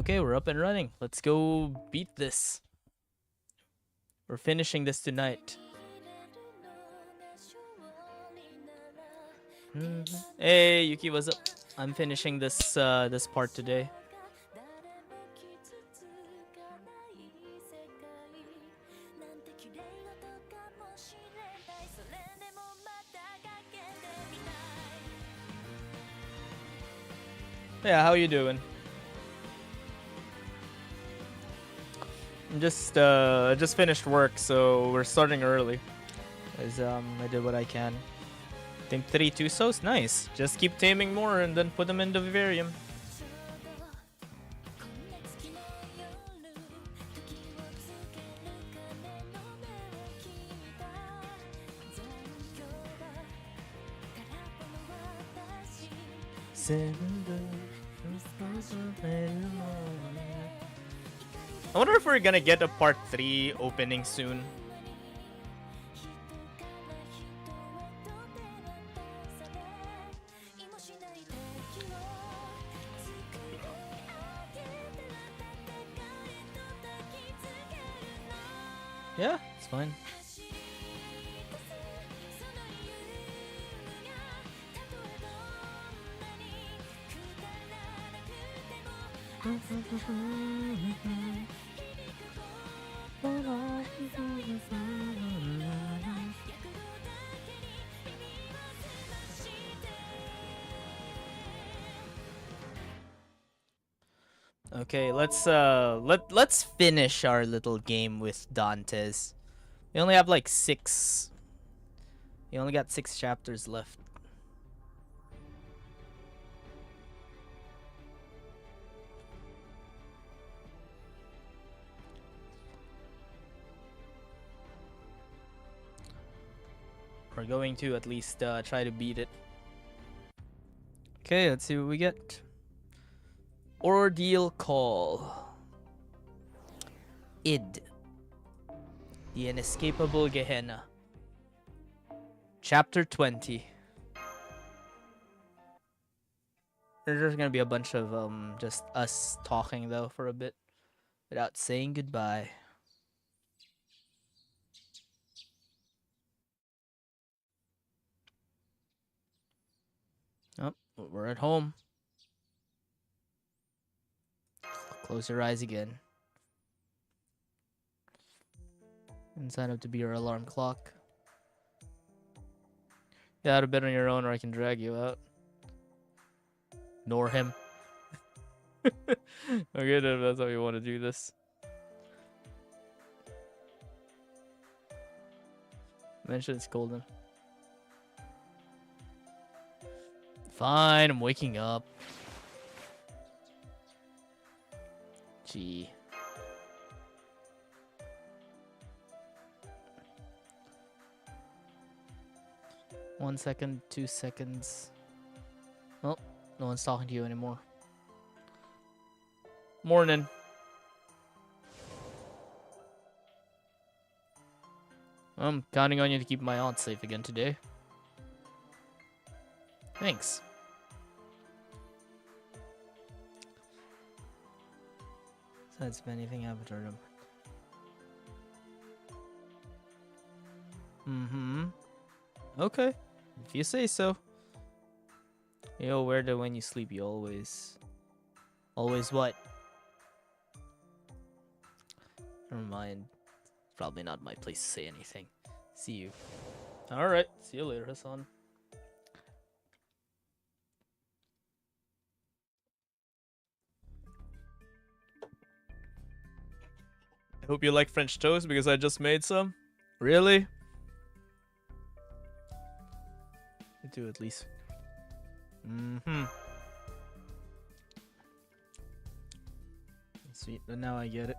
Okay, we're up and running. Let's go beat this. We're finishing this tonight. Hey, Yuki, what's up? I'm finishing this this part today. Yeah, how you doing? I'm just finished work, so we're starting early. As I did what I can. I think 3 Tusos, nice. Just keep taming more and then put them in the vivarium. I wonder if we're gonna get a part 3 opening soon. Yeah, it's fine. Okay, let's finish our little game with Dantes. We only have like 6. We only got 6 chapters left. We're going to at least try to beat it. Okay, let's see what we get. Ordeal Call. Id. The Inescapable Gehenna. Chapter 20. There's just gonna be a bunch of just us talking though for a bit without saying goodbye. Oh, we're at home. Close your eyes again. And sign up to be your alarm clock. You out of bed on your own or I can drag you out. Ignore him. Okay, then that's how you want to do this. Mention it's golden. Fine, I'm waking up. Gee. One second, 2 seconds. Oh, no one's talking to you anymore. Morning. I'm counting on you to keep my aunt safe again today. Thanks. Besides if anything happened to him. Okay. If you say so. Yo, where do when you sleep you always... Always what? Never mind. Probably not my place to say anything. See you. Alright. See you later, Hassan. I hope you like French toast because I just made some. Really? I do at least. Sweet, but now I get it.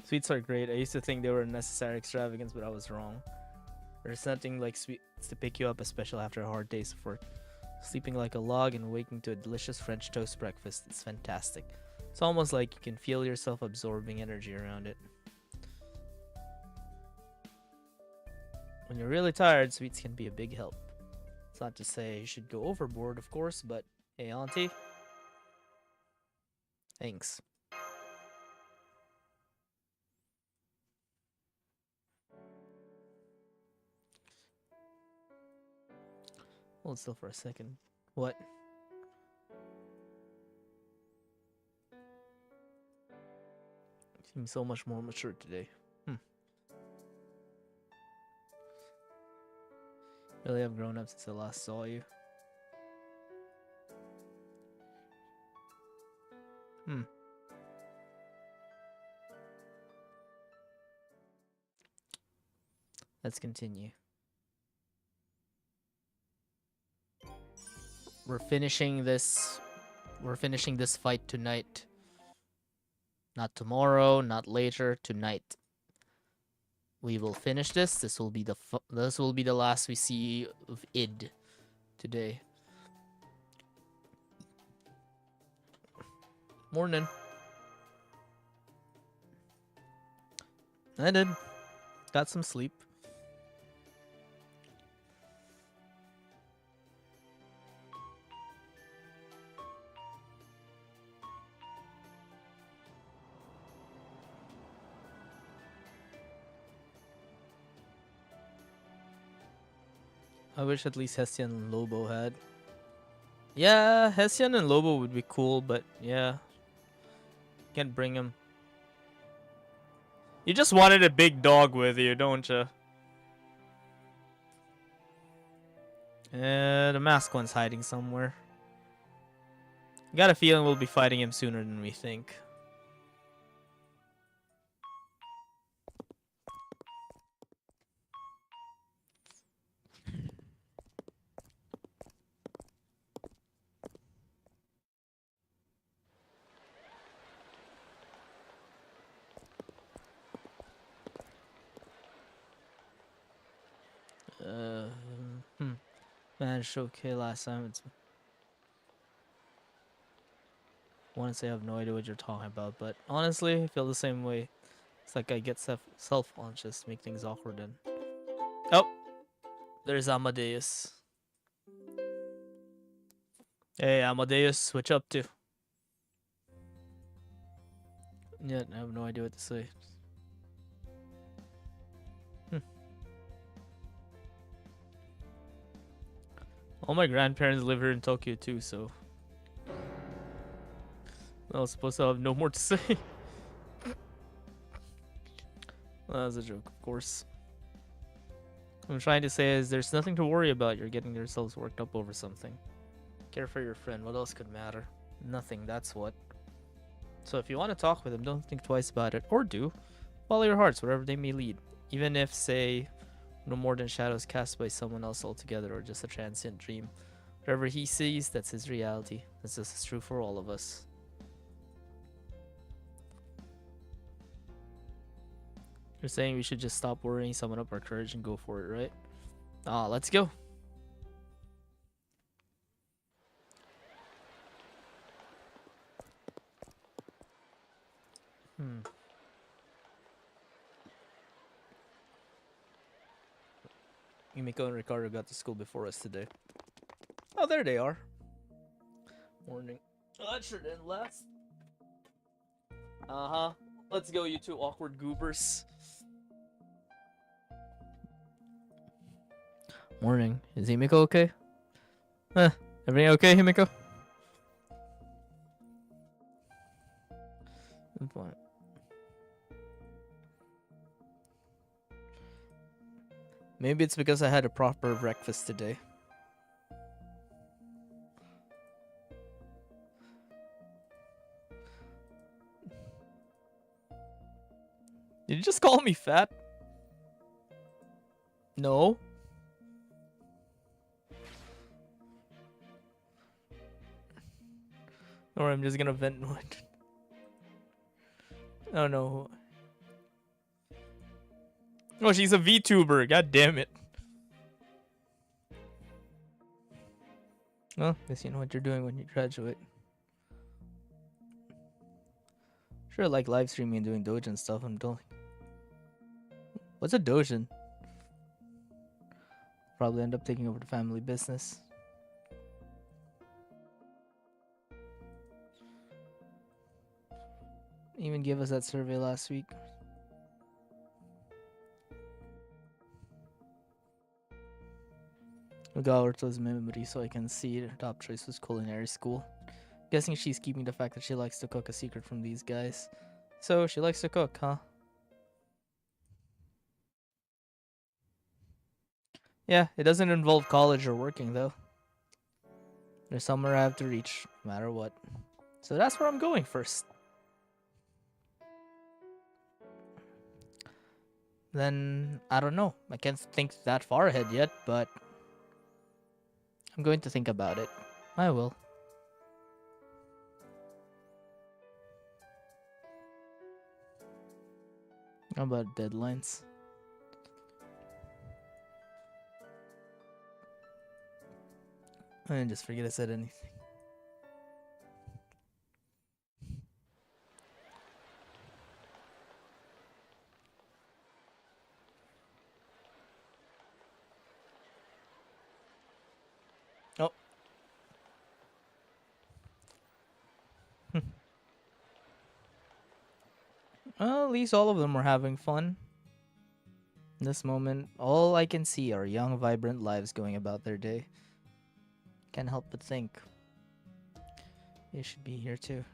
Sweets are great. I used to think they were a necessary extravagance, but I was wrong. There's nothing like sweets to pick you up, especially after a hard day's of work. Sleeping like a log and waking to a delicious French toast breakfast. It's fantastic. It's almost like you can feel yourself absorbing energy around it. When you're really tired, sweets can be a big help. It's not to say you should go overboard, of course, but hey, auntie. Thanks. Hold still for a second. What? Seems so much more mature today. Really have grown up since I last saw you. Let's continue. We're finishing this fight tonight. Not tomorrow, not later, tonight. We will finish this. This will be the last we see of id today. Morning. I did. Got some sleep. I wish at least Hessian and Lobo had. Yeah, Hessian and Lobo would be cool, but yeah. Can't bring him. You just wanted a big dog with you, don't you? The masked one's hiding somewhere. Got a feeling we'll be fighting him sooner than we think. Managed okay last time. I want to say I have no idea what you're talking about, but honestly, I feel the same way. It's like I get self-conscious, make things awkward. And oh, there's Amadeus. Hey, Amadeus, what you up to? Yeah, I have no idea what to say. All my grandparents live here in Tokyo too, so I was supposed to have no more to say. Well, that was a joke, of course. What I'm trying to say is there's nothing to worry about. You're getting yourselves worked up over something. Care for your friend. What else could matter? Nothing, that's what. So if you want to talk with him, don't think twice about it. Or do. Follow your hearts, wherever they may lead. Even if, say, no more than shadows cast by someone else altogether, or just a transient dream. Whatever he sees, that's his reality. This is true for all of us. You're saying we should just stop worrying, summon up our courage, and go for it, right? Let's go. Yumiko and Ricardo got to school before us today. Oh, there they are. Morning. Oh, that sure didn't last. Let's go, you two awkward goobers. Morning. Is Himiko okay? Everything okay, Himiko? Good point. Maybe it's because I had a proper breakfast today. Did you just call me fat? No. Or I'm just gonna vent one. Oh no. Oh, she's a VTuber. God damn it. Well, guess you know what you're doing when you graduate. Sure, I like live streaming and doing dojo and stuff. I'm doing. What's a dojo? Probably end up taking over the family business. Even gave us that survey last week. We got her to his memory so I can see her top choice was culinary school. Guessing she's keeping the fact that she likes to cook a secret from these guys. So she likes to cook, huh? Yeah, it doesn't involve college or working though. There's somewhere I have to reach, no matter what. So that's where I'm going first. Then, I don't know. I can't think that far ahead yet, but I'm going to think about it. I will. How about deadlines? I didn't just forget I said anything. Oh. Well, at least all of them were having fun. In this moment, all I can see are young, vibrant lives going about their day. Can't help but think they should be here too.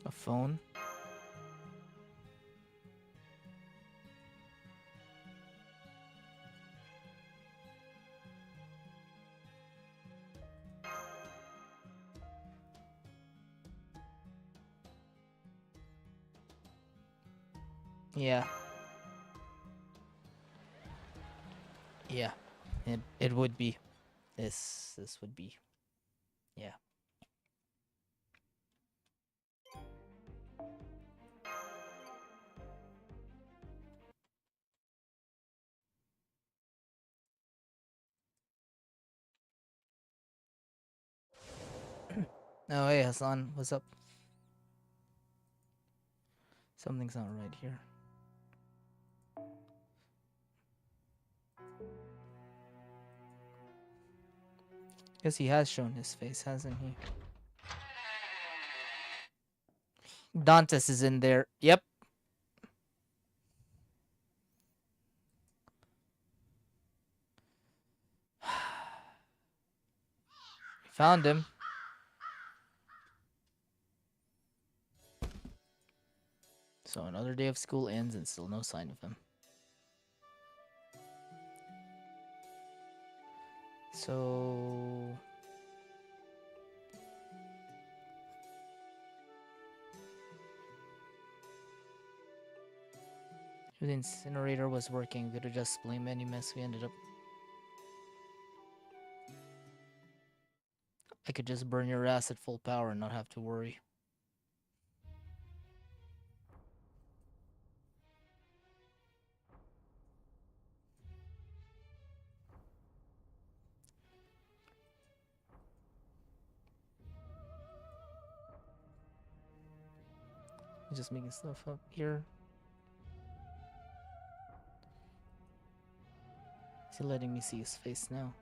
A phone? Yeah. Yeah. It would be. This would be. Yeah. Oh, hey, Hassan. What's up? Something's not right here. Guess he has shown his face, hasn't he? Dantes is in there. Yep. Found him. So another day of school ends and still no sign of him. So if the incinerator was working, we could have just blamed any mess we ended up. I could just burn your ass at full power and not have to worry. I'm just making stuff up here. Is he letting me see his face now?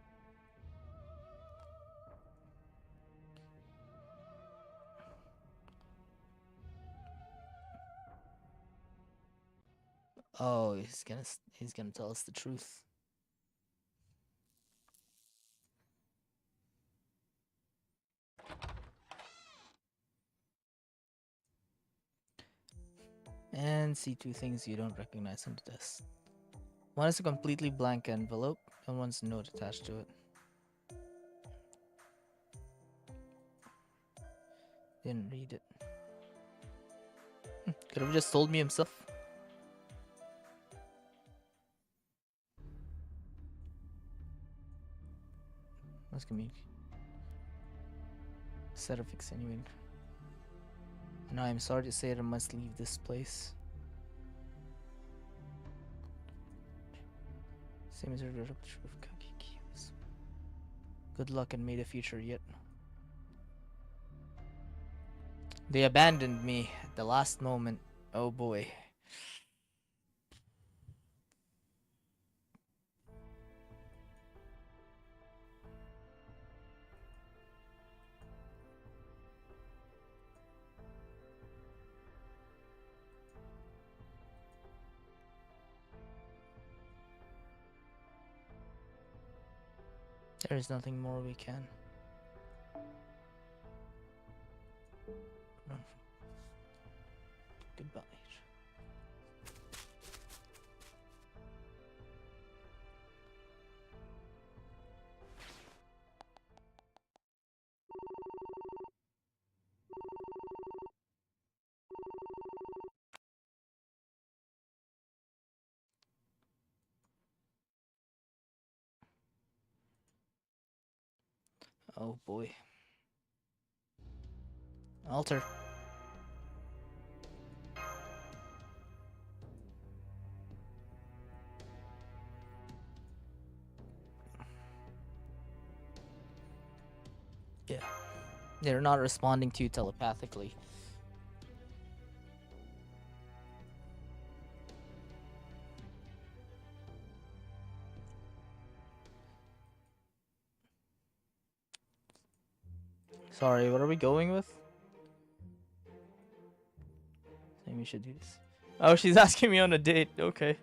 Oh, he's gonna tell us the truth. And see two things you don't recognize on the desk. One is a completely blank envelope, and one's a note attached to it. Didn't read it. Could have just told me himself. That's gonna be a set of extenuating. And I'm sorry to say that I must leave this place. Same as good luck and may the future yet. They abandoned me at the last moment. Oh boy. There is nothing more we can. Run. Goodbye. Oh boy. Alter. Yeah. They're not responding to you telepathically. Sorry, what are we going with? Maybe we should do this. Oh, she's asking me on a date. Okay.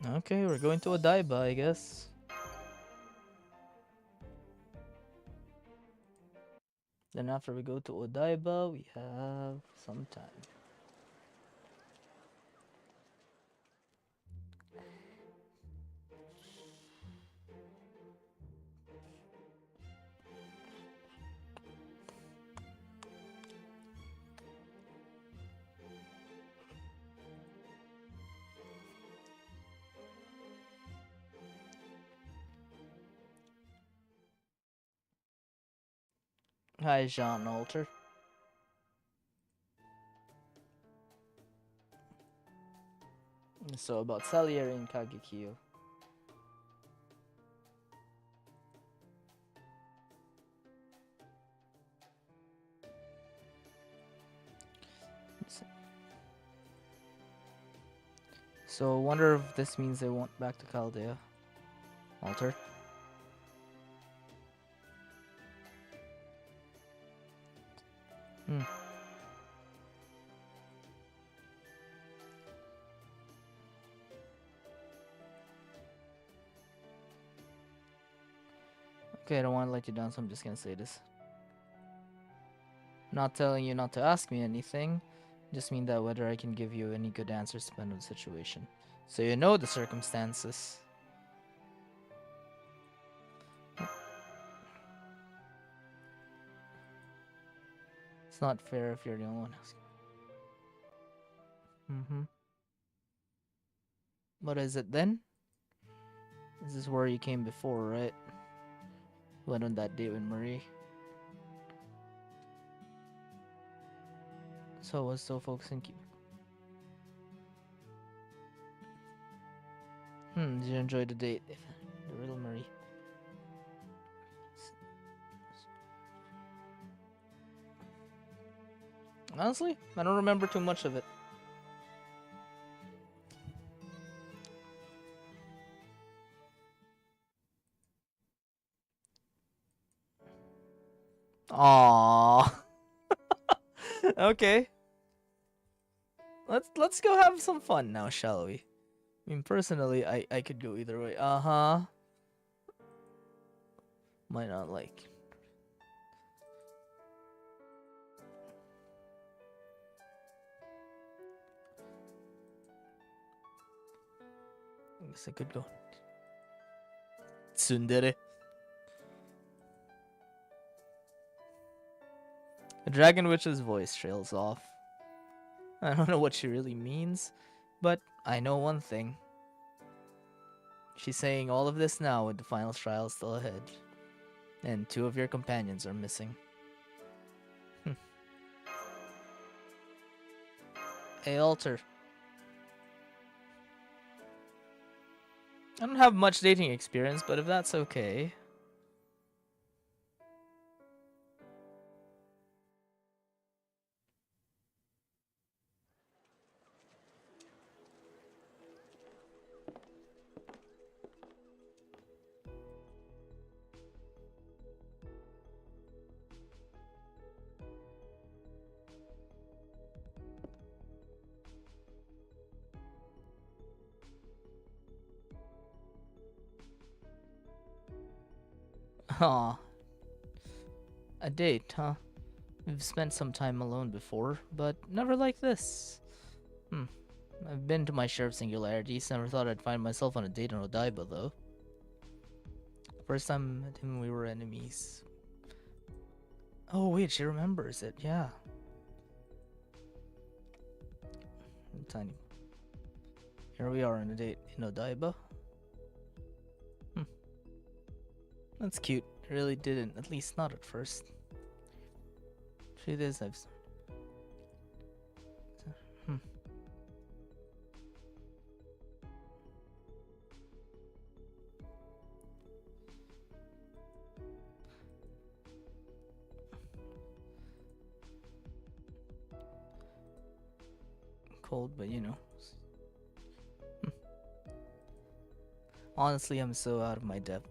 Okay, we're going to Odaiba, I guess. Then after we go to Odaiba, we have some time. Hi, Jean Alter. So about Salieri and Kagekyo. So I wonder if this means they went back to Chaldea. Alter. Hmm. Okay, I don't want to let you down, so I'm just gonna say this. Not telling you not to ask me anything, just mean that whether I can give you any good answers depend on the situation. So you know the circumstances. It's not fair if you're the only one asking. Mm-hmm. What is it then? This is where you came before, right? Went on that date with Marie. So I was still focusing. Did you enjoy the date? The real Marie. Honestly, I don't remember too much of it. Aww. Okay. Let's go have some fun now, shall we? I mean, personally, I could go either way. Uh-huh. Might not like. I guess I could go. Tsundere. The Dragon Witch's voice trails off. I don't know what she really means, but I know one thing. She's saying all of this now with the final trial still ahead. And 2 of your companions are missing. Hey, Alter. I don't have much dating experience, but if that's okay. Aw, a date, huh? We've spent some time alone before, but never like this. Hmm. I've been to my share of singularities. Never thought I'd find myself on a date on Odaiba, though. First time I met him, we were enemies. Oh wait, she remembers it. Yeah. Tiny. Here we are on a date in Odaiba. Hmm. That's cute. I really didn't. At least not at first. Truth is, I've. Hmm. Cold, but you know. Hmm. Honestly, I'm so out of my depth.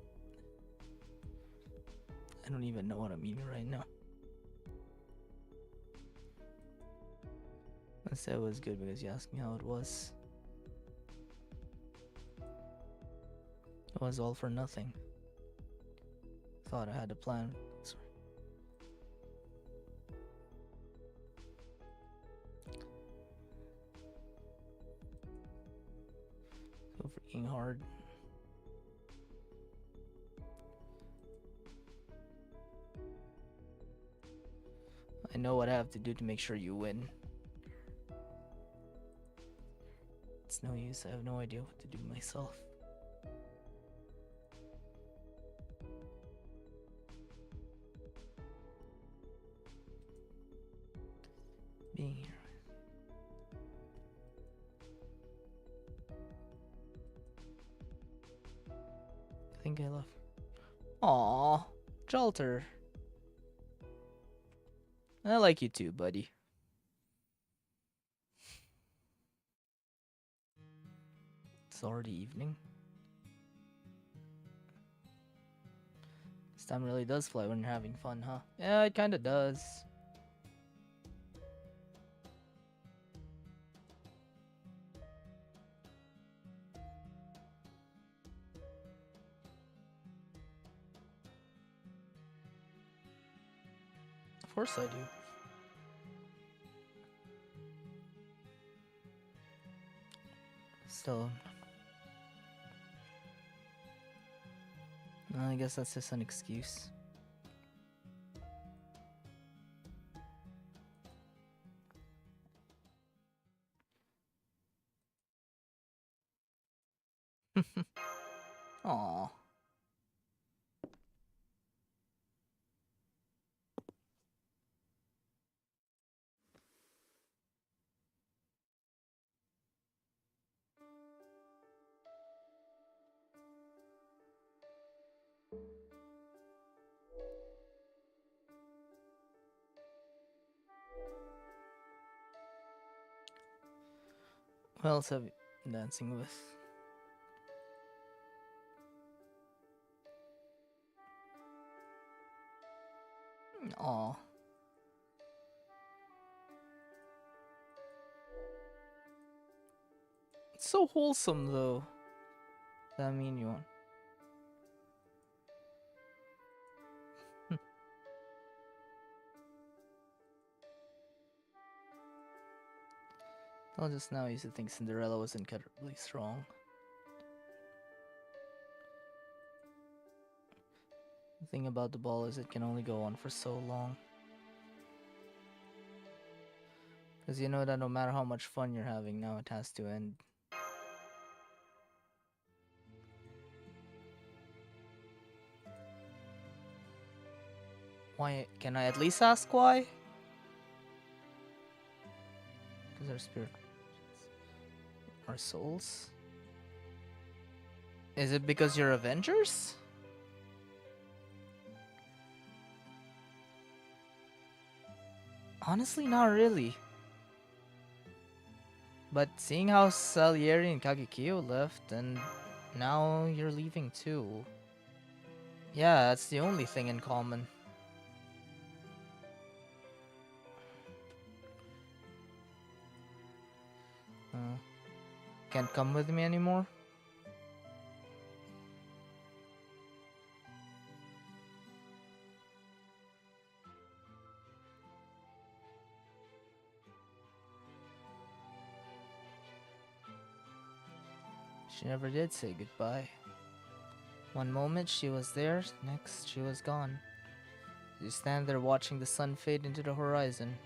I don't even know what I'm eating right now. I said it was good because you asked me how it was. It was all for nothing. Thought I had a plan. Sorry. So freaking hard. I know what I have to do to make sure you win. It's no use. I have no idea what to do myself. Being here. I think I love. Aww, Jalter. I like you too, buddy. It's already evening. This time really does fly when you're having fun, huh? Yeah, it kinda does. Of course I do. Still, I guess that's just an excuse. Aww. What else have you been dancing with? Aw. It's so wholesome, though. Does that mean you want? Well, just now I used to think Cinderella was incredibly strong. The thing about the ball is it can only go on for so long. Because you know that no matter how much fun you're having now, it has to end. Why? Can I at least ask why? Because our spirit... Our souls? Is it because you're Avengers? Honestly, not really. But seeing how Salieri and Kagekiyo left, and now you're leaving too. Yeah, that's the only thing in common. Can't come with me anymore? She never did say goodbye. One moment she was there, next she was gone. You stand there watching the sun fade into the horizon.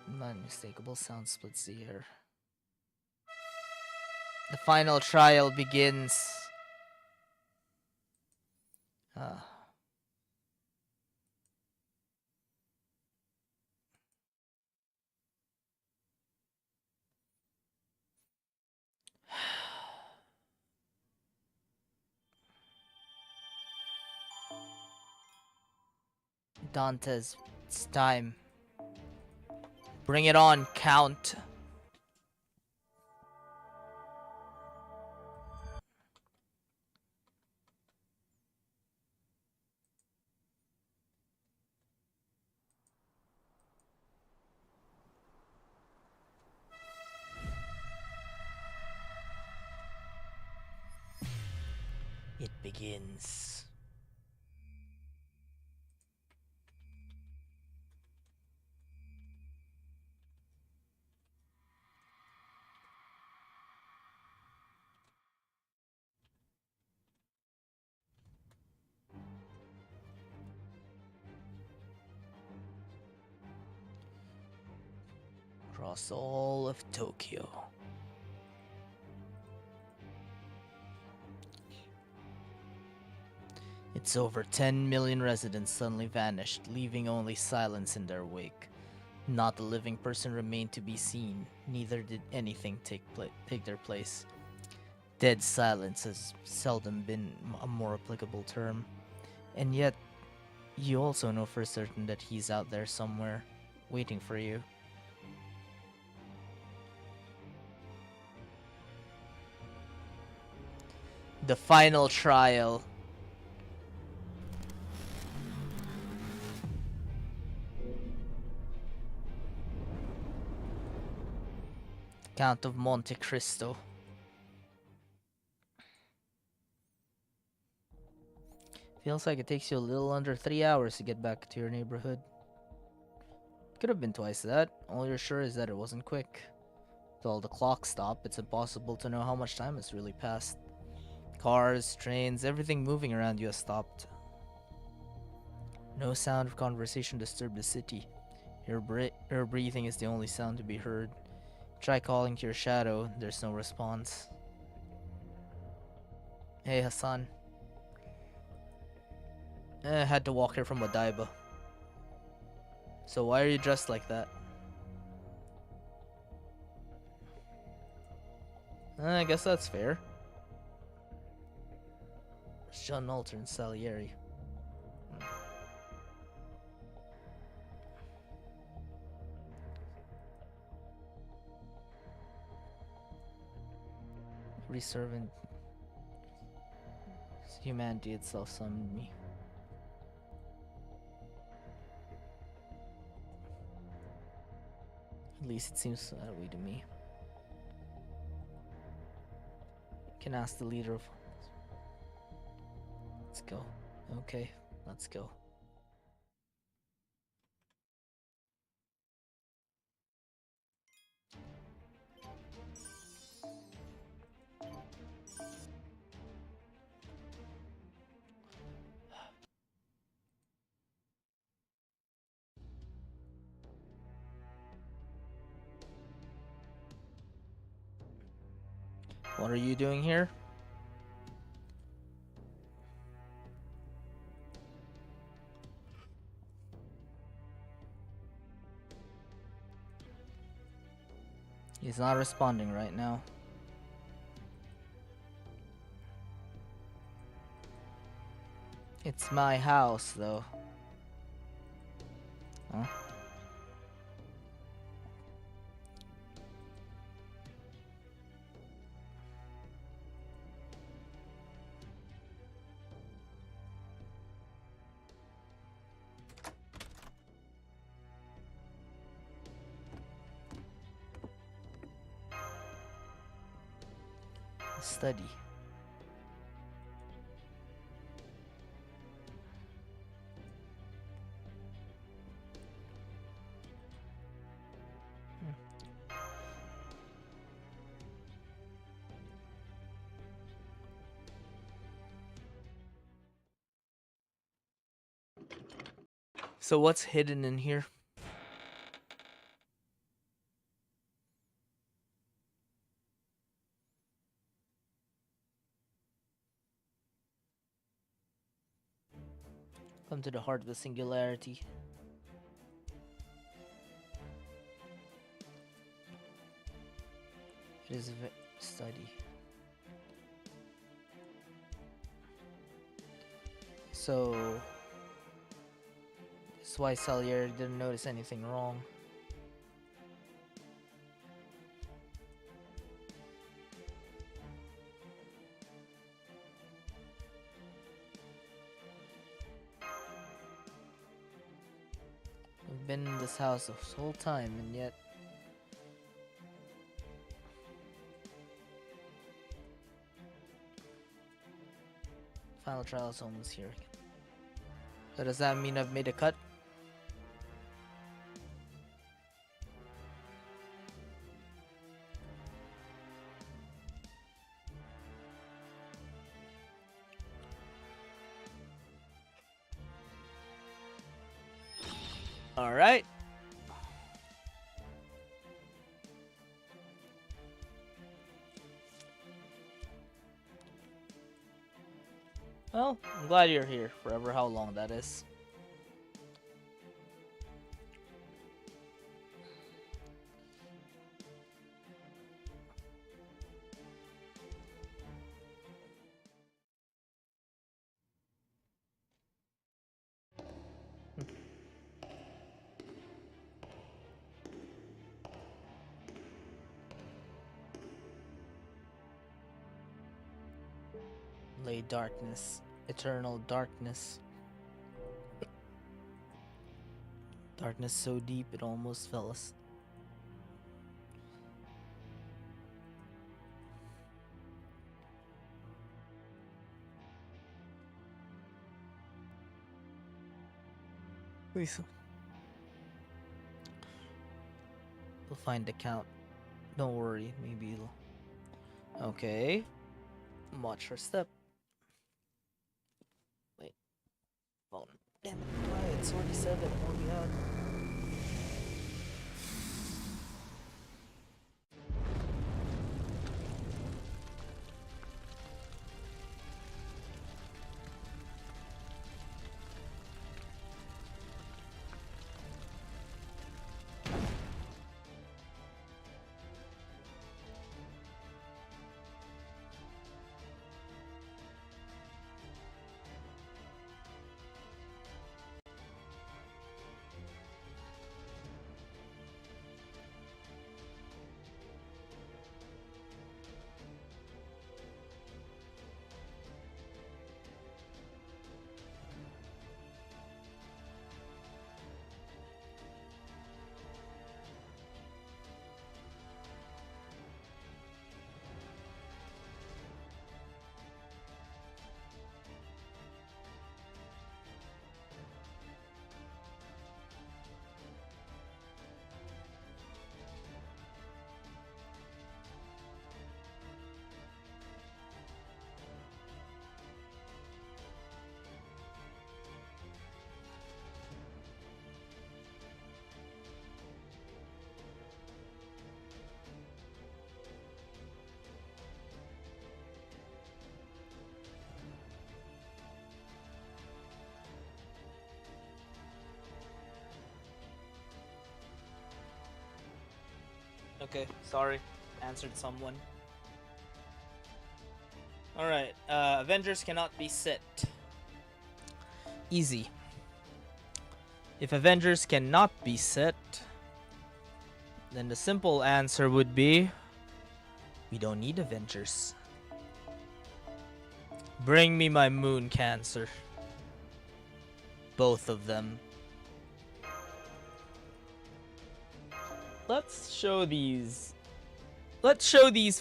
An unmistakable sound splits the air. The final trial begins. Ah. Dantes, it's time. Bring it on, Count. It begins. Across all of Tokyo. Its over 10 million residents suddenly vanished, leaving only silence in their wake. Not a living person remained to be seen, neither did anything take their place. Dead silence has seldom been a more applicable term. And yet, you also know for certain that he's out there somewhere, waiting for you. The final trial. Count of Monte Cristo. Feels like it takes you a little under 3 hours to get back to your neighborhood. Could have been twice that. All you're sure is that it wasn't quick. With all the clocks stop, it's impossible to know how much time has really passed. Cars, trains, everything moving around you has stopped. No sound of conversation disturbed the city. Your breathing is the only sound to be heard. Try calling to your shadow, there's no response. Hey Hassan. I had to walk here from Odaiba. So why are you dressed like that? I guess that's fair. It's John Alter and Salieri. Every servant, humanity itself summoned me. At least it seems that way to me. You can ask the leader of... Let's go. Okay, let's go. What are you doing here? He's not responding right now. It's my house, though. Huh? Study. So what's hidden in here? Come to the heart of the singularity. It is a study. So that's why Salieri didn't notice anything wrong. We've been in this house this whole time, and yet final trial is almost here. So does that mean I've made a cut? All right. Well, I'm glad you're here, forever how long that is. Lay darkness, eternal darkness. Darkness so deep it almost fell us. Please. We'll find the count. Don't worry, maybe it'll. Okay. Watch her step. Wait. Phone. Damn it. Why? It's already 7. Oh my god. Okay, sorry. Answered someone. Alright, Avengers cannot be set. Easy. If Avengers cannot be set, then the simple answer would be we don't need Avengers. Bring me my moon cancer. Both of them. Let's show these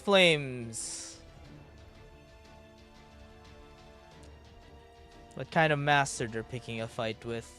flames. What kind of master they're picking a fight with.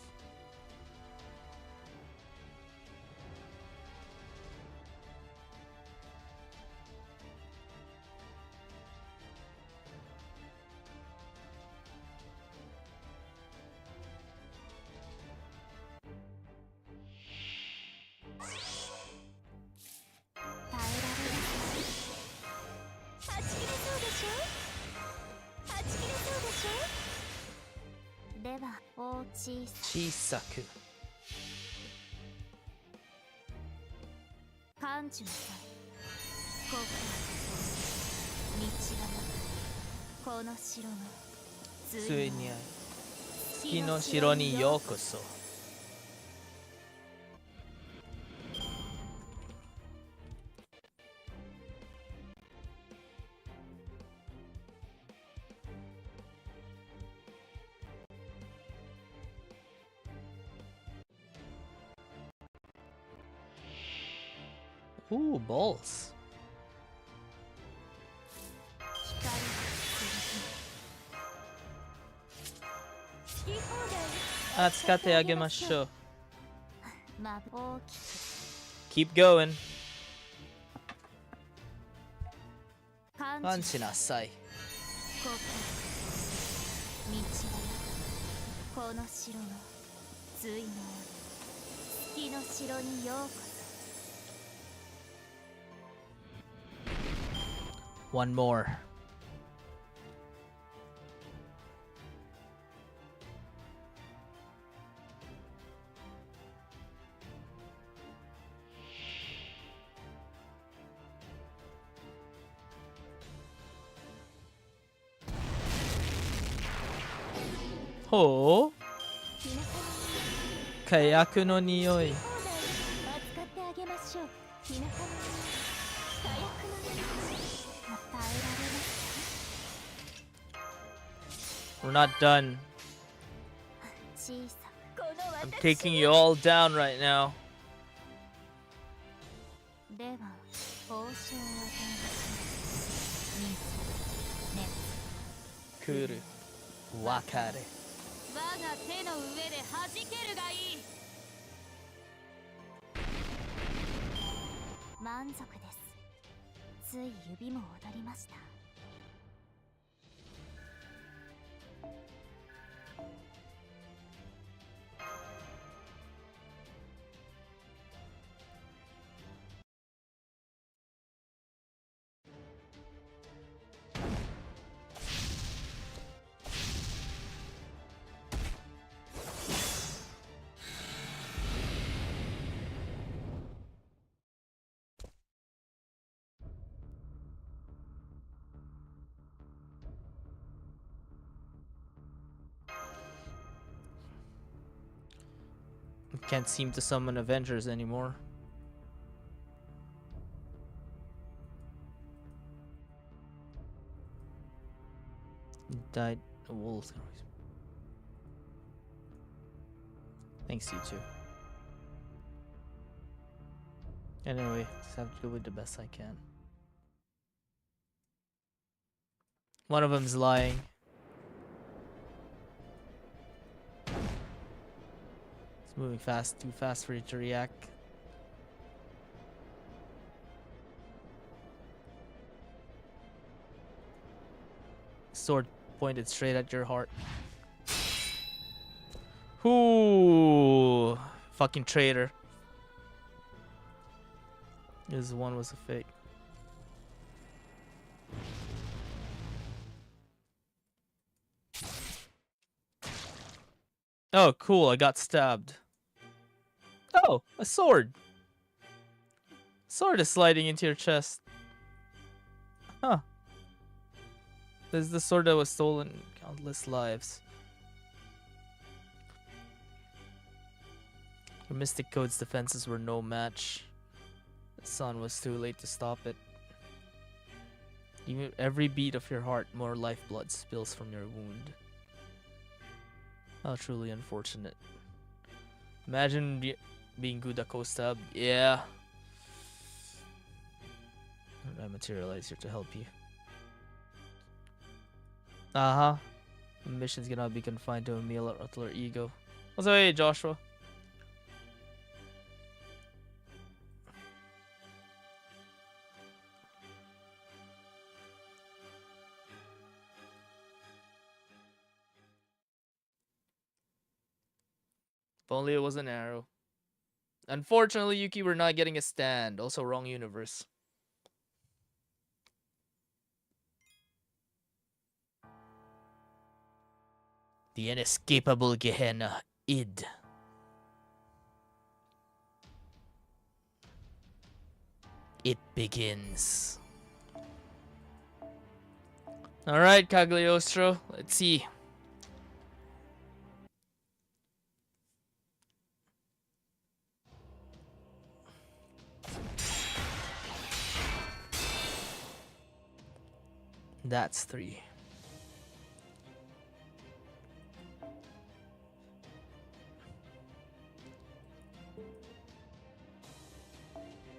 小さく。ついに月の城にようこそ。Ooh, balls. 扱ってあげましょう。Keep going. 感しなさい。この城の対の月の城にようこそ。One more. Oh. 火薬の匂い。We're not done. I'm taking you all down right now. 来る。別れ。我が手の上で弾けるがいい。満足です。つい指も踊りました。Can't seem to summon Avengers anymore. Died a wolf. Thanks, you two. Anyway, just have to do it the best I can. One of them's lying. It's moving fast, too fast for it to react. Sword pointed straight at your heart. Ooh, fucking traitor. This one was a fake. Oh, cool, I got stabbed. Oh, a sword. Sword is sliding into your chest. Huh. This is the sword that was stolen countless lives. The Mystic Code's defenses were no match. The sun was too late to stop it. Even every beat of your heart, more lifeblood spills from your wound. How truly unfortunate. Imagine being Gudako stabbed. Yeah. I materialize here to help you. Uh-huh. The mission's gonna be confined to a meal or utter ego. What's up, hey, Joshua? If only it was an arrow. Unfortunately, Yuki, we're not getting a stand. Also, wrong universe. The inescapable Gehenna id. It begins. Alright, Cagliostro, let's see. That's 3.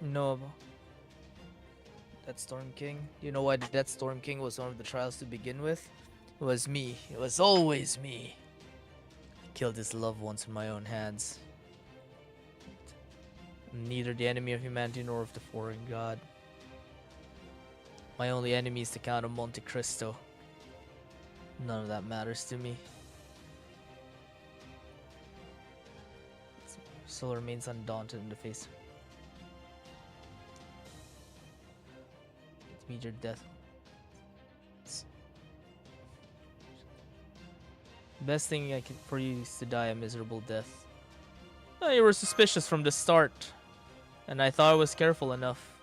No. That Storm King. You know why that Storm King was one of the trials to begin with? It was me. It was always me. I killed his loved ones in my own hands. I'm neither the enemy of humanity nor of the foreign god. My only enemy is the Count of Monte Cristo. None of that matters to me. Soul remains undaunted in the face. Meet your death. Best thing I could for you is to die a miserable death. Oh, you were suspicious from the start, and I thought I was careful enough.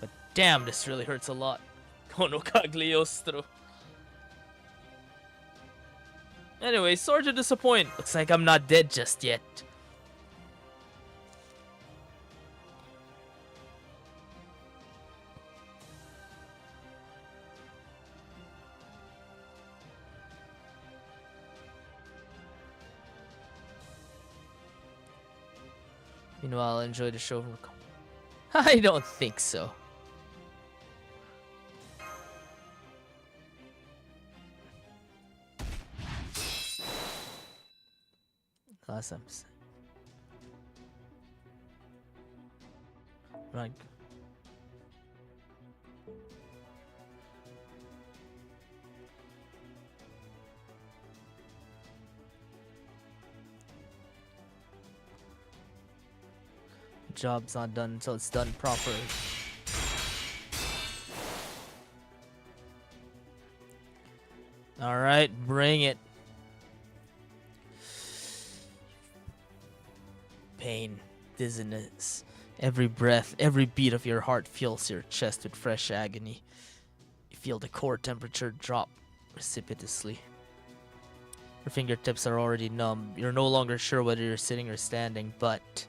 But damn, this really hurts a lot. Kono Cagliostro. Anyway, sorry to disappoint. Looks like I'm not dead just yet. Meanwhile, I'll enjoy the show. I don't think so. Last episode. Right. Job's not done until it's done properly. Alright, bring it. Pain, dizziness. Every breath, every beat of your heart fills your chest with fresh agony. You feel the core temperature drop precipitously. Your fingertips are already numb. You're no longer sure whether you're sitting or standing, but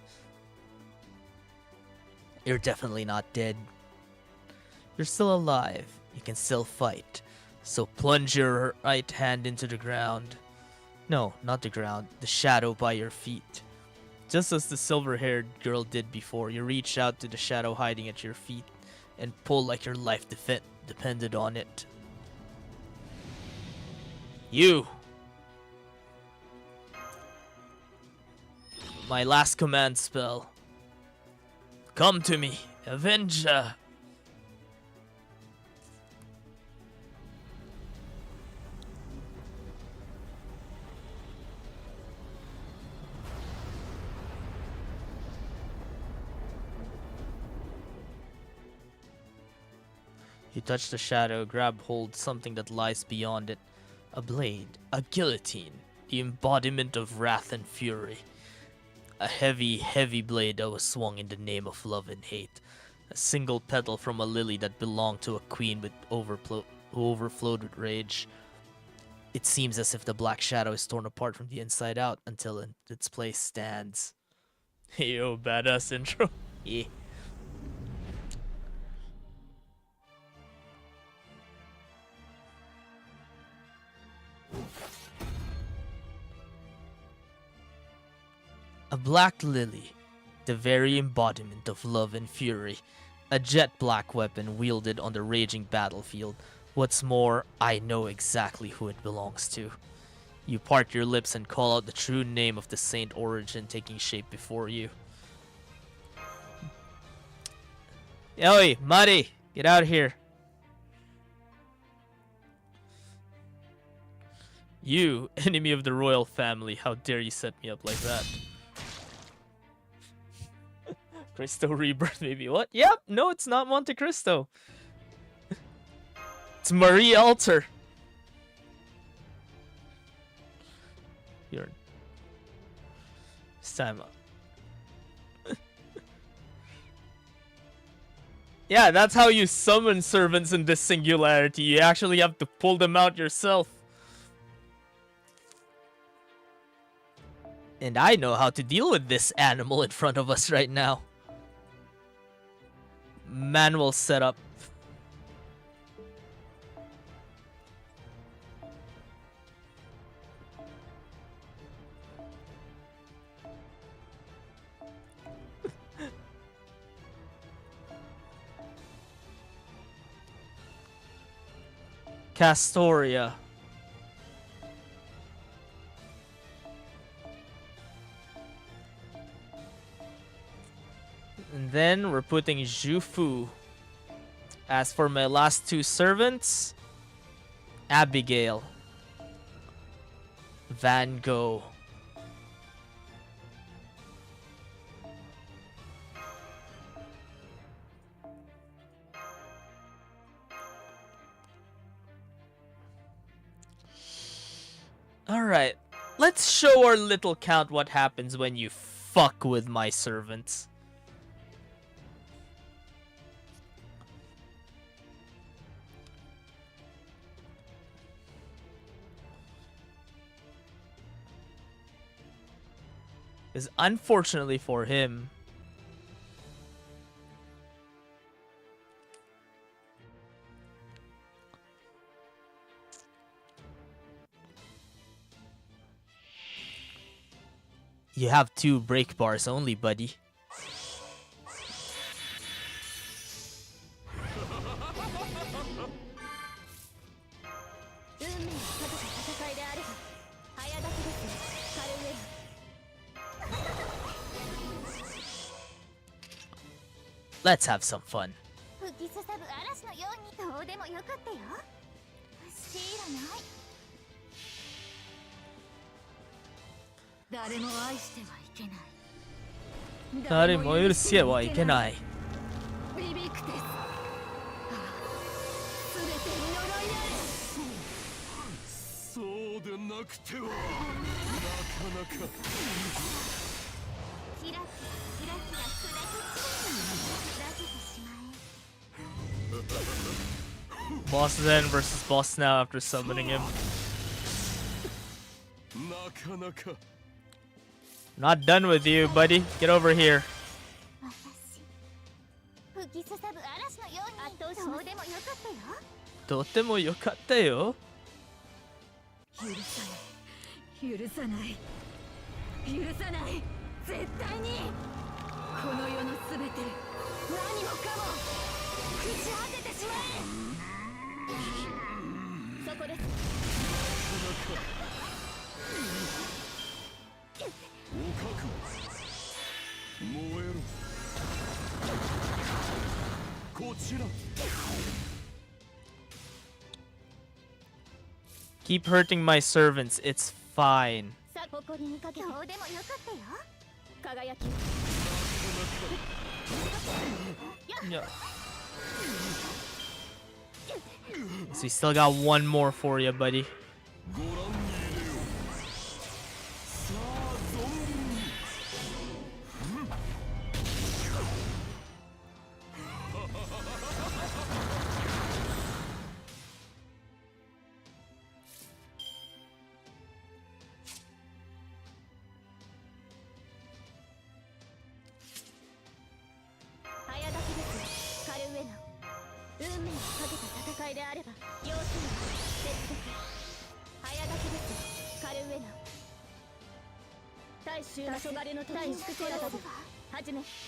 you're definitely not dead. You're still alive. You can still fight. So plunge your right hand into the ground. No, not the ground. The shadow by your feet. Just as the silver-haired girl did before, you reach out to the shadow hiding at your feet and pull like your life depended on it. You! My last command spell. Come to me, Avenger! You touch the shadow, grab hold something that lies beyond it. A blade, a guillotine, the embodiment of wrath and fury. A heavy, heavy blade that was swung in the name of love and hate. A single petal from a lily that belonged to a queen who overflowed with rage. It seems as if the black shadow is torn apart from the inside out until in its place stands. Yo, badass intro. Yeah. A black lily, the very embodiment of love and fury. A jet black weapon wielded on the raging battlefield. What's more, I know exactly who it belongs to. You part your lips and call out the true name of the saint origin taking shape before you. Oi, Muddy, get out of here. You, enemy of the royal family, how dare you set me up like that? Cristo Rebirth, maybe. What? Yep, no, it's not Monte Cristo. It's Marie Alter. This time. Yeah, that's how you summon servants in this singularity. You actually have to pull them out yourself. And I know how to deal with this animal in front of us right now. Manual setup. Castoria. And then we're putting Jufu. As for my last two servants, Abigail, Van Gogh. Alright, let's show our little count what happens when you fuck with my servants. Because unfortunately for him, you have 2 break bars only, buddy. Let's have some fun. Boss then versus boss now after summoning him. Not done with you, buddy. Get over here. Totemo yokatta yo. Keep hurting my servants, it's fine. Yeah. So we still got one more for you, buddy.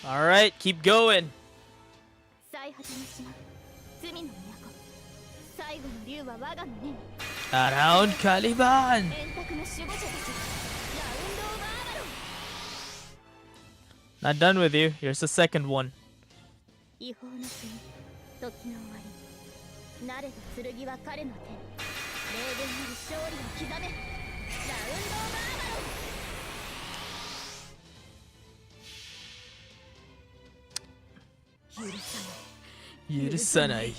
Alright, keep going. Around Caliban. Not done with you. Here's the second one. Yurusanai.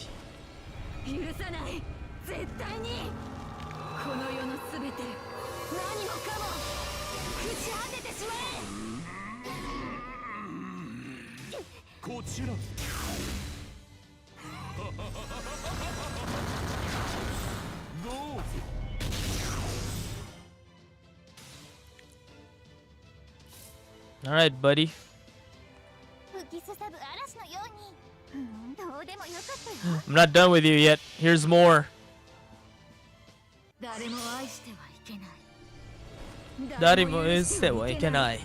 All right, buddy. I'm not done with you yet. Here's more. 誰も愛してはいけない。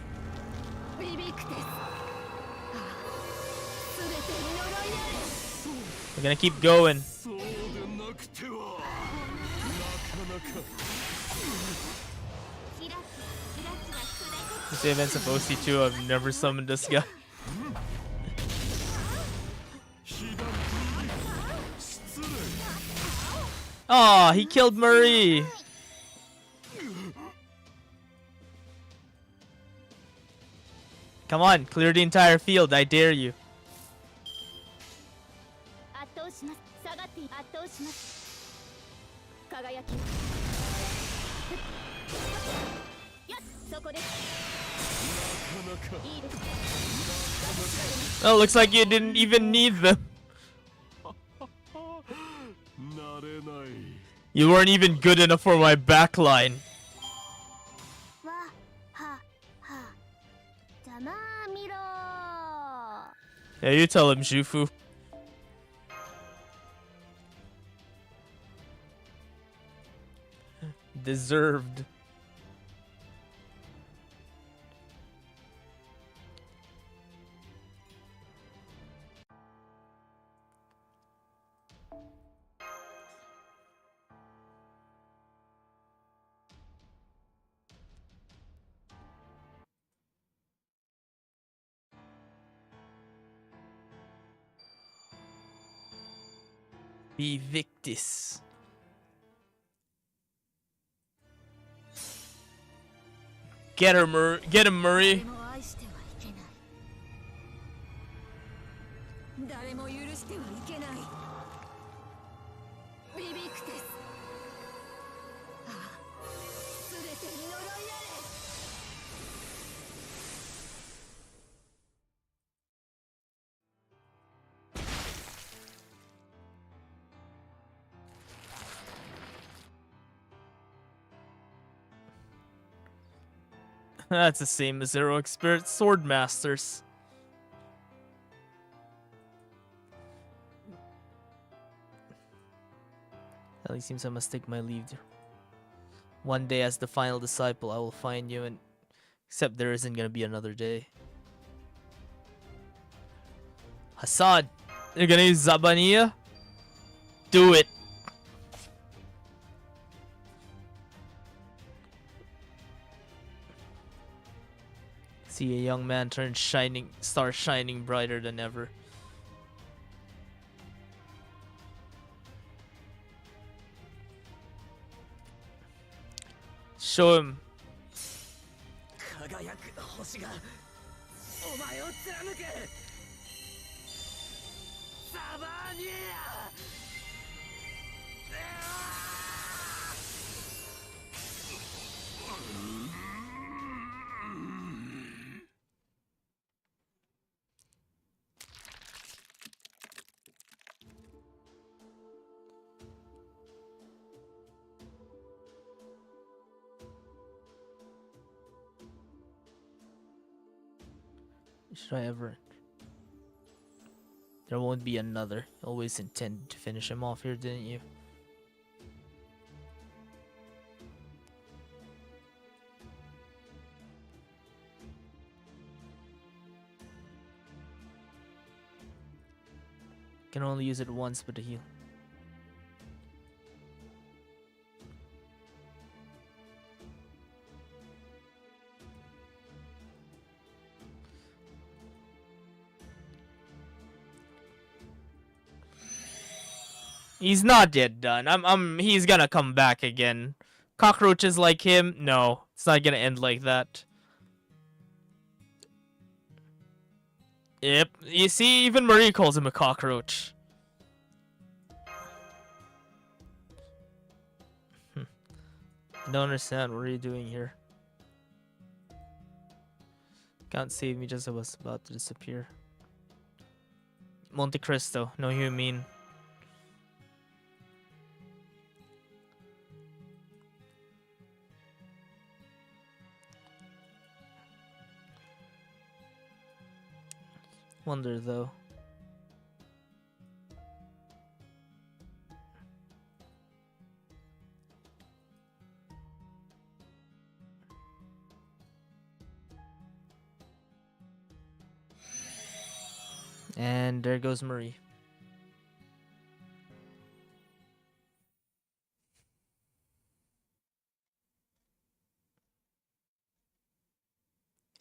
We're gonna keep going. This the events of OC2. I've never summoned this guy. Oh, he killed Marie. Come on, clear the entire field. I dare you. Oh, looks like you didn't even need them. You weren't even good enough for my backline. Yeah, you tell him, Shufu. Deserved. Be Victis. Get her, get him, Murray. That's the same as Heroic Spirit Sword Masters. At least seems I must take my leave. One day as the final disciple, I will find you, and except there isn't gonna be another day. Hassan, you're gonna use Zabaniya? Do it. See a young man start shining brighter than ever. Show him. Should I ever? There won't be another. You always intended to finish him off here, didn't you? Can only use it once, but to heal. He's not yet done. He's gonna come back again. Cockroaches like him? No, it's not gonna end like that. Yep. You see, even Marie calls him a cockroach. Don't understand. What are you doing here? Can't save me just as I was about to disappear. Monte Cristo. Know who you mean. Wonder though. And there goes Marie.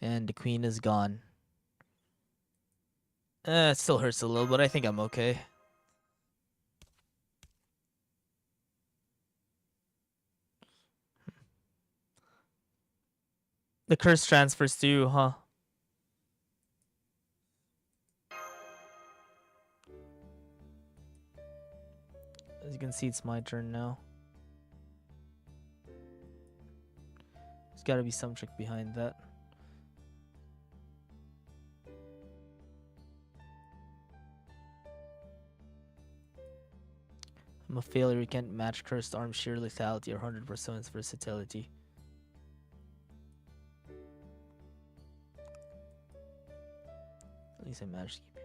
And the queen is gone. It still hurts a little, but I think I'm okay. The curse transfers to you, huh? As you can see, it's my turn now. There's gotta be some trick behind that. I'm a failure. You can't match cursed arm sheer lethality or 100% versatility. At least I managed to keep it.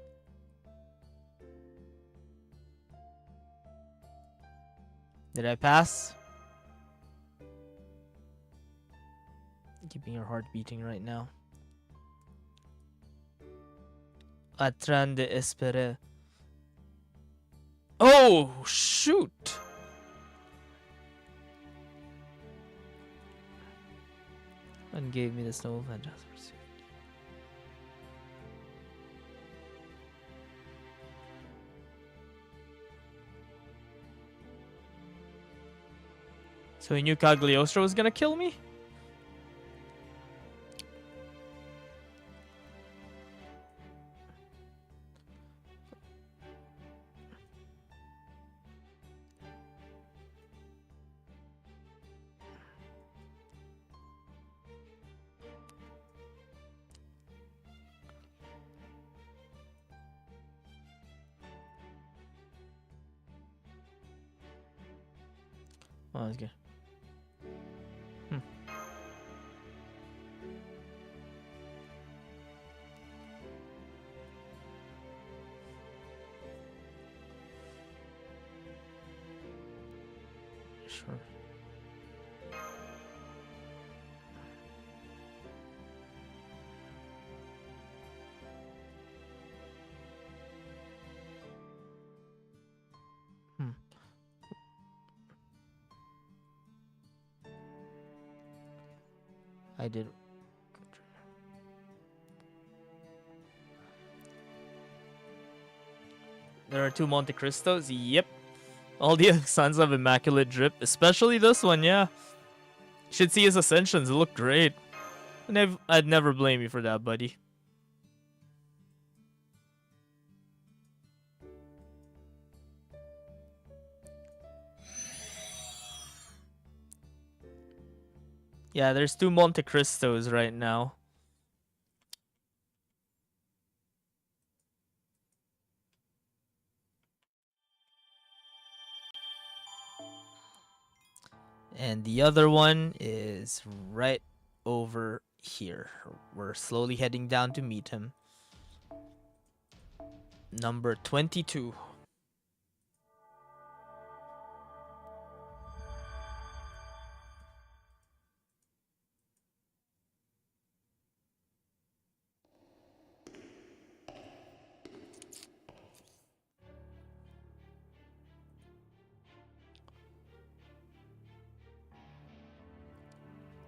Did I pass? Keeping your heart beating right now. Atran de espere. Oh, shoot! And gave me the snow phantasm. So he knew Cagliostro was gonna kill me? Oh, that's good. Sure. I did. There are 2 Monte Cristos. Yep. All the Sons of Immaculate Drip, especially this one, yeah. Should see his ascensions, it looked great. And I'd never blame you for that, buddy. Yeah, there's 2 Monte Cristos right now. And the other one is right over here. We're slowly heading down to meet him. Number 22.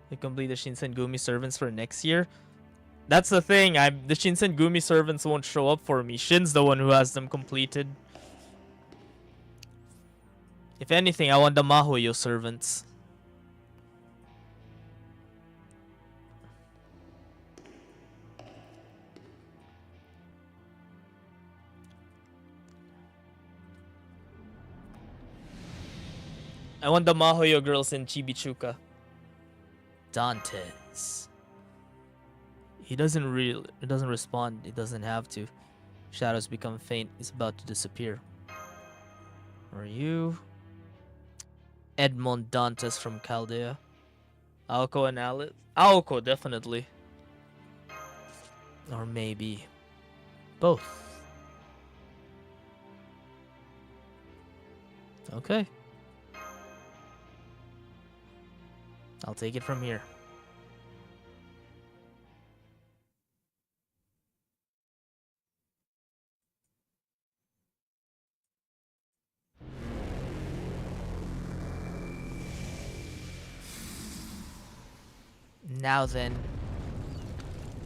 To complete the Shinsengumi servants for next year. That's the thing. The Shinsengumi servants won't show up for me. Shin's the one who has them completed. If anything, I want the Mahoyo servants. I want the Mahoyo girls in Chibichuka. Dantes. He doesn't respond. He doesn't have to. Shadows become faint. Is about to disappear. Are you? Edmond Dantes from Chaldea. Aoko and Alice? Aoko, definitely. Or maybe both. Okay. I'll take it from here. Now then,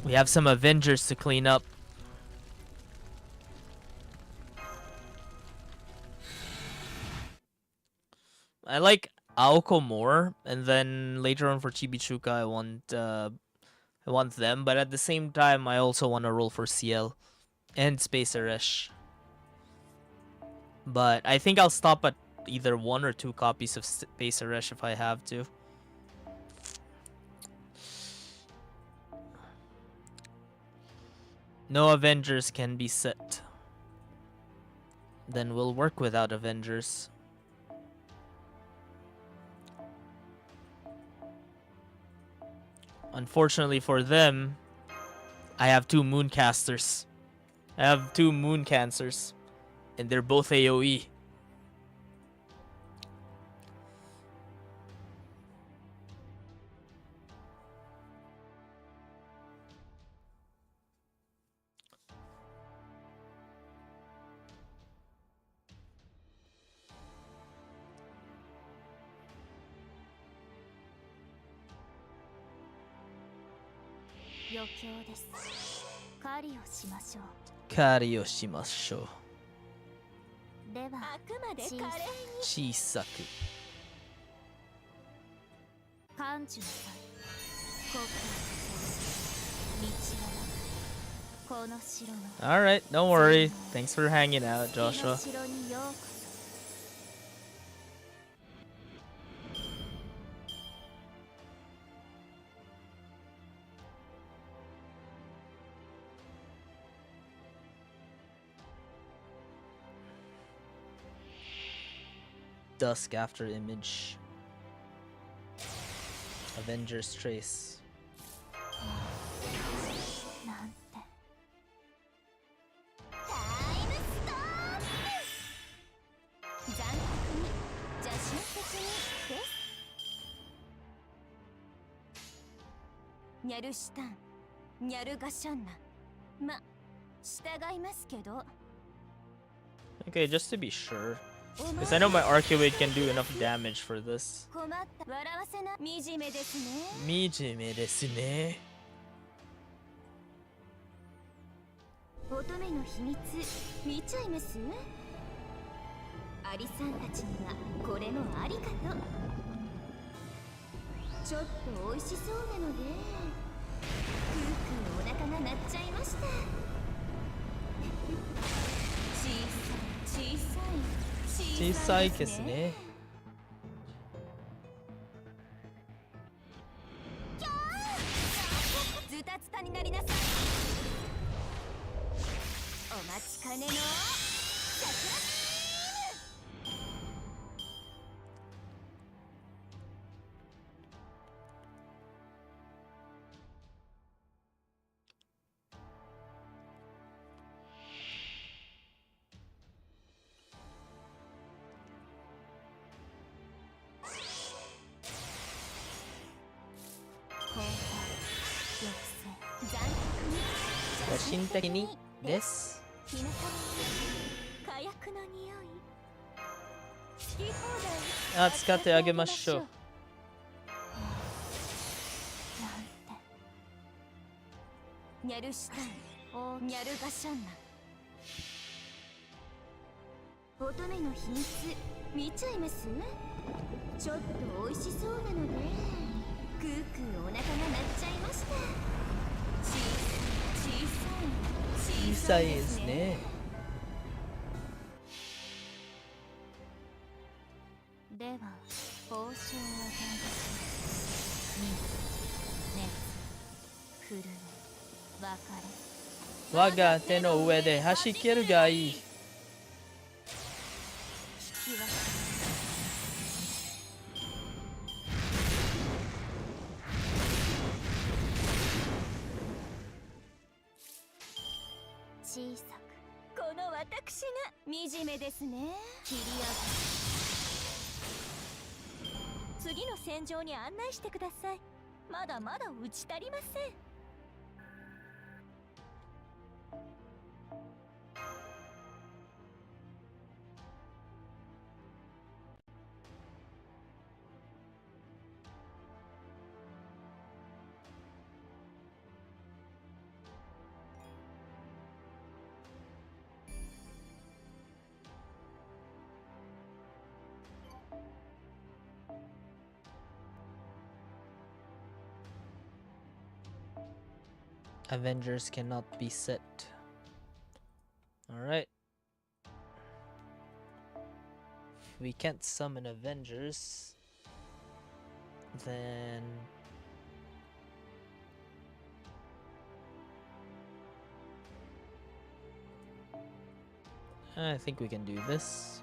we have some Avengers to clean up. I like Aoko more, and then later on for Chibichuka, I want them, but at the same time, I also want to roll for CL and Space Aresh. But I think I'll stop at either 1 or 2 copies of Space Aresh if I have to. No Avengers can be set. Then we'll work without Avengers. Unfortunately for them, I have 2 Mooncasters. I have 2 Moon Cancers. And they're both AoE. Kariをしましょう。小さく。Alright, don't worry. Thanks for hanging out, Joshua. Dusk after image. Avengers Trace. Okay, just to be sure. Because I know my Arcuate can do enough damage for this. 惨めですね。乙女の秘密見ちゃいます？アリさんたちにはこれもありかと。ちょっと美味しそうなので、ふうくんお腹が鳴っちゃいました。小さいですね。ズタズタになりなさい。お待ちかねの桜ビーム。個人的にです。あ、使ってあげましょう。ニャルシュタン、ニャルガシャンナ。乙女の秘密見ちゃいます？ちょっと美味しそうなので、クークーお腹が鳴っちゃいました。小さいですね。では、報酬を与えます。水、熱、震え、別れ。我が手の上で弾けるがいい。小さくこの私が惨めですね。切り上げ次の戦場に案内してください。まだまだ打ち足りません。Avengers cannot be set. Alright. If we can't summon Avengers, then I think we can do this.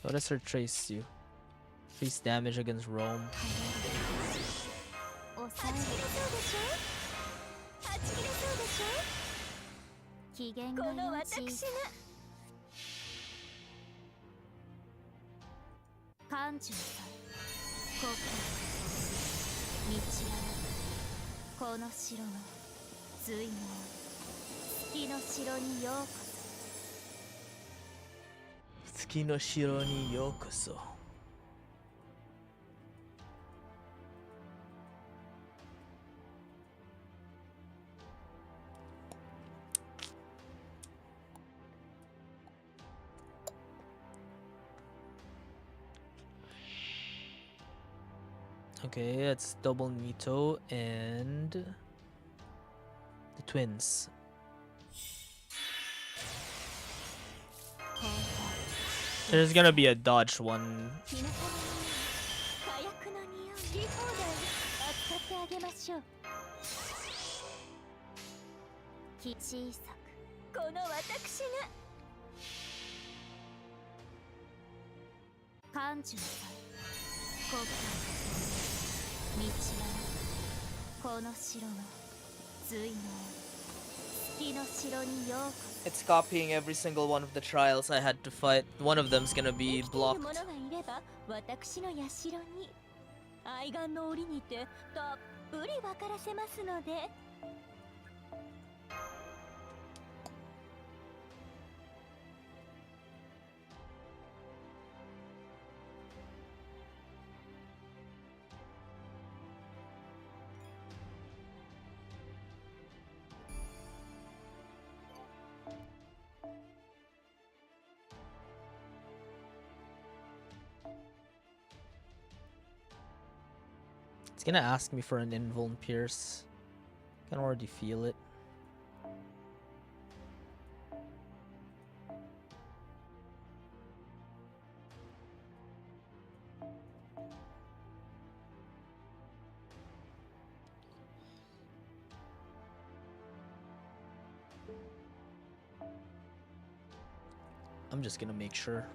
What does her trace do? Increase damage against Rome. 抑えれそうでしょ。はち切れそうでしょ。機嫌がこの私が艦長さん、国道はこの城の随能月の城にようこそ。月の城にようこそ。Okay, it's double Nito and the twins. There's gonna be a dodged one. 火の玉に火薬の匂い放題扱ってあげましょう。小さくこの私が艦長さん、国道はこの城の随能月の城にようこそ。 It's copying every single one of the trials I had to fight. One of them's gonna be blocked. 生きている者がいれば私の社に愛玩の折にてたっぷり分からせますので。It's gonna ask me for an invuln pierce. I can already feel it. I'm just gonna make sure.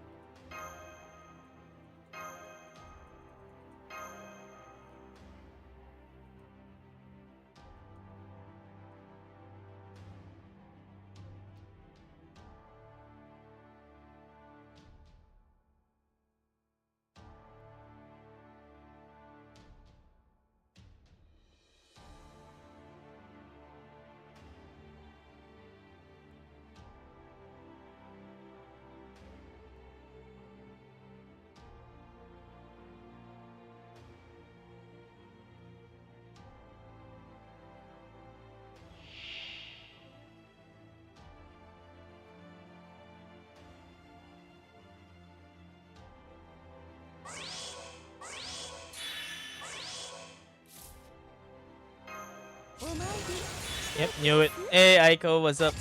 Yep, knew it. Hey, Aiko, what's up?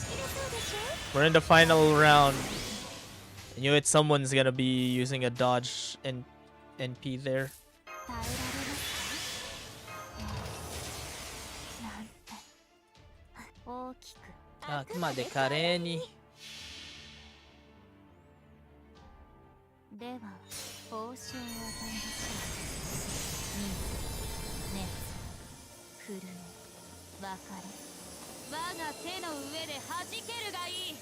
We're in the final round. I knew it. Someone's gonna be using a dodge and NP there. 耐えられますか？なんて大きくあくまで華麗に。では報酬を与えましょう。水、熱、震え、別れ、我が手の上で弾けるがいい。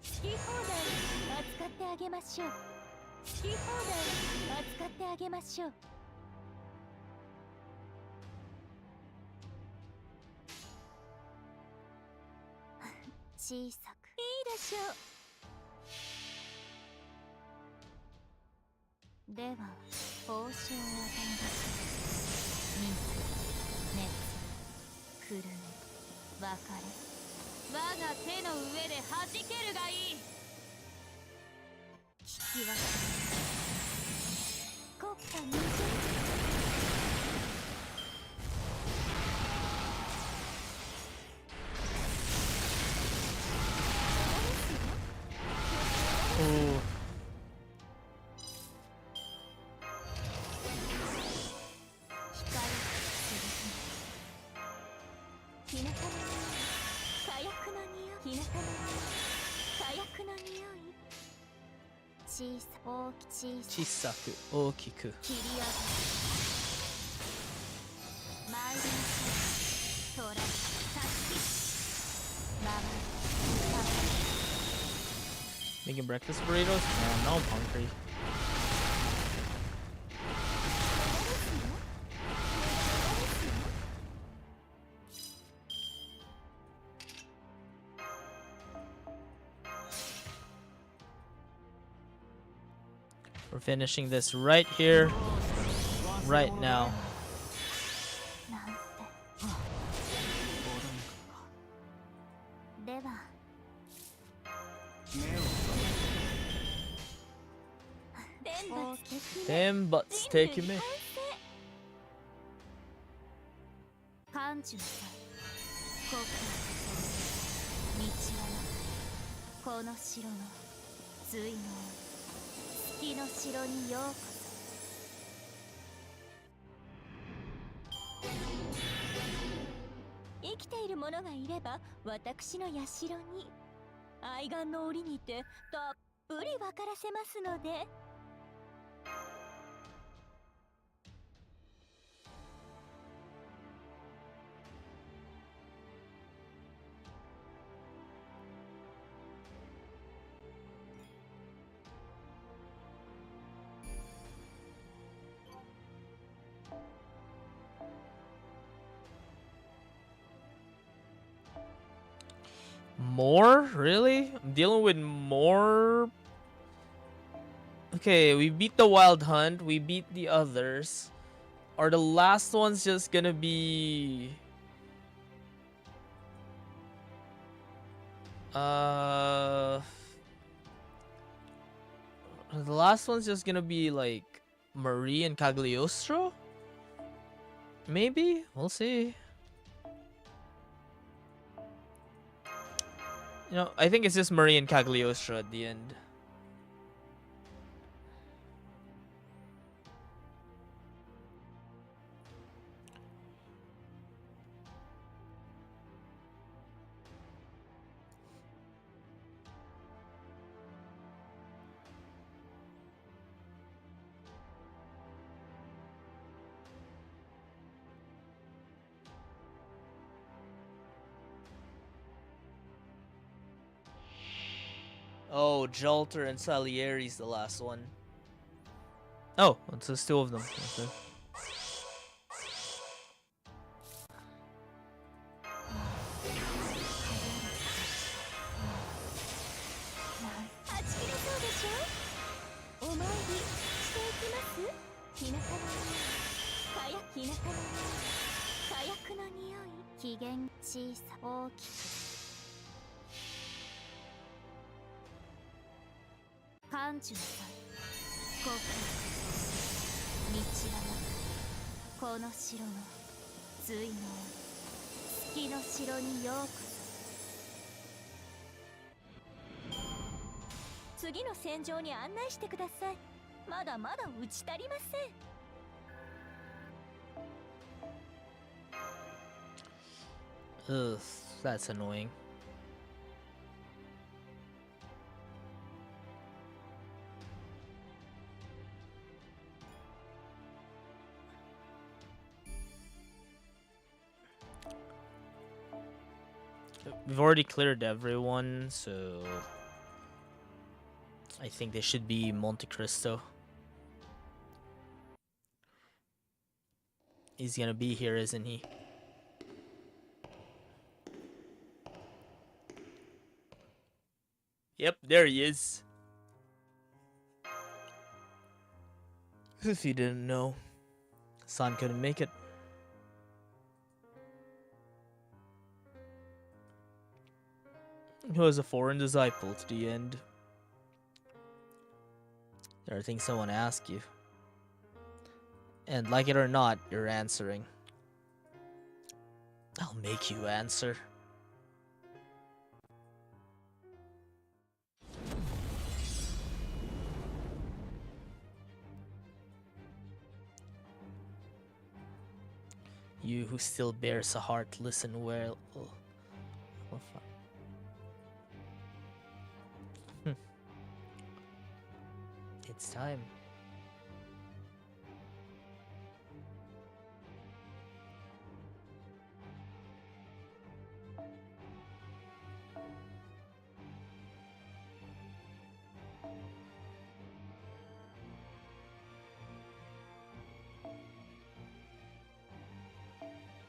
好き放題扱ってあげましょう。好き放題扱ってあげましょう。小さくいいでしょう。では報酬を与えましょう。水、熱、震え、別れ、我が手の上で弾けるがいい。聞き分け国家無人 Ooh. 火の玉の火薬の匂い、火の玉の火薬の匂い。小さ大き小さ小さく大きく。切り上げ参りましょう。トラ助け回る Making breakfast burritos? No, now I'm hungry. We're finishing this right here, right now. なんてでは天罰的め。感受なさい。国家道はなくこの城の随能月の城にようこそ。生きている者がいれば私の社に愛玩の檻にてたっぷり分からせますので。More? Really? I'm dealing with more? Okay, we beat the Wild Hunt. We beat the others. Are the last ones just gonna be... The last one's just gonna be like Marie and Cagliostro? Maybe? We'll see. You know, I think it's just Marie and Cagliostro at the end. Oh, Jolter and Salieri's the last one. Oh, it's just two of them. Okay. 機嫌小さ大きく感受なさい故郷道はなこの城の随能月の城にようこそ次の戦場に案内してくださいまだまだ打ち足りません Ugh, that's annoying. We've already cleared everyone, so I think they should be Monte Cristo. He's gonna be here, isn't he? Yep, there he is. If you didn't know, San couldn't make it. He was a foreign disciple to the end. There are things I want to ask you. And like it or not, you're answering. I'll make you answer. You who still bears a heart, listen well. Oh, fuck. It's time.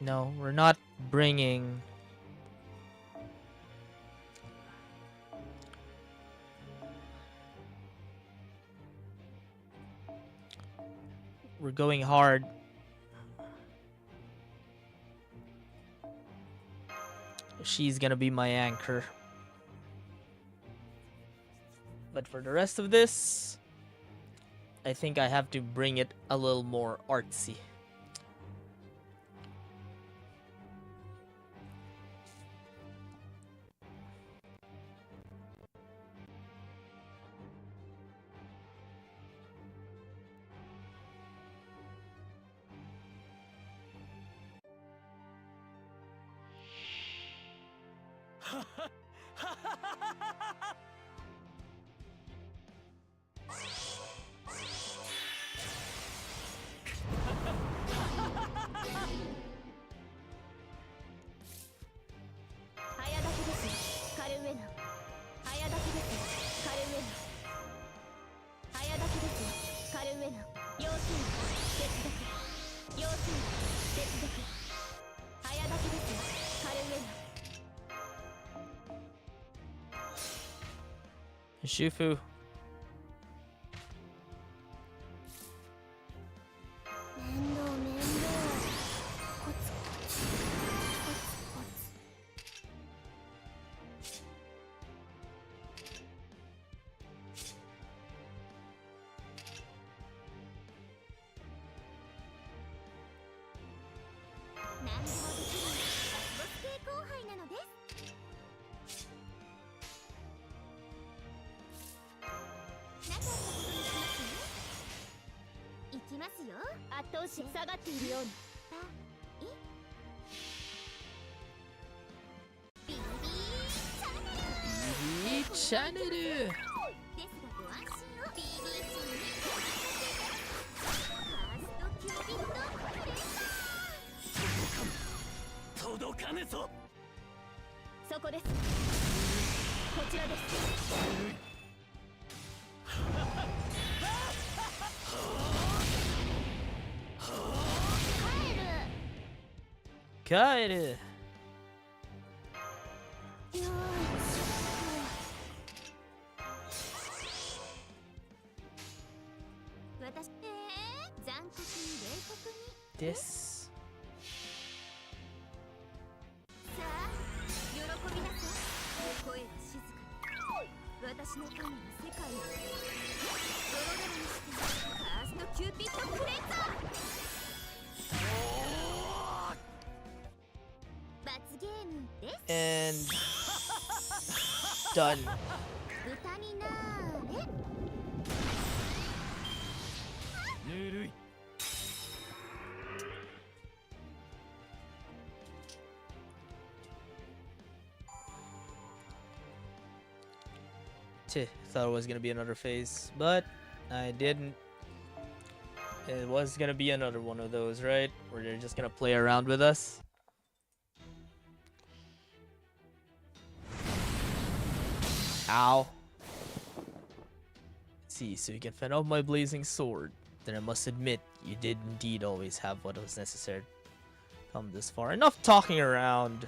No, we're not bringing... We're going hard. She's gonna be my anchor. But for the rest of this, I think I have to bring it a little more artsy. Shufu. Channel. 届かねぞ。そこです。こちらです。帰る。です。私の神は世界を泥沼にしてカーストキューピッドクレンザー罰ゲームです And done. 豚になーれぬるい Thought it was gonna be another phase, but I didn't. It was gonna be another one of those, right? Where they're just gonna play around with us. Ow. Let's see, so you can fend off my blazing sword. Then I must admit, you did indeed always have what was necessary to come this far. Enough talking around.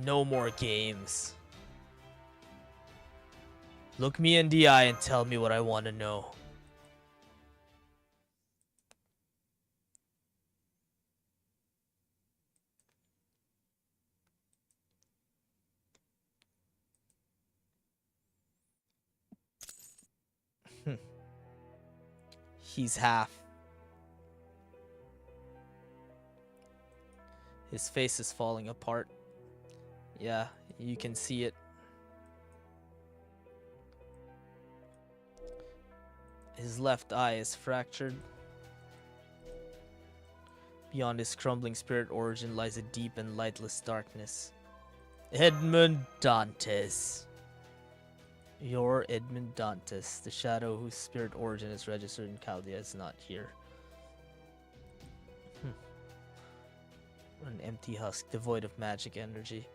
No more games. Look me in the eye and tell me what I want to know. He's half. His face is falling apart. Yeah, you can see it. His left eye is fractured. Beyond his crumbling spirit origin lies a deep and lightless darkness. Edmund Dantes. You're Edmund Dantes, the shadow whose spirit origin is registered in Chaldea is not here. An empty husk, devoid of magic energy.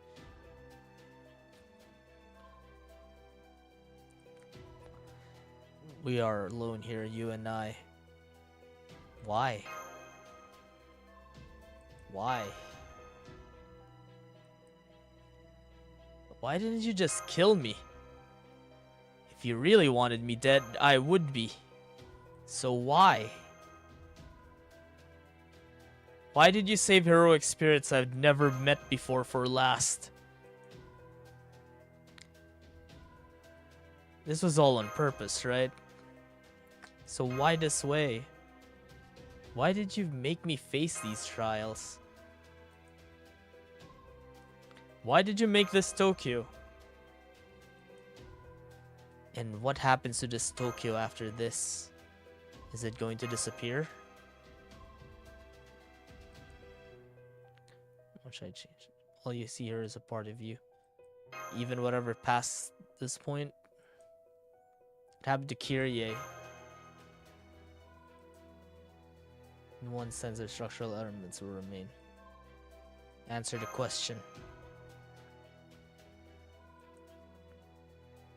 We are alone here, you and I. Why? Why? Why didn't you just kill me? If you really wanted me dead, I would be. So why? Why did you save heroic spirits I've never met before for last? This was all on purpose, right? So why this way? Why did you make me face these trials? Why did you make this Tokyo? And what happens to this Tokyo after this? Is it going to disappear? What should I change? All you see here is a part of you. Even whatever past this point. What happened to Kyrie? In one sense, their structural elements will remain. Answer the question.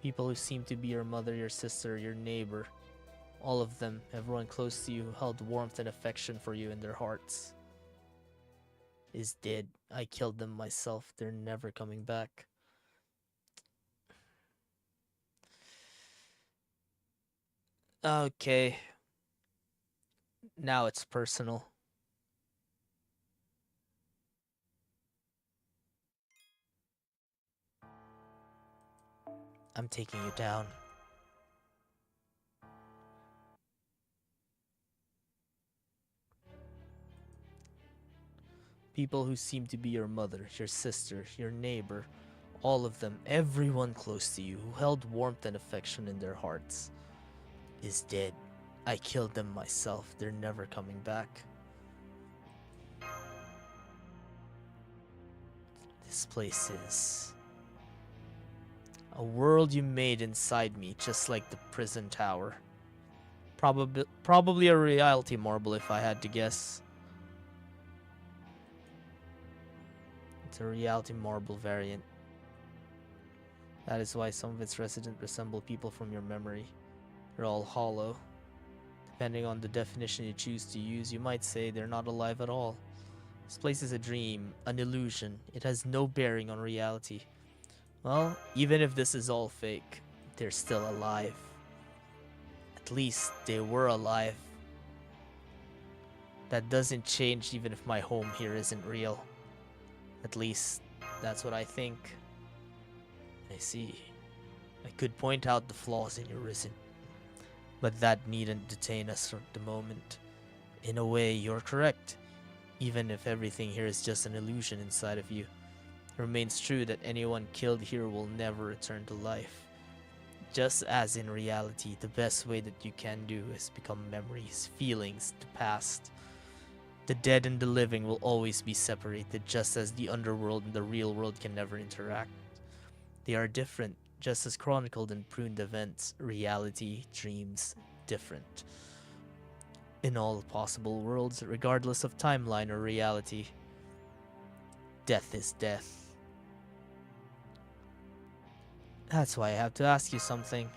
People who seem to be your mother, your sister, your neighbor, all of them, everyone close to you who held warmth and affection for you in their hearts, is dead. I killed them myself. They're never coming back. Okay. Now it's personal. I'm taking you down. People who seem to be your mother, your sister, your neighbor, all of them, everyone close to you who held warmth and affection in their hearts, is dead. I killed them myself. They're never coming back. This place is a world you made inside me, just like the prison tower. Probably a reality marble if I had to guess. It's a reality marble variant. That is why some of its residents resemble people from your memory. They're all hollow. Depending on the definition you choose to use, you might say they're not alive at all. This place is a dream, an illusion. It has no bearing on reality. Well, even if this is all fake, they're still alive. At least they were alive. That doesn't change even if my home here isn't real. At least, that's what I think. I see. I could point out the flaws in your reason, but that needn't detain us for the moment. In a way, you're correct. Even if everything here is just an illusion inside of you, it remains true that anyone killed here will never return to life. Just as in reality, the best way that you can do is become memories, feelings, the past. The dead and the living will always be separated, just as the underworld and the real world can never interact. They are different, just as chronicled in pruned events, reality, dreams, different. In all possible worlds, regardless of timeline or reality, death is death. That's why I have to ask you something.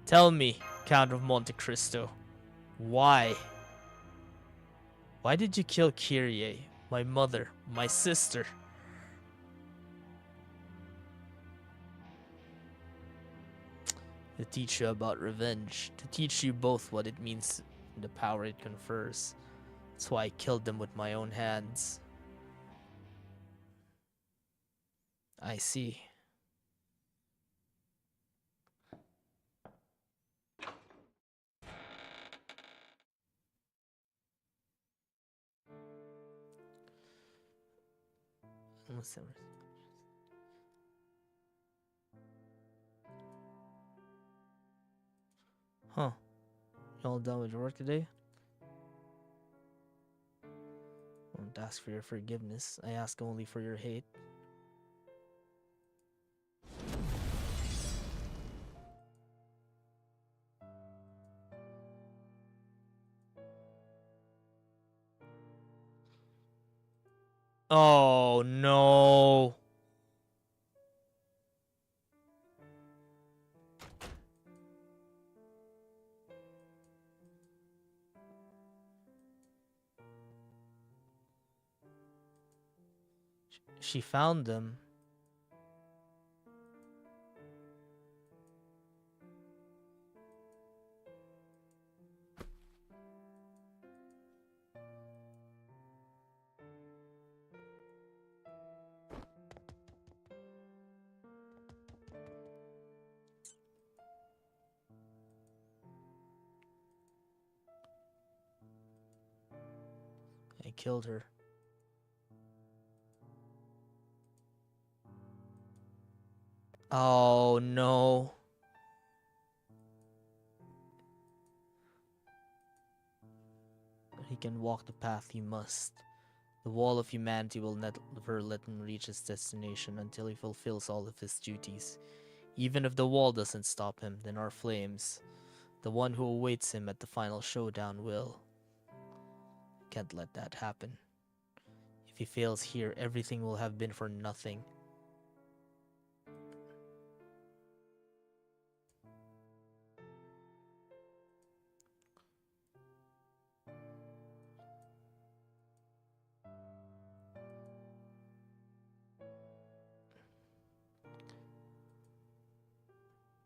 Tell me, Count of Monte Cristo, why? Why did you kill Kyrie, my mother, my sister? To teach you about revenge, to teach you both what it means and the power it confers. That's why I killed them with my own hands. I see. Huh. You all done with your work today? I won't ask for your forgiveness. I ask only for your hate. Oh no. She found them. I killed her. Oh no. He can walk the path he must. The wall of humanity will never let him reach his destination until he fulfills all of his duties. Even if the wall doesn't stop him, then our flames, the one who awaits him at the final showdown, will. Can't let that happen. If he fails here, everything will have been for nothing.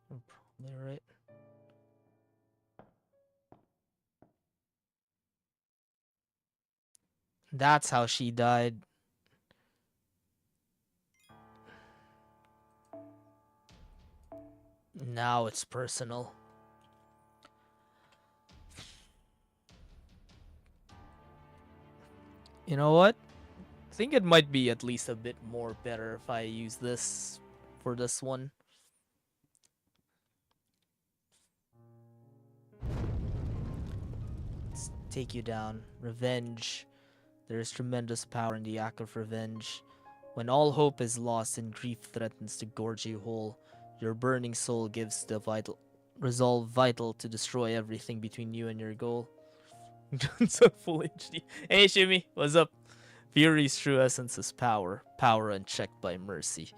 You're probably right. That's how she died. Now it's personal. You know what? I think it might be at least a bit more better if I use this for this one. Let's take you down. Revenge. There is tremendous power in the act of revenge. When all hope is lost and grief threatens to gorge you whole, your burning soul gives the vital resolve vital to destroy everything between you and your goal. Guns on full HD. Hey Shimmy, what's up? Fury's true essence is power, power unchecked by mercy.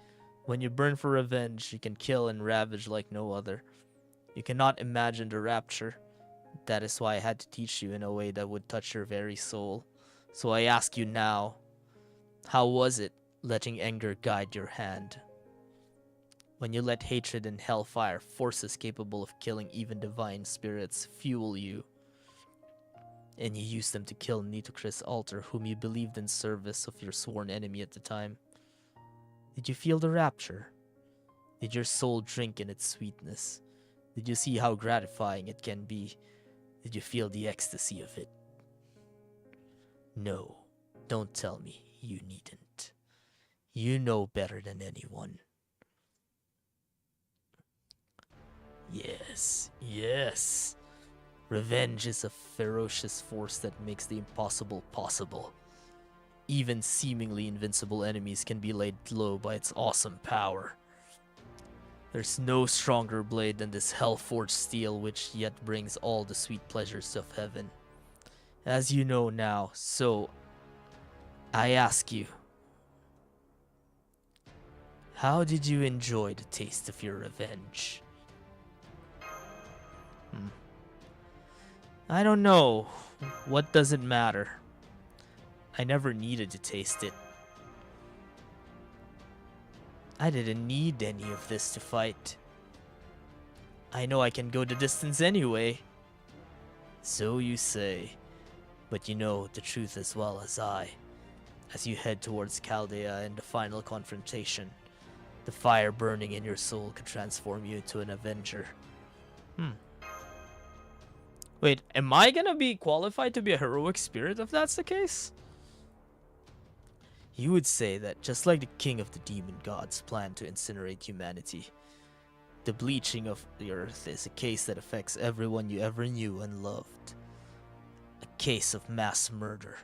When you burn for revenge, you can kill and ravage like no other. You cannot imagine the rapture. That is why I had to teach you in a way that would touch your very soul. So I ask you now, how was it letting anger guide your hand? When you let hatred and hellfire, forces capable of killing even divine spirits, fuel you, and you used them to kill Nitocris Alter, whom you believed in service of your sworn enemy at the time. Did you feel the rapture? Did your soul drink in its sweetness? Did you see how gratifying it can be? Did you feel the ecstasy of it? No, don't tell me you needn't. You know better than anyone. Yes, yes. Revenge is a ferocious force that makes the impossible possible. Even seemingly invincible enemies can be laid low by its awesome power. There's no stronger blade than this hell-forged steel, which yet brings all the sweet pleasures of heaven. As you know now, so I ask you, how did you enjoy the taste of your revenge? I don't know. What does it matter? I never needed to taste it. I didn't need any of this to fight. I know I can go the distance anyway. So you say. But you know the truth as well as I. As you head towards Chaldea and the final confrontation, the fire burning in your soul could transform you into an Avenger. Wait, am I gonna be qualified to be a heroic spirit if that's the case? You would say that just like the king of the demon gods planned to incinerate humanity, the bleaching of the earth is a case that affects everyone you ever knew and loved. A case of mass murder.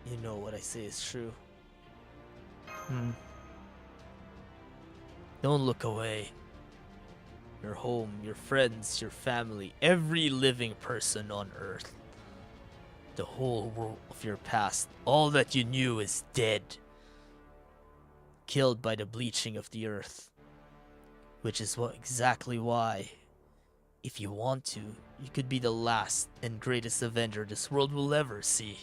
You know what I say is true. Don't look away. Your home, your friends, your family, every living person on Earth. The whole world of your past, all that you knew is dead. Killed by the bleaching of the Earth. Which is exactly why, if you want to, you could be the last and greatest Avenger this world will ever see.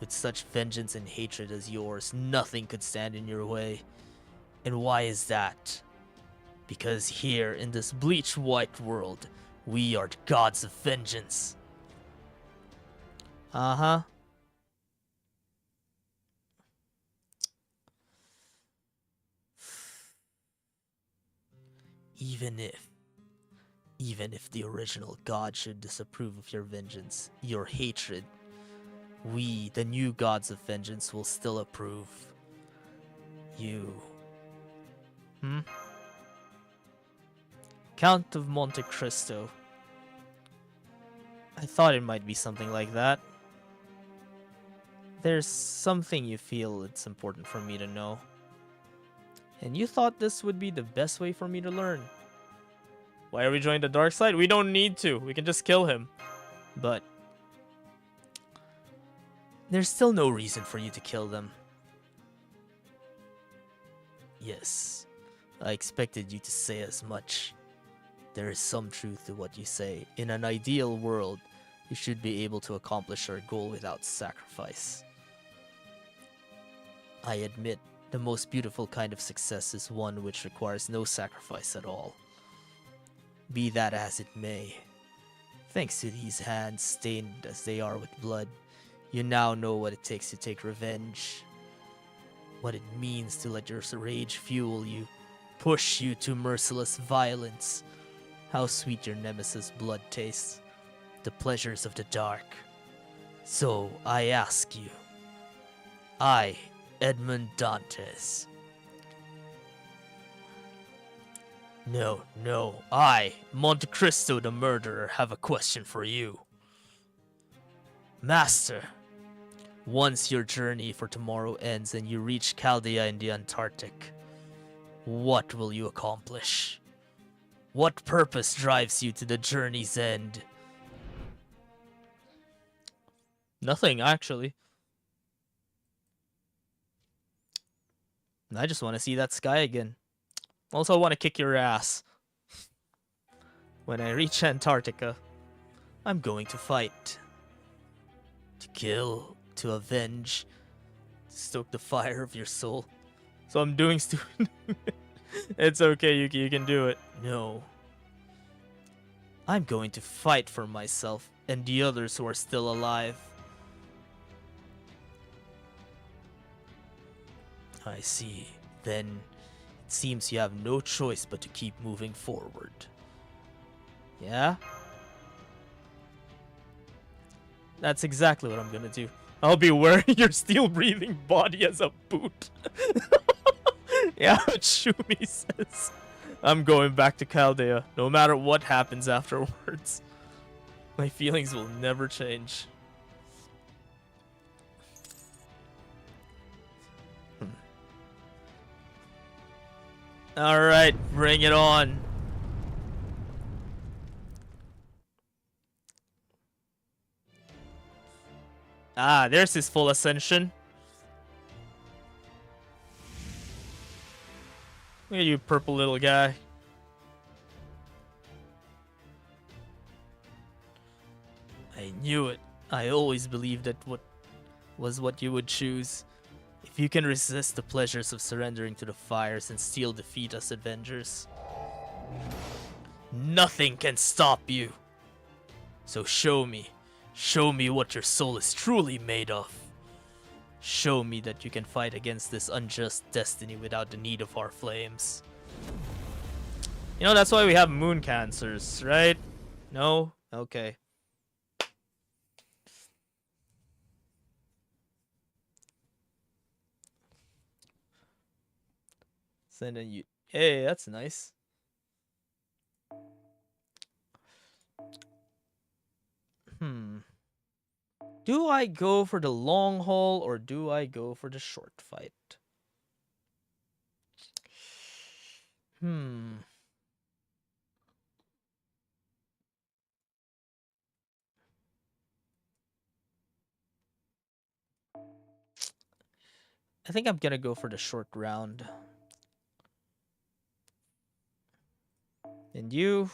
With such vengeance and hatred as yours, nothing could stand in your way. And why is that? Because here in this bleached white world, we are the gods of vengeance. Even if the original god should disapprove of your vengeance, your hatred, we, the new gods of vengeance, will still approve. You. Count of Monte Cristo. I thought it might be something like that. There's something you feel it's important for me to know. And you thought this would be the best way for me to learn. Why are we joining the dark side? We don't need to. We can just kill him. But there's still no reason for you to kill them. Yes, I expected you to say as much. There is some truth to what you say. In an ideal world, you should be able to accomplish our goal without sacrifice. I admit, the most beautiful kind of success is one which requires no sacrifice at all. Be that as it may, thanks to these hands stained as they are with blood, you now know what it takes to take revenge. What it means to let your rage fuel you, push you to merciless violence. How sweet your nemesis' blood tastes. The pleasures of the dark. So I ask you, I, Edmund Dantes. No, I, Monte Cristo the murderer, have a question for you. Master, once your journey for tomorrow ends and you reach Chaldea in the Antarctic, what will you accomplish? What purpose drives you to the journey's end? Nothing, actually. I just want to see that sky again. Also, I want to kick your ass. When I reach Antarctica, I'm going to fight. To kill, to avenge, to stoke the fire of your soul. So I'm doing stupid. It's okay, Yuki, you can do it. No. I'm going to fight for myself and the others who are still alive. I see. Then it seems you have no choice but to keep moving forward. Yeah? That's exactly what I'm gonna do. I'll be wearing your steel-breathing body as a boot. Yeah, what Shumi says. I'm going back to Chaldea, no matter what happens afterwards. My feelings will never change. Alright, bring it on. Ah, there's his full ascension. Look at you, purple little guy. I knew it. I always believed that what you would choose. If you can resist the pleasures of surrendering to the fires and still defeat us Avengers, nothing can stop you. So show me what your soul is truly made of. Show me that you can fight against this unjust destiny without the need of our flames. You know, that's why we have moon cancers, right? No? Okay. Send in you. Hey, that's nice. Do I go for the long haul or do I go for the short fight? I think I'm gonna go for the short round. And you?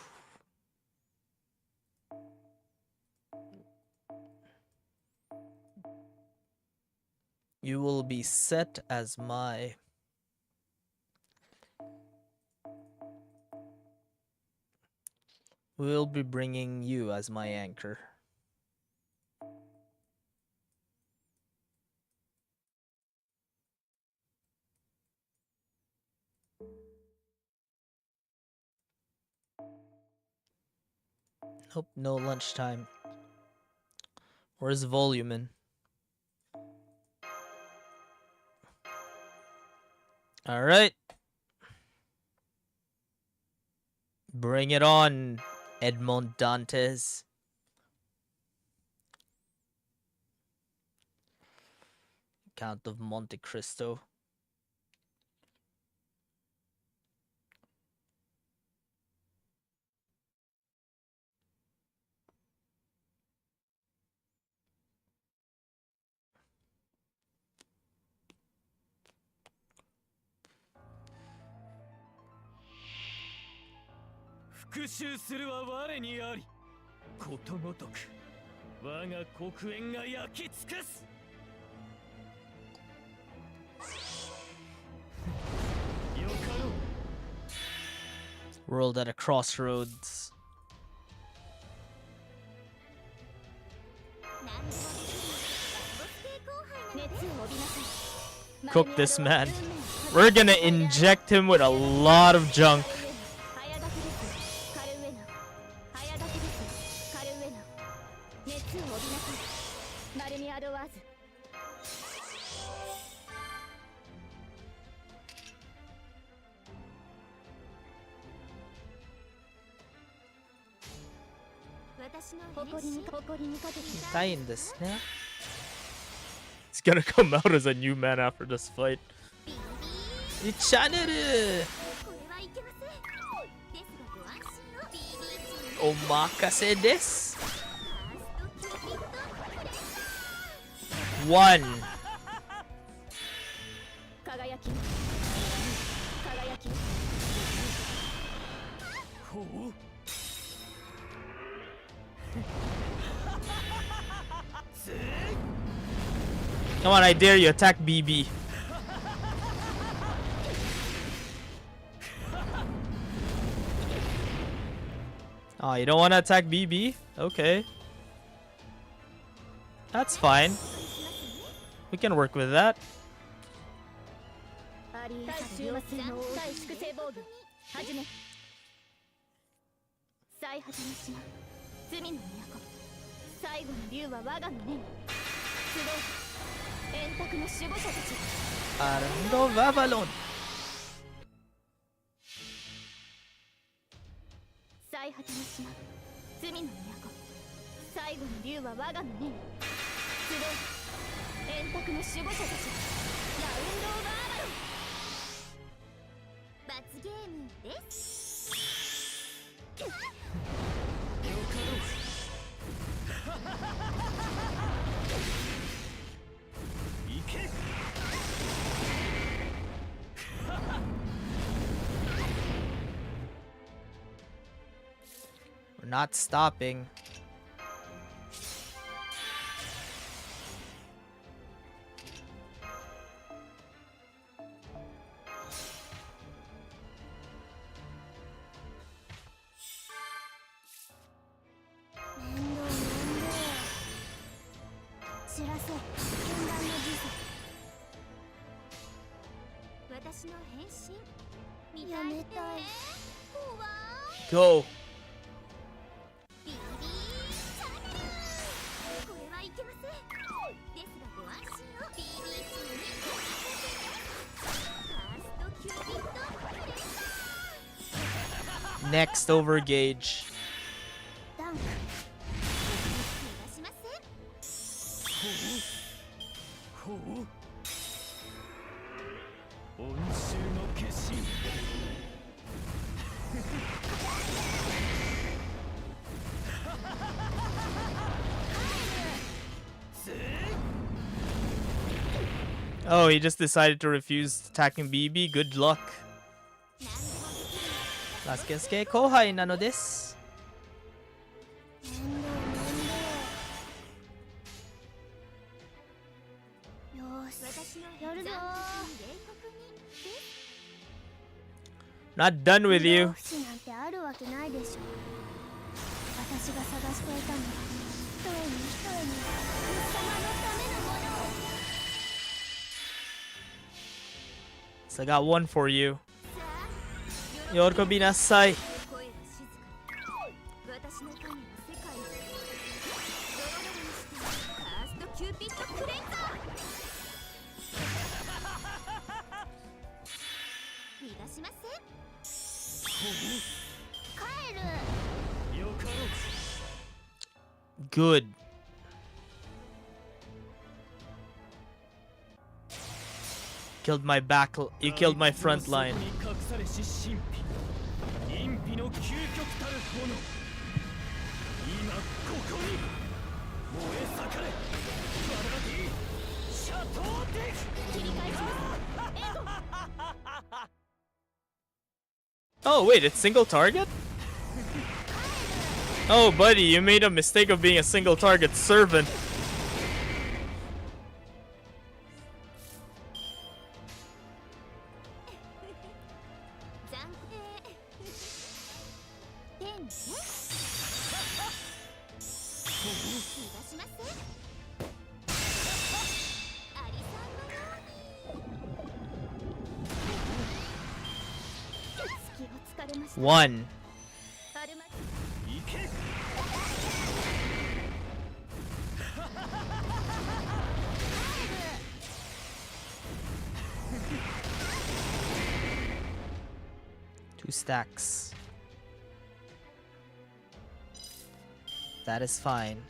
You will be set as my... We'll be bringing you as my anchor. Nope, no lunchtime. Where's Volumin? Alright. Bring it on, Edmond Dantes. Count of Monte Cristo. World at a crossroads. Cook this man. We're gonna inject him with a lot of junk. He's gonna come out as a new man after this fight. Ichaneru! Omakase desu! 1. Come on, I dare you, attack BB. Oh, you don't want to attack BB? Okay. That's fine. We can work with that. リー対終末の対粛清防御始め。最果ての島罪の都、最後の竜は我がの念。集う円卓の守護者たち。Arando Vavalon. 最果ての島罪の都、最後の竜は我がの念。集う円卓の守護者たち。ラウンドオブアバロン。罰ゲームです。行け。We're not stopping. Go. Next over gauge. Oh, he just decided to refuse attacking BB. Good luck. Lasuke kohai nano desu. Not done with you. So I got one for you. Yorikobi nasai. Good. Killed my back. You killed my front line. Oh wait, it's single target? Oh buddy, you made a mistake of being a single target servant. One. Two stacks. That is fine.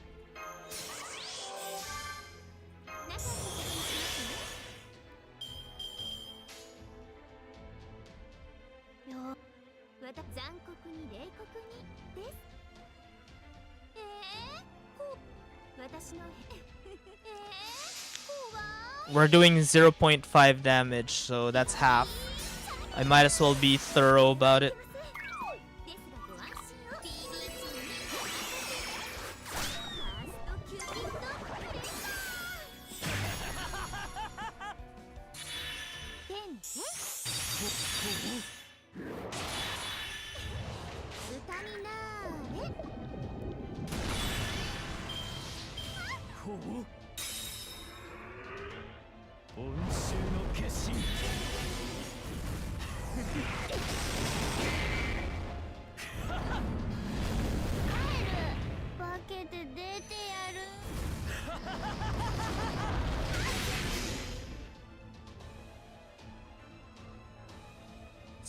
We're doing 0.5 damage, so that's half. I might as well be thorough about it.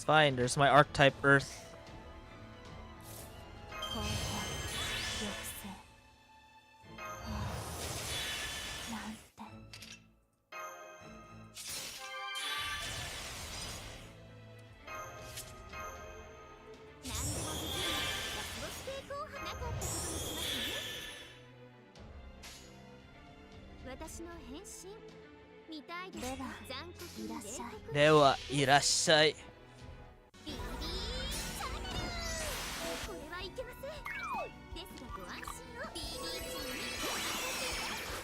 fine. There's my archetype Earth. 後輩抑制なんて何でもできるラスボス抵抗派なかったことにしますね。私の変身見たいですか。残酷いらっしゃい。ではいらっしゃい。ビリーチャンネルこれはいけません。ですがご安心を。ビリーチに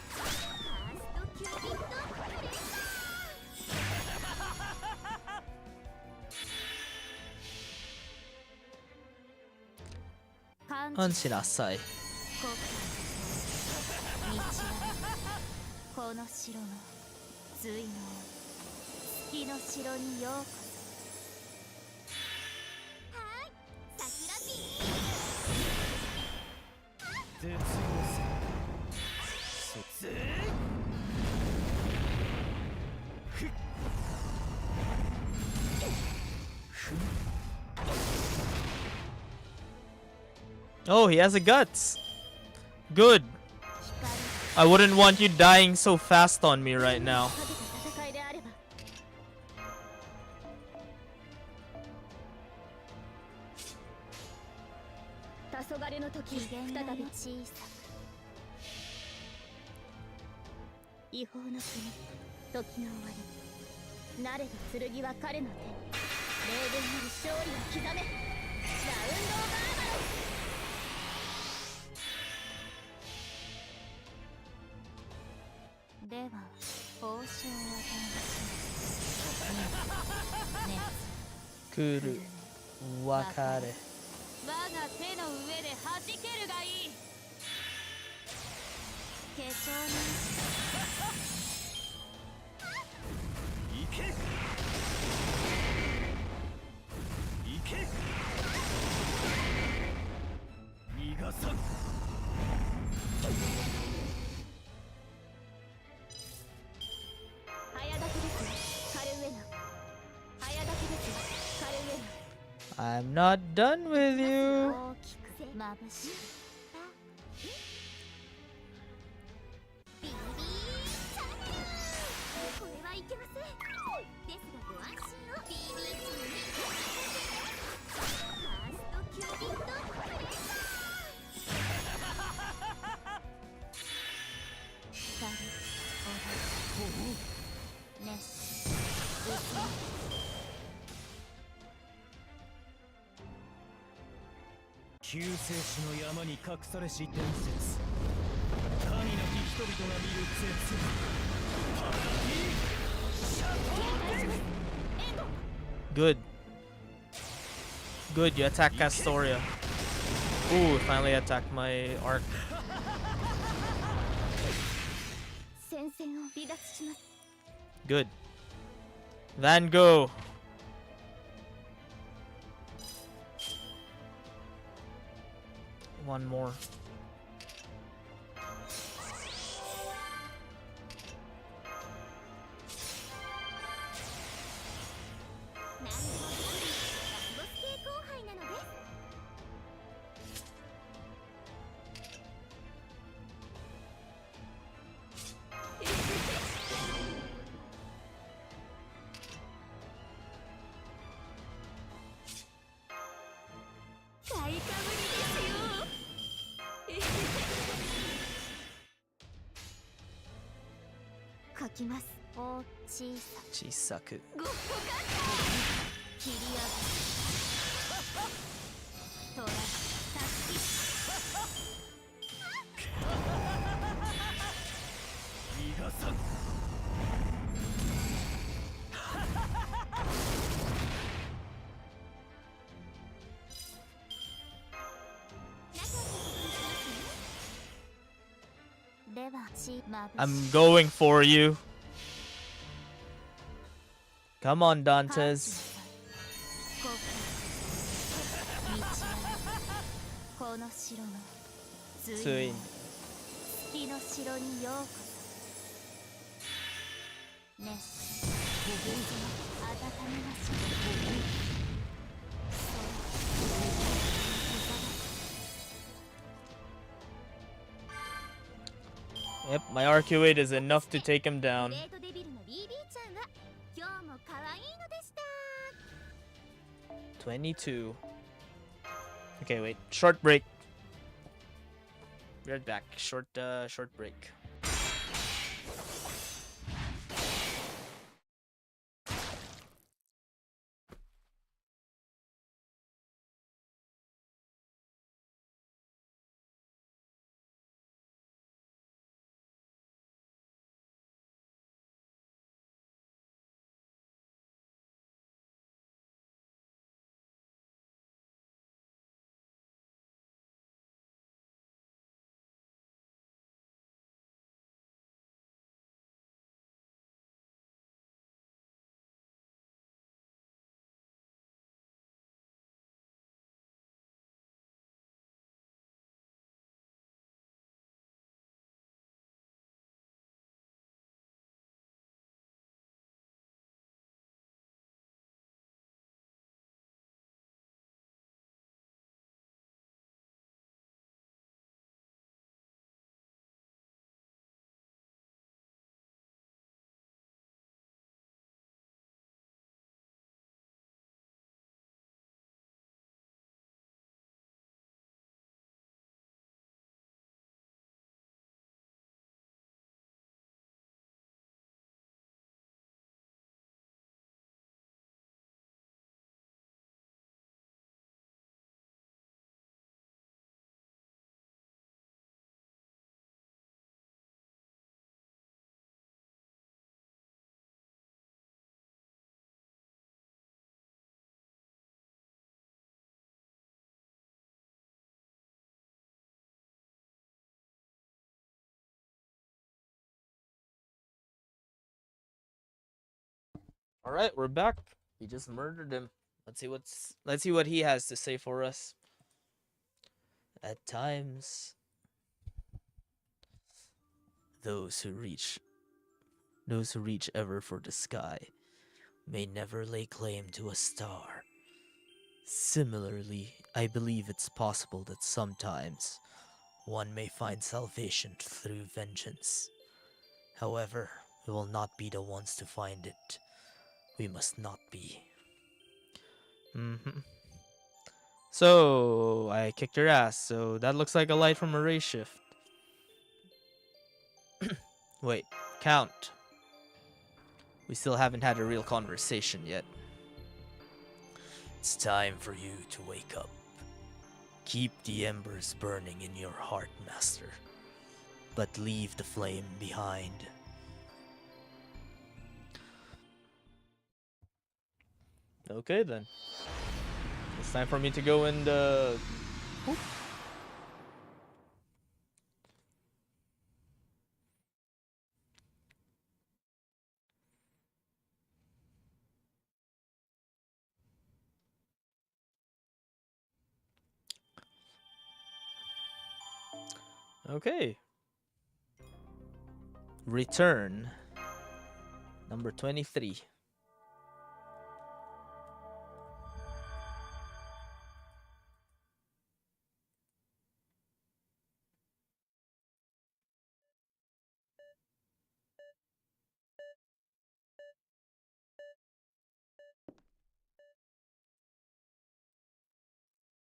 ファーストキューピッドプレッサー。感じなさい。後悔道はこの城の髄の月の城にようこそ。はい桜ビ絶望せぜ Oh, he has a guts. Good. I wouldn't want you dying so fast on me right now. 戦いであれば黄昏の時再び小さく違法の国時の終わりなれど剣は彼の手に霊言なる勝利を刻めラウンドオブアーマロンでは報酬を与えましょう。ね来る。別れ。我が手の上で弾けるがいい。化粧行け行け逃がさん早炊きですカルウェナ早炊きですカルウェナ I'm not done with you. 大きく眩しいビリーチャンネルこれはいけませんですがご安心をビリーチにファーストキューピッドプレッサー光踊る熱し薄ま救世主の山に隠されし伝説神なき人々が見る絶世パラディシャトー Good. Good, you attack Castoria. Ooh, finally attacked my arc. 戦線を離脱します Good. Van Gogh. One more. 何でもできるラスボス系後輩なのです買いかぶりですよ書きますお小さ小さく。ごっこか切り上げトラタスキ逃がさんではちまぶし I'm going for you. Come on, Dantes. この城のつ髄いに。月の城にようこそ熱し温めましょう Yep, my RQ weight is enough to take him down. グレートデビルの BB ちゃんは今日も可愛いのでした。 22. Okay, wait. Short break. Be right back. Short break. All right, we're back. We just murdered him. Let's see what he has to say for us. At times, those who reach ever for the sky may never lay claim to a star. Similarly, I believe it's possible that sometimes one may find salvation through vengeance. However, we will not be the ones to find it. We must not be. So, I kicked your ass, so that looks like a light from a ray shift. Wait, count. We still haven't had a real conversation yet. It's time for you to wake up. Keep the embers burning in your heart, Master. But leave the flame behind. Okay then. It's time for me to go and whoop. Okay. Return. Number 23.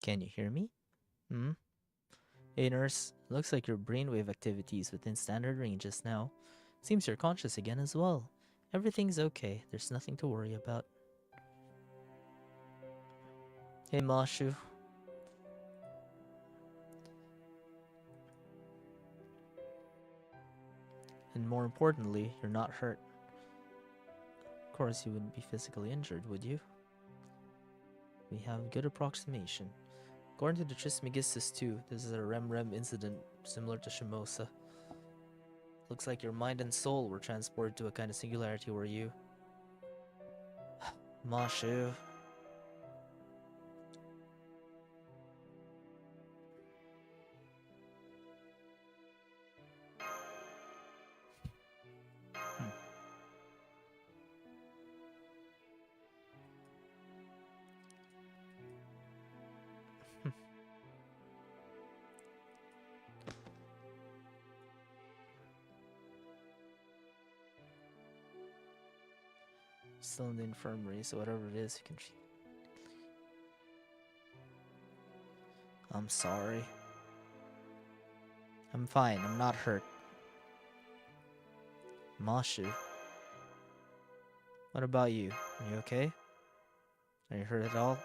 Can you hear me? Hey nurse, looks like your brainwave activity is within standard ranges now. Seems you're conscious again as well. Everything's okay, there's nothing to worry about. Hey Mashu. And more importantly, you're not hurt. Of course, you wouldn't be physically injured, would you? We have good approximation. According to the Trismegistus too, this is a Rem incident similar to Shimosa. Looks like your mind and soul were transported to a kind of singularity, were you? Mashu. still in the infirmary, so whatever it is, you can. I'm sorry. I'm fine. I'm not hurt. Mashu. What about you? Are you okay? Are you hurt at all?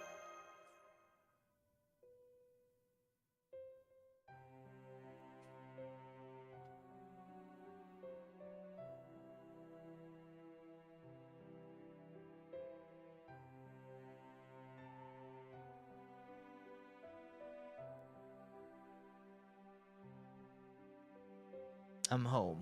I'm home.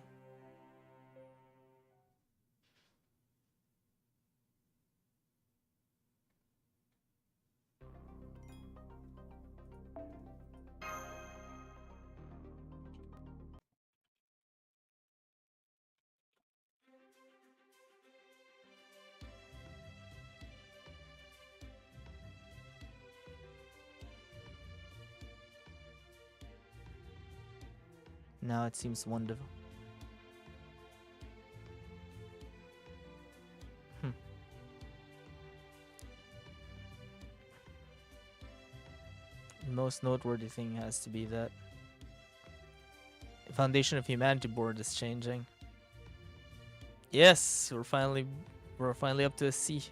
Now it seems wonderful. The most noteworthy thing has to be that the Foundation of Humanity board is changing. Yes, we're finally up to a C.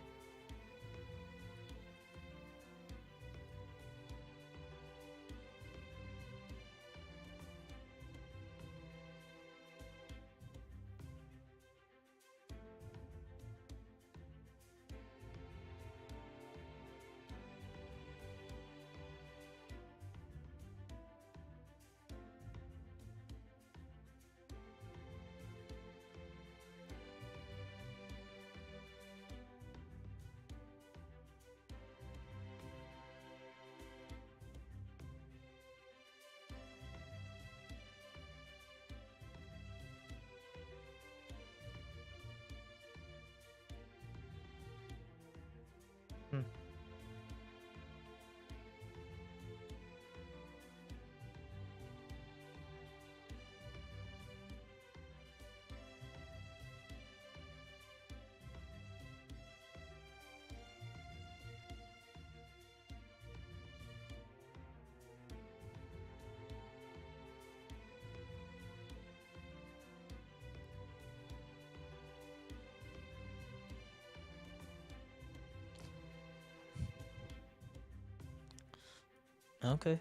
Okay.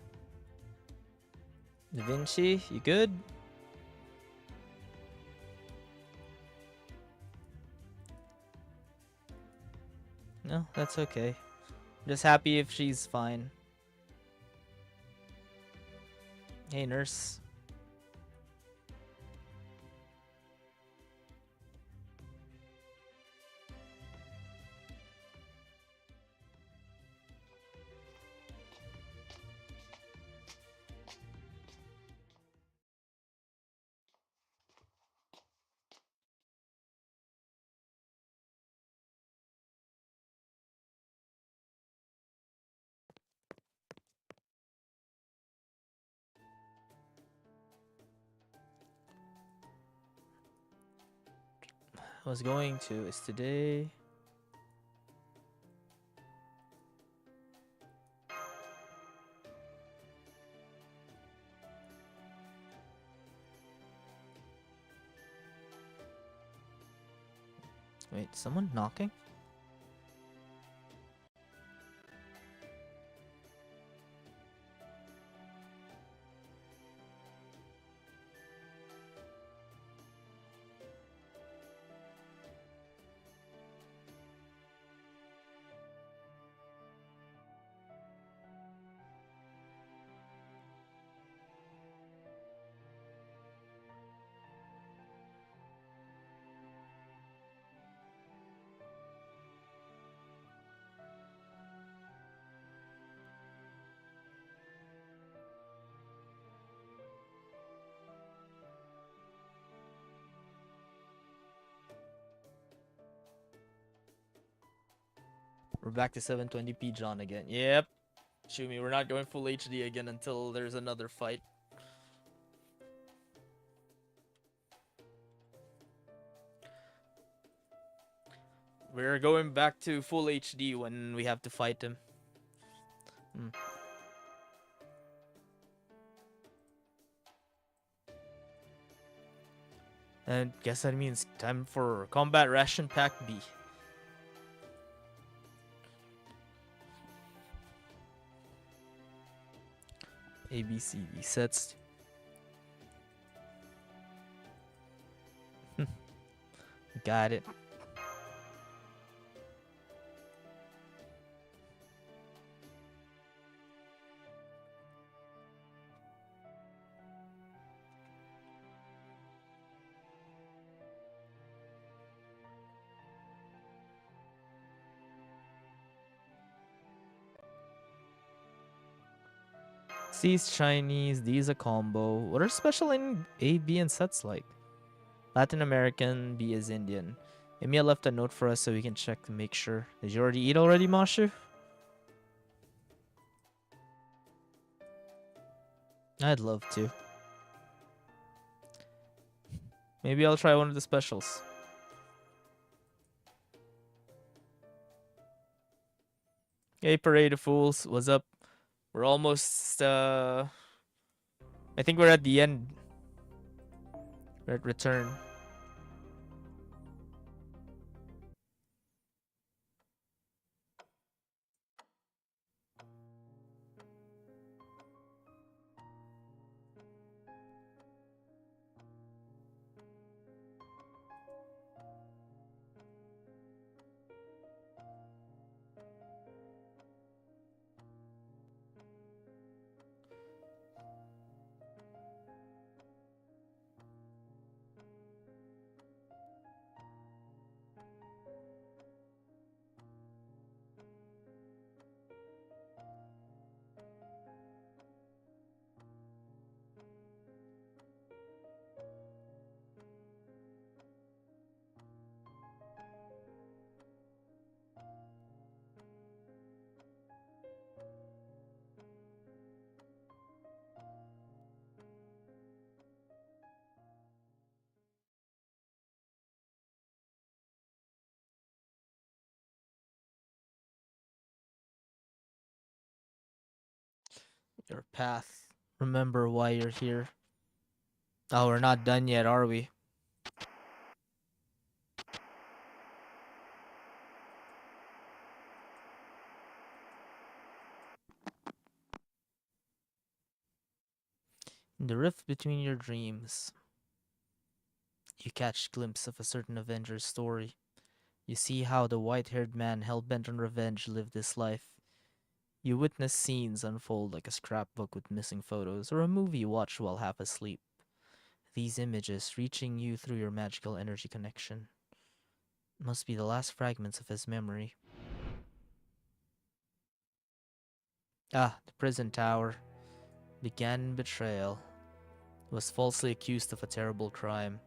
Da Vinci, you good? No, that's okay. Just happy if she's fine. Hey, nurse. I was going to. Is today? Wait, someone knocking? We're back to 720p John again. Yep. Shumi, we're not going full HD again until there's another fight. We're going back to full HD when we have to fight him. And guess that means time for Combat Ration Pack B. A, B, C, D sets. Got it. C's Chinese, D's a combo. What are special in A, B, and sets like? Latin American, B is Indian. Emiya left a note for us so we can check to make sure. Did you already eat already, Mashu? I'd love to. Maybe I'll try one of the specials. Hey, Parade of Fools, what's up? We're almost, I think we're at the end. We're at return. Your path. Remember why you're here. Oh, we're not done yet, are we? In the rift between your dreams, you catch a glimpse of a certain Avenger's story. You see how the white-haired man hell-bent on revenge lived his life. You witness scenes unfold like a scrapbook with missing photos, or a movie you watch while half asleep. These images, reaching you through your magical energy connection, must be the last fragments of his memory. Ah, the prison tower. Began in betrayal. Was falsely accused of a terrible crime.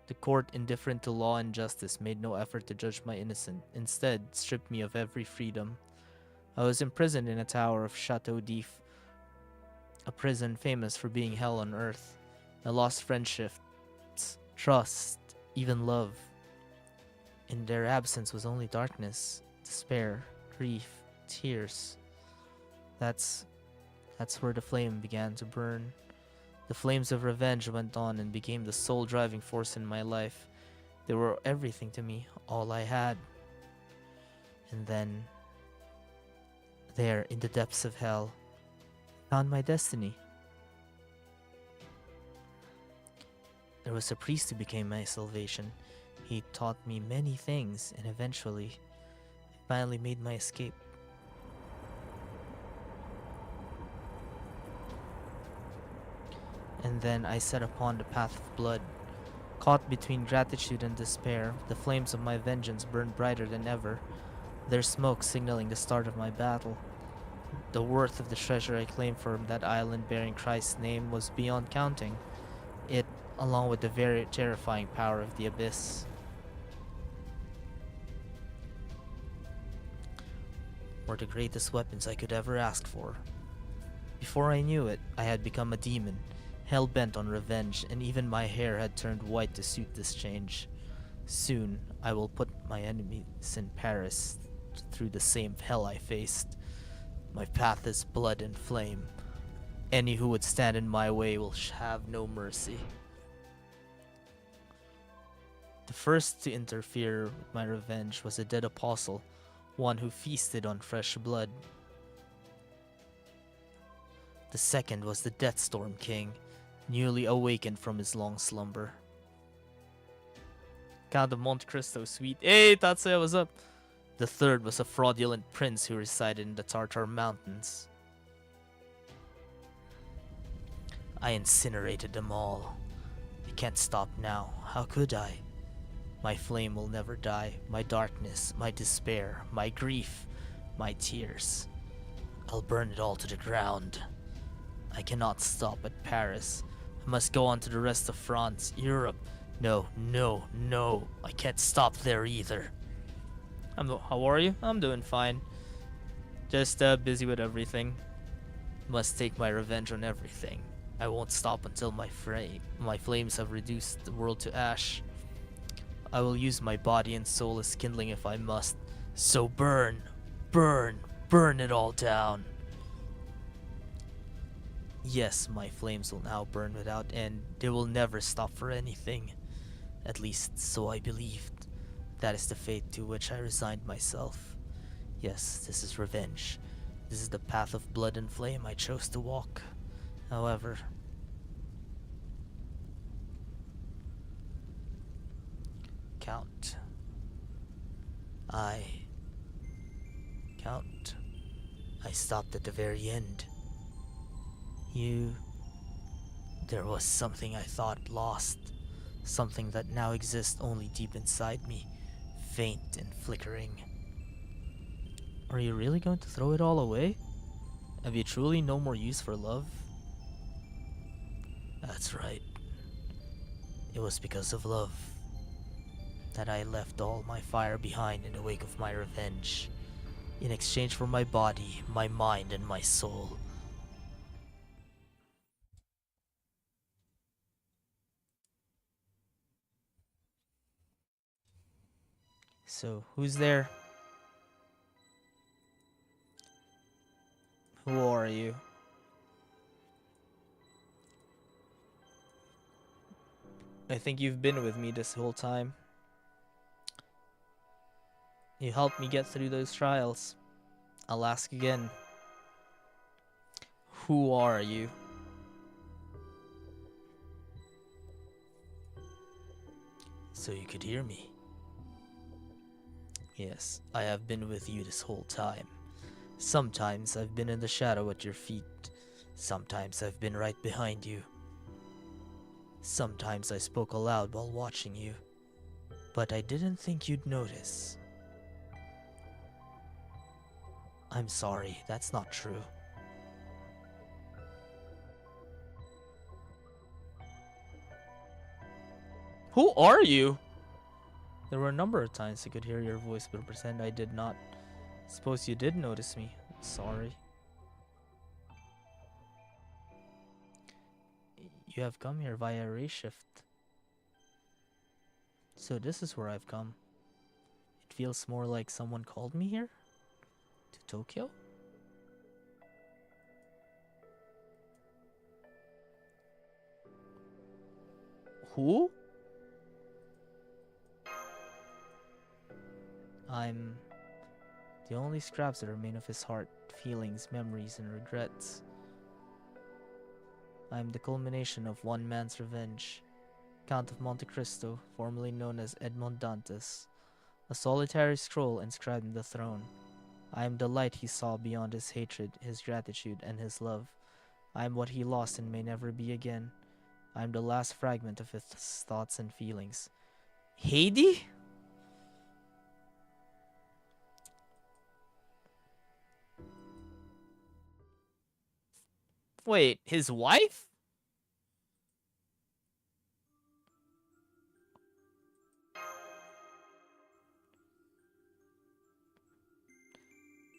The court, indifferent to law and justice, made no effort to judge my innocence. Instead, stripped me of every freedom. I was imprisoned in a tower of Chateau d'If, a prison famous for being hell on earth. I lost friendships, trust, even love. In their absence was only darkness, despair, grief, tears. That's where the flame began to burn. The flames of revenge went on and became the sole driving force in my life. They were everything to me, all I had. And then, there in the depths of hell, I found my destiny. There was a priest who became my salvation. He taught me many things, and eventually, I finally made my escape. And then I set upon the path of blood. Caught between gratitude and despair, the flames of my vengeance burned brighter than ever, their smoke signaling the start of my battle. The worth of the treasure I claimed from that island bearing Christ's name was beyond counting. It, along with the very terrifying power of the abyss, were the greatest weapons I could ever ask for. Before I knew it, I had become a demon, hell-bent on revenge, and even my hair had turned white to suit this change. Soon, I will put my enemies in Paris through the same hell I faced. My path is blood and flame. Any who would stand in my way will have no mercy. The first to interfere with my revenge was a dead apostle, one who feasted on fresh blood. The second was the Deathstorm King, newly awakened from his long slumber. Count of Monte Cristo, sweet. Hey, Tatsuya, what's up? The third was a fraudulent prince who resided in the Tartar Mountains. I incinerated them all. I can't stop now. How could I? My flame will never die. My darkness, my despair, my grief, my tears. I'll burn it all to the ground. I cannot stop at Paris. I must go on to the rest of France, Europe. No, no, no. I can't stop there either. How are you? I'm doing fine. Just busy with everything. Must take my revenge on everything. I won't stop until my flames have reduced the world to ash. I will use my body and soul as kindling if I must. So burn, burn, burn it all down. Yes, my flames will now burn without end. They will never stop for anything. At least, so I believed. That is the fate to which I resigned myself. Yes, this is revenge. This is the path of blood and flame I chose to walk. However, Count, I stopped at the very end. There was something I thought lost, something that now exists only deep inside me, faint and flickering. Are you really going to throw it all away? Have you truly no more use for love? That's right. It was because of love that I left all my fire behind in the wake of my revenge, in exchange for my body, my mind, and my soul. So, who's there? Who are you? I think you've been with me this whole time. You helped me get through those trials. I'll ask again. Who are you? So you could hear me. Yes, I have been with you this whole time. Sometimes I've been in the shadow at your feet. Sometimes I've been right behind you. Sometimes I spoke aloud while watching you. But I didn't think you'd notice. I'm sorry, that's not true. Who are you? There were a number of times I could hear your voice, but pretend I did not. Suppose you did notice me. Sorry. You have come here via ray shift. So this is where I've come. It feels more like someone called me here? To Tokyo? Who? I'm the only scraps that remain of his heart, feelings, memories, and regrets. I am the culmination of one man's revenge. Count of Monte Cristo, formerly known as Edmond Dantes, a solitary scroll inscribed in the throne. I am the light he saw beyond his hatred, his gratitude, and his love. I am what he lost and may never be again. I am the last fragment of his thoughts and feelings. Heidi? Wait, his wife?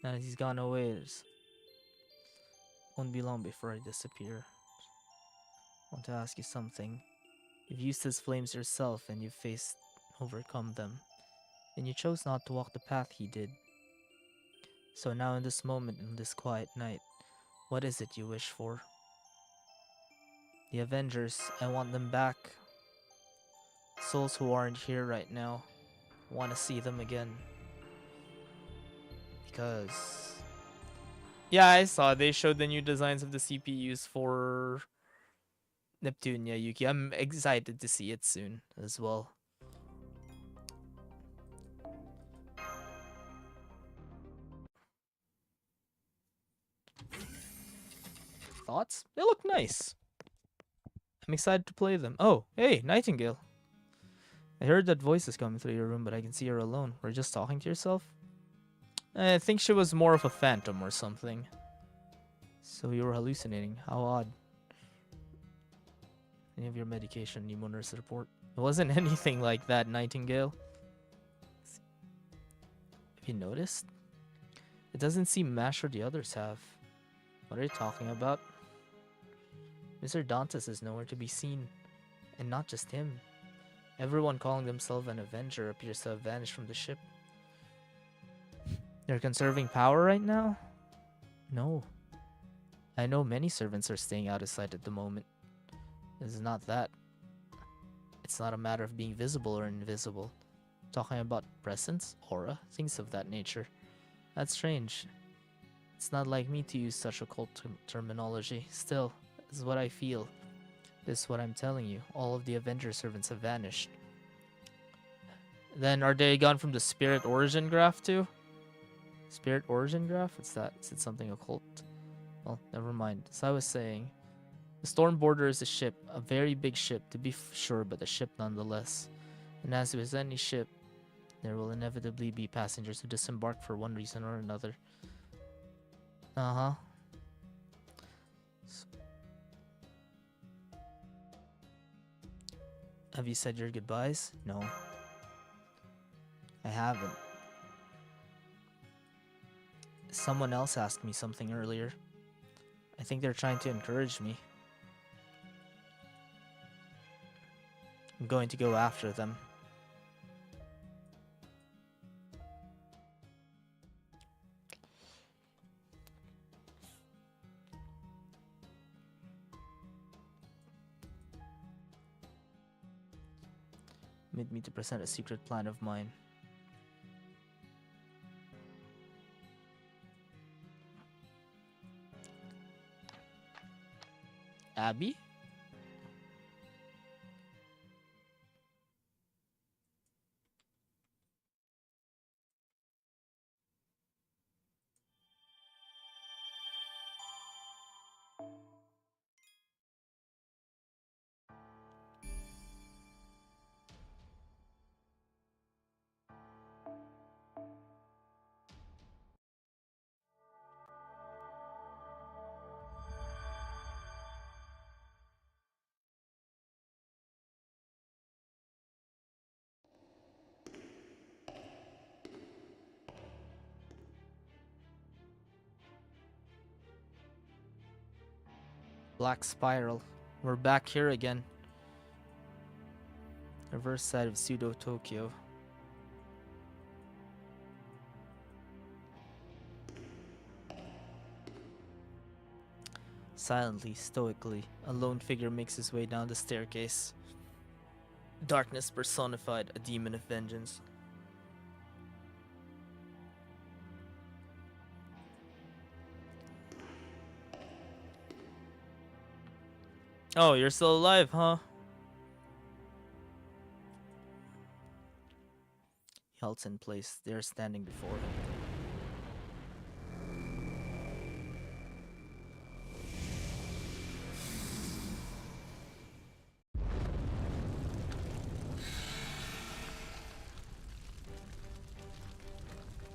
Now that he's gone away, it won't be long before I disappear. I want to ask you something. You've used his flames yourself and you've faced overcome them, and you chose not to walk the path he did. So now in this moment, in this quiet night, what is it you wish for? The Avengers, I want them back. Souls who aren't here right now, want to see them again. Because... Yeah, I saw they showed the new designs of the CPUs for Neptunia Yuki. I'm excited to see it soon as well. Thoughts? They look nice. I'm excited to play them. Oh, hey, Nightingale. I heard that voices coming through your room, but I can see you're alone. Were you just talking to yourself? I think she was more of a phantom or something. So you were hallucinating. How odd. Any of your medication, Nemo nurse report? It wasn't anything like that, Nightingale. Have you noticed? It doesn't seem Mash or the others have. What are you talking about? Mr. Dantes is nowhere to be seen. And not just him. Everyone calling themselves an Avenger appears to have vanished from the ship. They're conserving power right now? No. I know many servants are staying out of sight at the moment. It's not that. It's not a matter of being visible or invisible. Talking about presence, aura, things of that nature. That's strange. It's not like me to use such occult terminology. Still, this is what I feel. This is what I'm telling you. All of the Avenger servants have vanished. Then are they gone from the spirit origin graph too? Spirit origin graph? What's that? Is it something occult? Well, never mind. As I was saying, the Stormboarder is a ship, a very big ship to be sure, but a ship nonetheless. And as with any ship, there will inevitably be passengers who disembark for one reason or another. Uh-huh. Have you said your goodbyes? No. I haven't. Someone else asked me something earlier. I think they're trying to encourage me. I'm going to go after them. Made me to present a secret plan of mine. Abby? Black Spiral. We're back here again. Reverse side of Pseudo Tokyo. Silently, stoically, a lone figure makes his way down the staircase. Darkness personified, a demon of vengeance. Oh, you're still alive, huh? He halts in place. They are standing before him.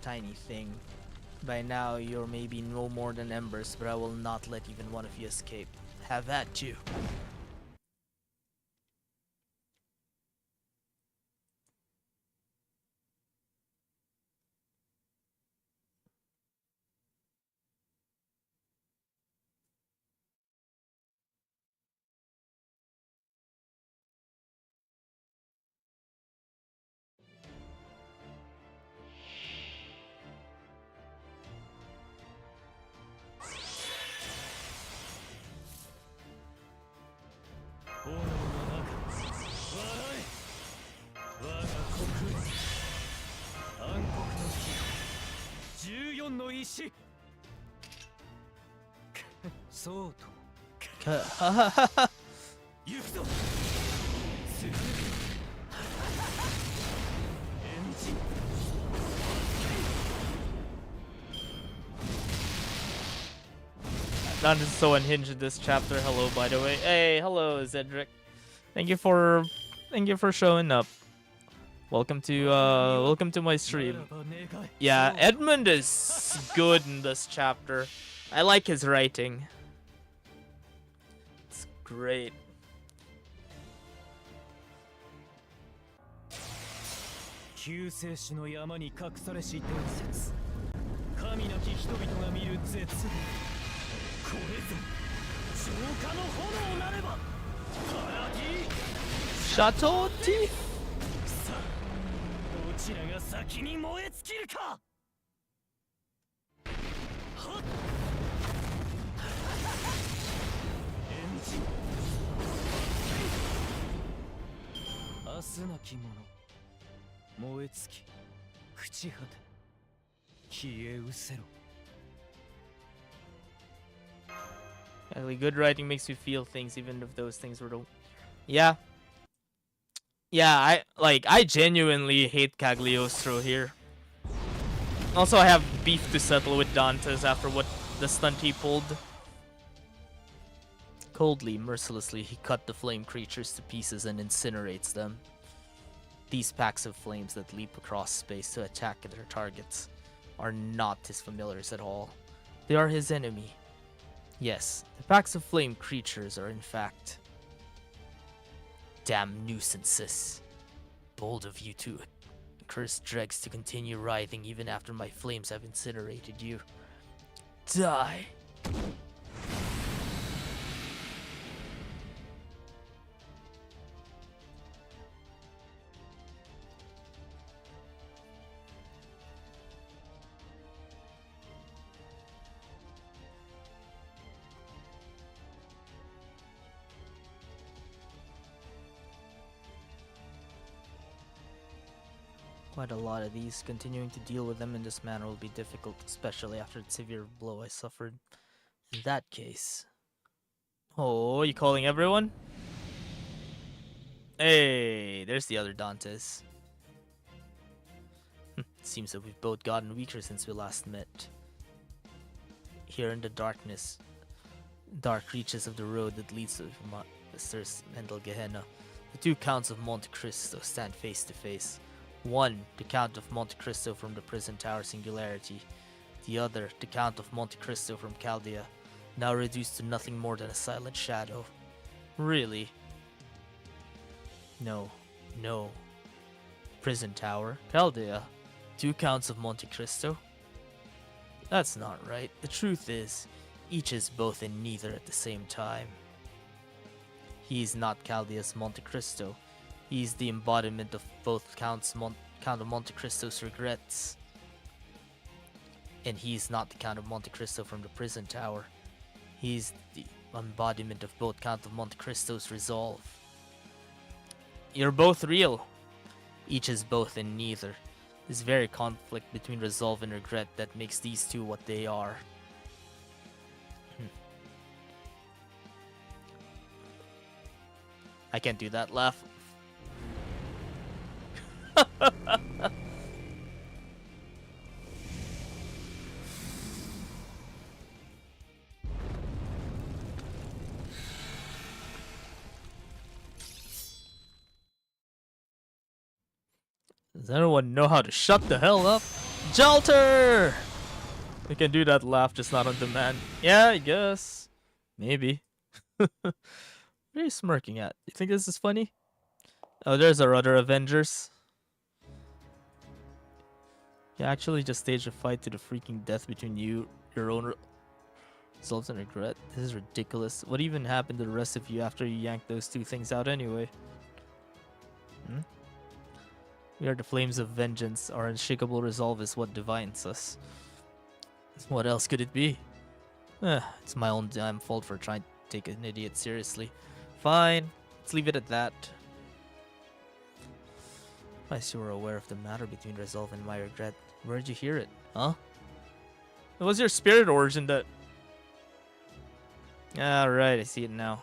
Tiny thing. By now, you're maybe no more than embers, but I will not let even one of you escape. Have at you. 炎の中笑え我が国暗黒の木14の石そうと行くぞすぐエンジン Dante's is so unhinged in this chapter. Hello, by the way. Hey, hello, Zedric. Thank you for showing up. Welcome to my stream. Yeah, Edmund is good in this chapter. I like his writing. It's great. Chateau Tea? どちらが先に燃え尽きるかエンジン明日なき者燃え尽き朽ち果て消え失せろ Actually, good writing makes you feel things, even if those things were don't. Yeah. Yeah, I genuinely hate Cagliostro here. Also, I have beef to settle with Dantes after what the stunt he pulled. Coldly, mercilessly, he cut the flame creatures to pieces and incinerates them. These packs of flames that leap across space to attack their targets are not his familiars at all. They are his enemy. Yes, the packs of flame creatures are in fact damn nuisances. Bold of you to curse dregs to continue writhing even after my flames have incinerated you. Die! Quite a lot of these. Continuing to deal with them in this manner will be difficult, especially after the severe blow I suffered. In that case... Oh, you calling everyone? Hey, there's the other Dantes. Seems that we've both gotten weaker since we last met. Here in the darkness, dark reaches of the road that leads to Monster's mental Gehenna, the two counts of Monte Cristo stand face to face. One, the Count of Monte Cristo from the Prison Tower Singularity. The other, the Count of Monte Cristo from Chaldea, now reduced to nothing more than a silent shadow. Really? No. Prison Tower, Chaldea, two Counts of Monte Cristo? That's not right. The truth is, each is both and neither at the same time. He is not Chaldea's Monte Cristo. He is the embodiment of both Count of Monte Cristo's regrets. And he is not the Count of Monte Cristo from the Prison Tower. He is the embodiment of both Count of Monte Cristo's resolve. You're both real. Each is both and neither. This very conflict between resolve and regret that makes these two what they are. I can't do that laugh. Does anyone know how to shut the hell up? Jalter! We can do that laugh, just not on demand. Yeah, I guess. Maybe. What are you smirking at? You think this is funny? Oh, there's our other Avengers. You actually just staged a fight to the freaking death between you, your own resolves and regret. This is ridiculous. What even happened to the rest of you after you yanked those two things out anyway? We are the flames of vengeance. Our unshakable resolve is what defines us. What else could it be? It's my own damn fault for trying to take an idiot seriously. Fine. Let's leave it at that. I see you were aware of the matter between Resolve and my regret. Where'd you hear it? Huh? It was your spirit origin that... Right, I see it now.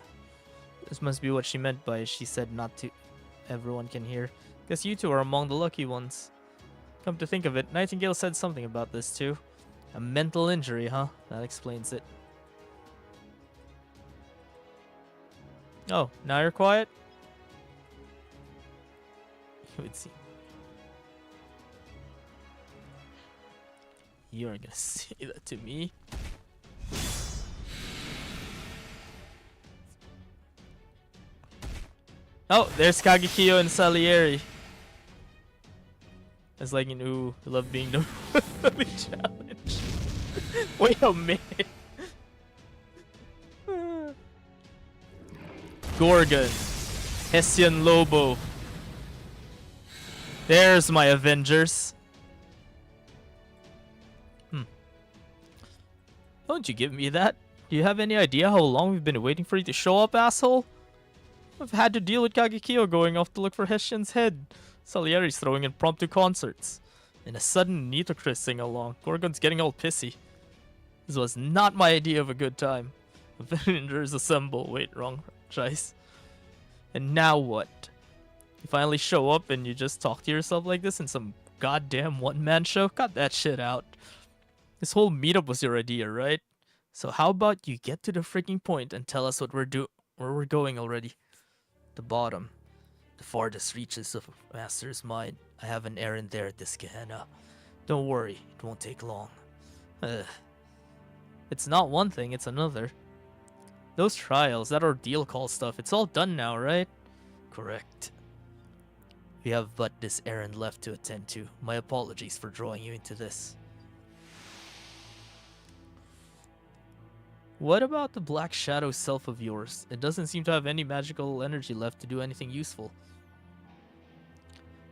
This must be what she meant by she said not to... Everyone can hear. Guess you two are among the lucky ones. Come to think of it, Nightingale said something about this too. A mental injury, huh? That explains it. Oh, now you're quiet? You would see. You aren't gonna say that to me. Oh, there's Kagekiyo and Salieri. It's like, you know, who love being the challenge. Wait a minute. Gorgon. Hessian Lobo. There's my Avengers. Don't you give me that. Do you have any idea how long we've been waiting for you to show up, asshole? I've had to deal with Kagekiyo going off to look for Hessian's head. Salieri's throwing impromptu concerts. And a sudden Nitocris sing along. Gorgon's getting all pissy. This was not my idea of a good time. Avengers assemble. Wait, wrong choice. And now what? You finally show up and you just talk to yourself like this in some goddamn one-man show? Cut that shit out. This whole meetup was your idea, right? So how about you get to the freaking point and tell us what where we're going already? The bottom. The farthest reaches of Master's mind. I have an errand there at this Gehenna. Don't worry, it won't take long. It's not one thing, it's another. Those trials, that ordeal call stuff, it's all done now, right? Correct. We have but this errand left to attend to. My apologies for drawing you into this. What about the black shadow self of yours? It doesn't seem to have any magical energy left to do anything useful.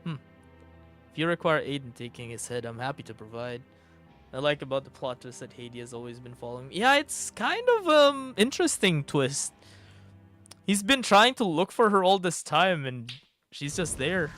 If you require aid in taking his head, I'm happy to provide. I like about the plot twist that Hades has always been following. Yeah, it's kind of interesting twist. He's been trying to look for her all this time and she's just there.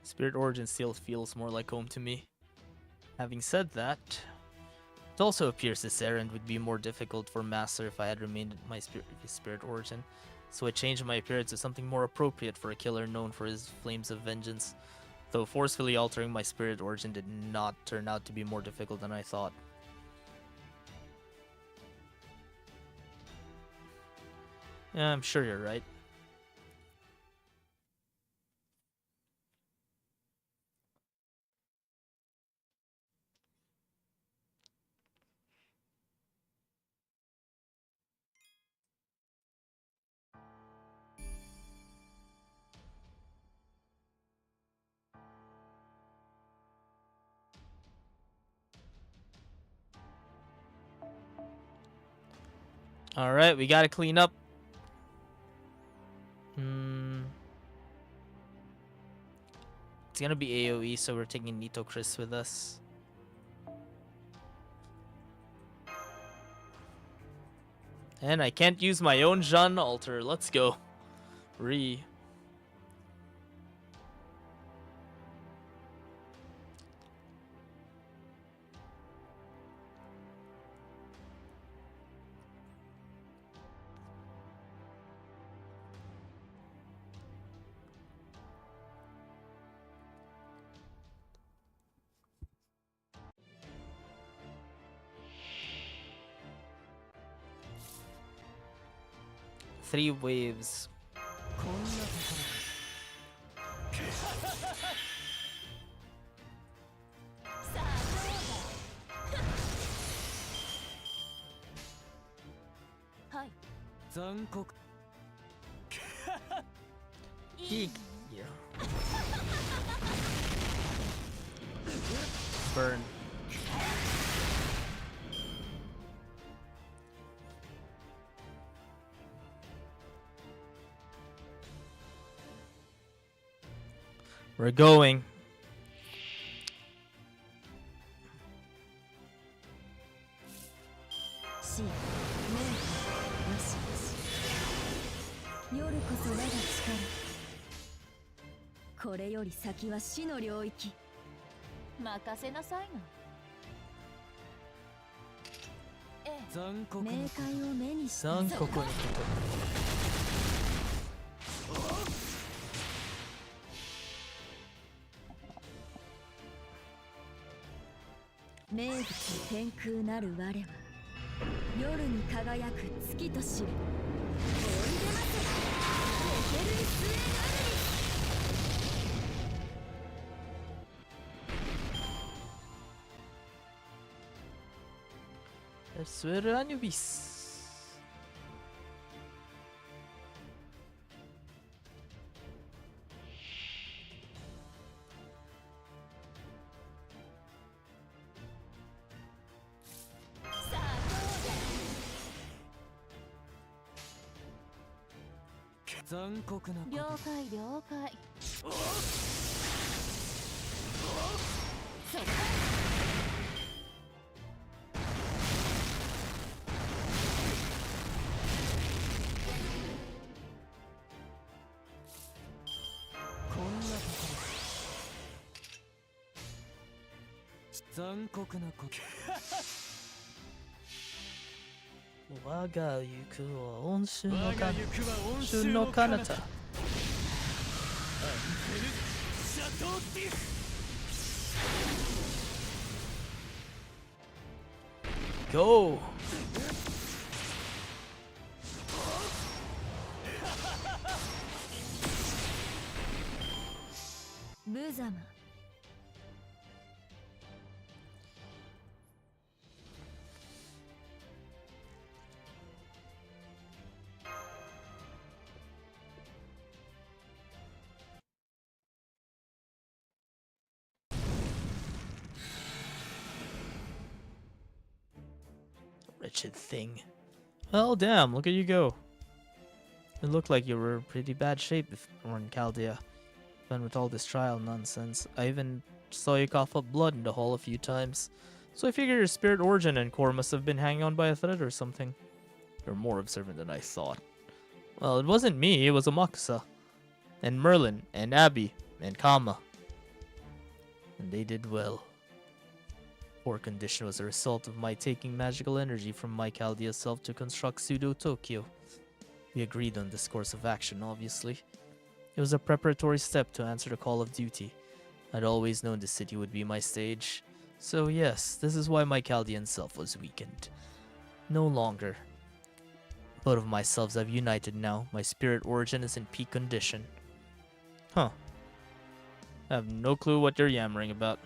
Spirit Origin still feels more like home to me. Having said that, it also appears this errand would be more difficult for Master if I had remained in my Spirit Origin. So I changed my appearance to something more appropriate for a killer known for his flames of vengeance. Though forcefully altering my Spirit Origin did not turn out to be more difficult than I thought. Yeah, I'm sure you're right. Alright, we gotta clean up. It's gonna be AoE, so we're taking Nitocris with us. And I can't use my own Jean altar. Let's go. Re. Three waves. Yeah. Burn. We're going.シア、メイク、よしよし。夜こそ我が力。これより先は死の領域。任せなさいな。残酷冥界を目にした。残酷なこと。名物天空なる我は夜に輝く月と知る。おいでますエテルイスエナルリ。スウェルアニュビス。残酷なこと了解了解。そっか。こんなところ残酷なこと我が行くは温州の我が彼行くは温方。州のの彼彼方。方。アンテルシャトーディフ。Go! 無様。Wretched thing. Well, damn, look at you go. It looked like you were in pretty bad shape if you were in Chaldea. Even with all this trial nonsense, I even saw you cough up blood in the hall a few times. So I figure your spirit origin and core must have been hanging on by a thread or something. You're more observant than I thought. Well, it wasn't me, it was Amakusa. And Merlin, and Abby, and Kama. And they did well. Poor condition was a result of my taking magical energy from my Chaldea self to construct Pseudo Tokyo. We agreed on this course of action, obviously. It was a preparatory step to answer the call of duty. I'd always known the city would be my stage. So yes, this is why my Chaldean self was weakened. No longer. Both of my selves have united now. My spirit origin is in peak condition. Huh. I have no clue what you're yammering about.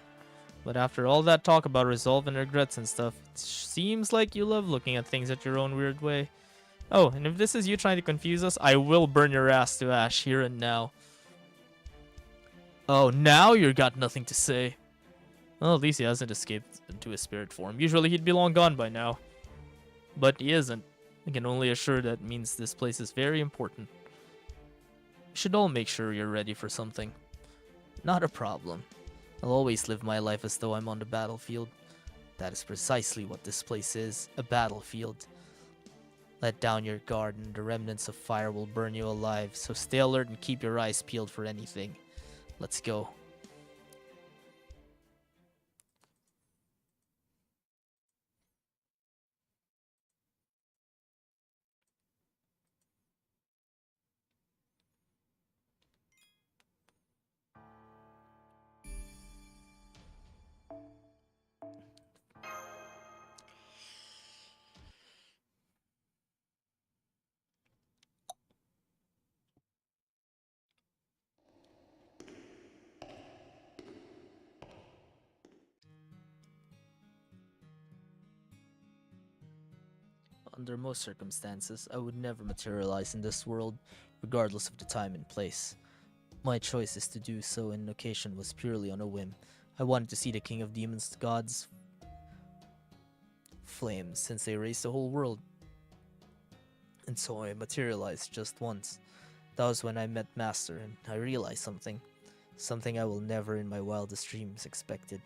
But after all that talk about resolve and regrets and stuff, it seems like you love looking at things at your own weird way. Oh, and if this is you trying to confuse us, I will burn your ass to ash here and now. Oh, now you got nothing to say. Well, at least he hasn't escaped into his spirit form. Usually he'd be long gone by now. But he isn't. I can only assure that means this place is very important. We should all make sure you're ready for something. Not a problem. I'll always live my life as though I'm on the battlefield. That is precisely what this place is, a battlefield. Let down your guard and the remnants of fire will burn you alive, so stay alert and keep your eyes peeled for anything. Let's go. Under most circumstances, I would never materialize in this world, regardless of the time and place. My choice is to do so in occasion was purely on a whim. I wanted to see the king of demons gods flame since they raised the whole world. And so I materialized just once. That was when I met Master and I realized something. Something I will never in my wildest dreams expected.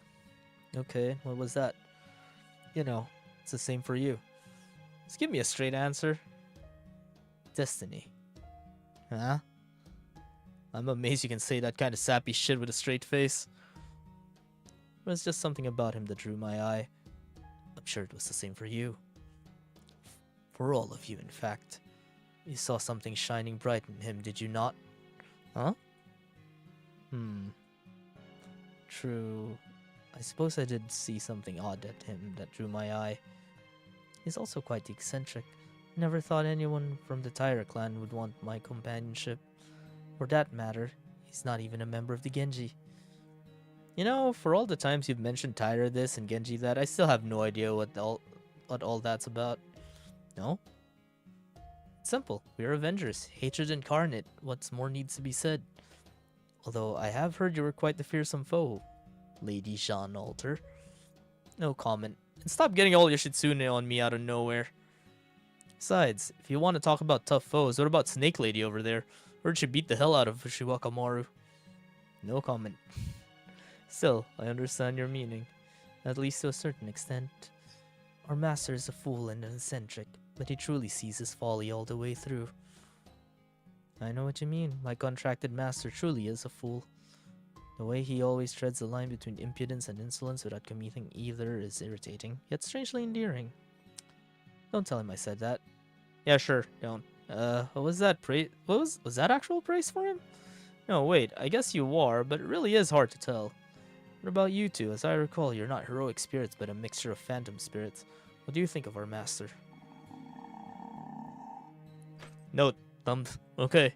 Okay, what was that? You know, it's the same for you. Just give me a straight answer. Destiny. Huh? I'm amazed you can say that kind of sappy shit with a straight face. But it's just something about him that drew my eye. I'm sure it was the same for you. For all of you, in fact. You saw something shining bright in him, did you not? Huh? True. I suppose I did see something odd at him that drew my eye. He's also quite eccentric. Never thought anyone from the Taira clan would want my companionship. For that matter, he's not even a member of the Genji. You know, for all the times you've mentioned Taira this and Genji that, I still have no idea what all that's about. No? It's simple. We're Avengers. Hatred incarnate. What's more needs to be said? Although I have heard you were quite the fearsome foe, Lady Jean Alter. No comment. And stop getting all your shitsune on me out of nowhere. Besides, if you want to talk about tough foes, what about Snake Lady over there? Heard she beat the hell out of Fushiwaka. No comment. Still, I understand your meaning, at least to a certain extent. Our master is a fool and an eccentric, but he truly sees his folly all the way through. I know what you mean. My contracted master truly is a fool. The way he always treads the line between impudence and insolence without committing either is irritating, yet strangely endearing. Don't tell him I said that. Yeah, sure, don't. What was that praise? Was that actual praise for him? No, wait, I guess you are, but it really is hard to tell. What about you two? As I recall, you're not heroic spirits, but a mixture of phantom spirits. What do you think of our master? Note, thumbed. Okay.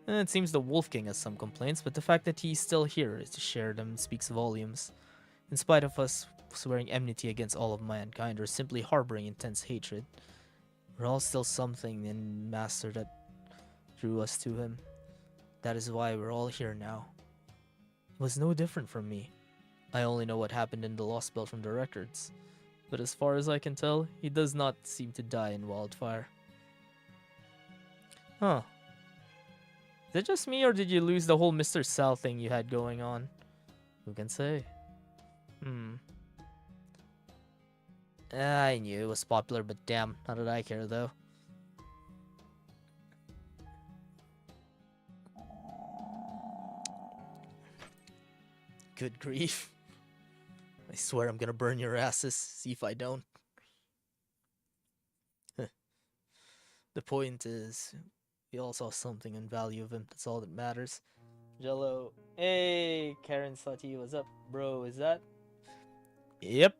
It seems the Wolf King has some complaints, but the fact that he's still here to share them speaks volumes. In spite of us swearing enmity against all of mankind or simply harboring intense hatred, we're all still something in Master that drew us to him. That is why we're all here now. It was no different from me. I only know what happened in the Lost Belt from the records, but as far as I can tell, he does not seem to die in wildfire. Huh. Is it just me, or did you lose the whole Mr. Sal thing you had going on? Who can say? I knew it was popular, but damn, how did I care though? Good grief. I swear I'm gonna burn your asses, see if I don't. The point is, we all saw something in value of him, that's all that matters. Jello. Hey, Karen Sati, what's up, bro? Is that? Yep.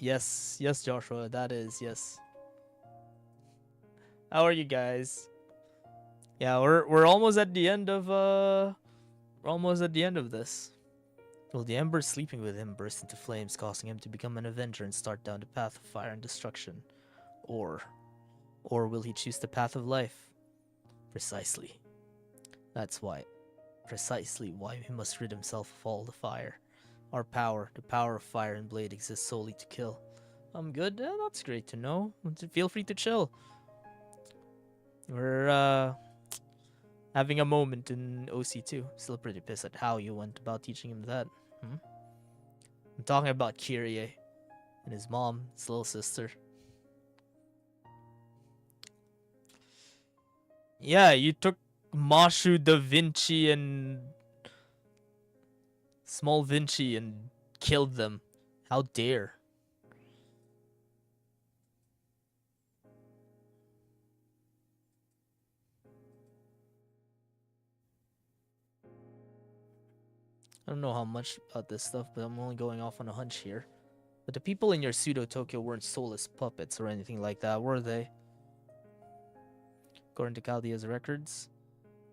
Yes, Joshua, that is, yes. How are you guys? Yeah, we're almost at the end of this. Will the embers sleeping with him burst into flames, causing him to become an avenger and start down the path of fire and destruction? Or will he choose the path of life? Precisely. That's precisely why he must rid himself of all the fire. Our power, the power of fire and blade, exists solely to kill. I'm good. That's great to know. Feel free to chill. We're having a moment in OC2. Still pretty pissed at how you went about teaching him that. I'm talking about Kyrie and his mom, his little sister. Yeah, you took Mashu, Da Vinci, and Small Vinci and killed them. How dare. I don't know how much about this stuff, but I'm only going off on a hunch here. But the people in your pseudo-Tokyo weren't soulless puppets or anything like that, were they? According to Chaldea's records,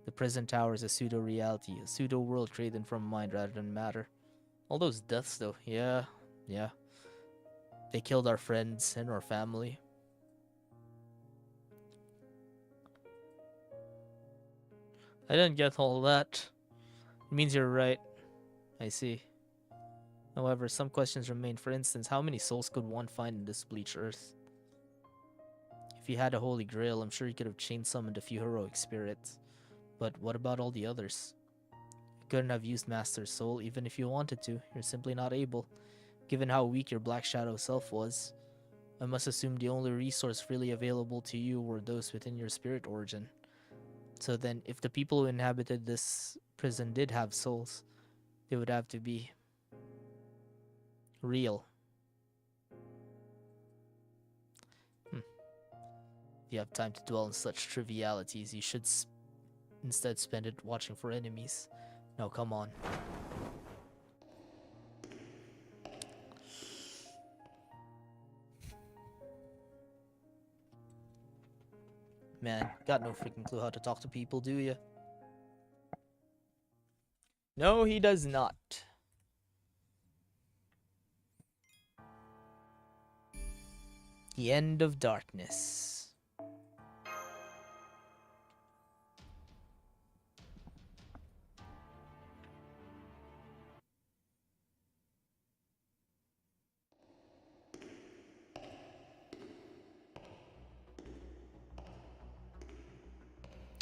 the prison tower is a pseudo-reality, a pseudo-world created from mind rather than matter. All those deaths, though, yeah. They killed our friends and our family. I didn't get all that. It means you're right. I see. However, some questions remain. For instance, how many souls could one find in this bleached earth? If he had a holy grail, I'm sure he could have chain summoned a few heroic spirits. But what about all the others? You couldn't have used Master's Soul even if you wanted to. You're simply not able. Given how weak your Black Shadow self was, I must assume the only resource freely available to you were those within your spirit origin. So then, if the people who inhabited this prison did have souls, they would have to be real. If you have time to dwell on such trivialities, you should instead spend it watching for enemies. No, come on. Man, got no freaking clue how to talk to people, do you? No, he does not. The end of darkness.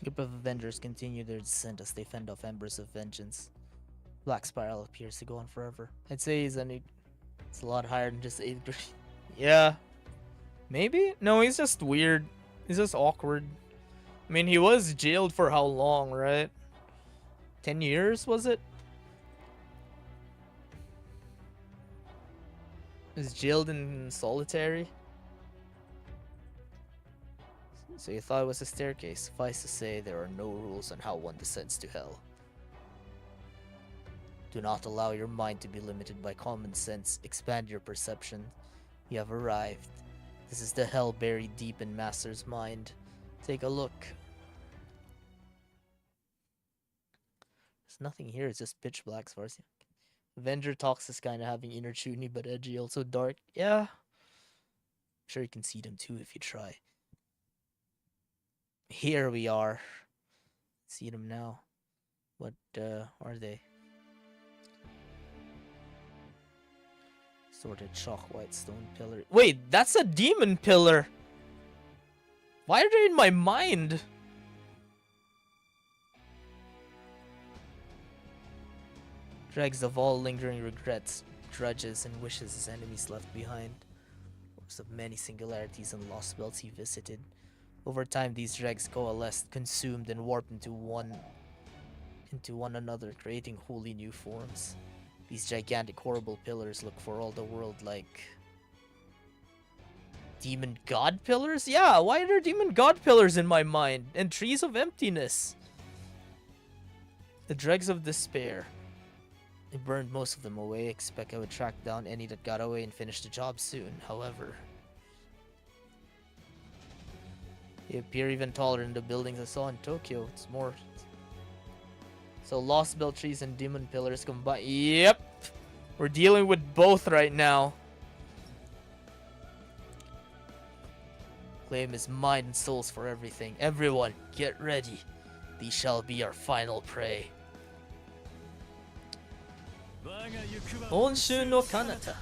Group of Avengers continue their descent as they fend off embers of vengeance. Black Spiral appears to go on forever. I'd say it's a lot higher than just 8th grade. Yeah. Maybe? No, he's just weird. He's just awkward. I mean, he was jailed for how long, right? 10 years, was it? He was jailed in solitary. So you thought it was a staircase. Suffice to say, there are no rules on how one descends to hell. Do not allow your mind to be limited by common sense. Expand your perception. You have arrived. This is the hell buried deep in Master's mind. Take a look. There's nothing here, it's just pitch black as far as Avenger Talks is kind of having inner chuny but edgy, also dark. Yeah. I'm sure you can see them too if you try. Here we are. See them now. What are they? Sorted chalk white stone pillar. Wait, that's a demon pillar. Why are they in my mind? Dregs of all lingering regrets, grudges, and wishes his enemies left behind. Works of many singularities and lost belts he visited. Over time, these dregs coalesced, consumed, and warped into one another, creating wholly new forms. These gigantic, horrible pillars look for all the world like demon god pillars? Yeah, why are there demon god pillars in my mind? And trees of emptiness. The dregs of despair. I burned most of them away. Expect I would track down any that got away and finish the job soon. However, they appear even taller than the buildings I saw in Tokyo. It's more. So lost belt trees and demon pillars combined. Yep, we're dealing with both right now. Claim his mind and souls for everything. Everyone, get ready. These shall be our final prey. Onshu no Kanata.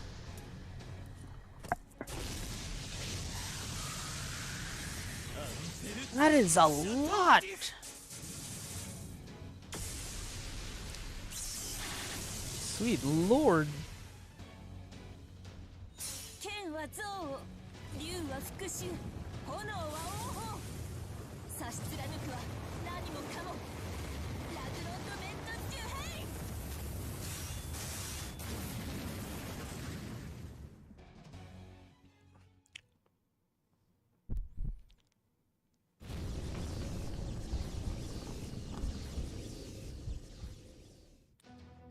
That is a lot. Sweet lord. 剣は憎悪、竜は復讐、炎は王法。差し貫くは何もかも。ラグロンドメントジュヘイ。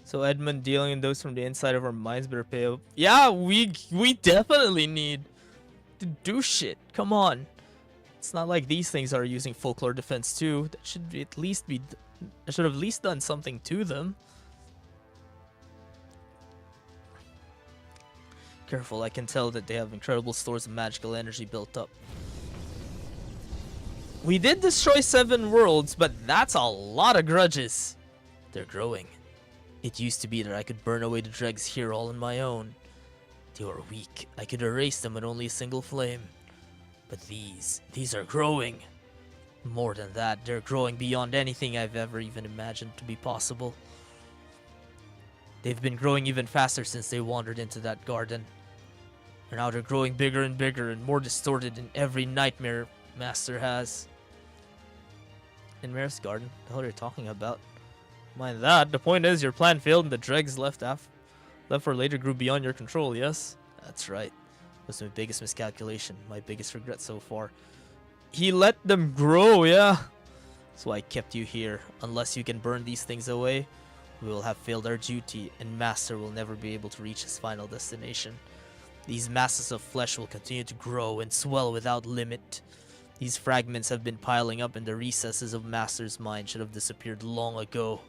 So Edmund dealing those from the inside of our minds better pay up. Yeah, we definitely need to do shit. Come on. It's not like these things are using folklore defense too. That should at least be. I should have at least done something to them. Careful, I can tell that they have incredible stores of magical energy built up. We did destroy 7 worlds, but that's a lot of grudges. They're growing. It used to be that I could burn away the dregs here all on my own. They were weak. I could erase them with only a single flame. But these are growing. More than that, they're growing beyond anything I've ever even imagined to be possible. They've been growing even faster since they wandered into that garden. And now they're growing bigger and bigger and more distorted than every nightmare Master has. In Mare's garden? The hell are you talking about? Mind that, the point is your plan failed and the dregs left for later grew beyond your control, yes? That's right. It was my biggest miscalculation, my biggest regret so far. He let them grow, yeah? That's why I kept you here. Unless you can burn these things away, we will have failed our duty, and Master will never be able to reach his final destination. These masses of flesh will continue to grow and swell without limit. These fragments have been piling up in the recesses of Master's mind, should have disappeared long ago.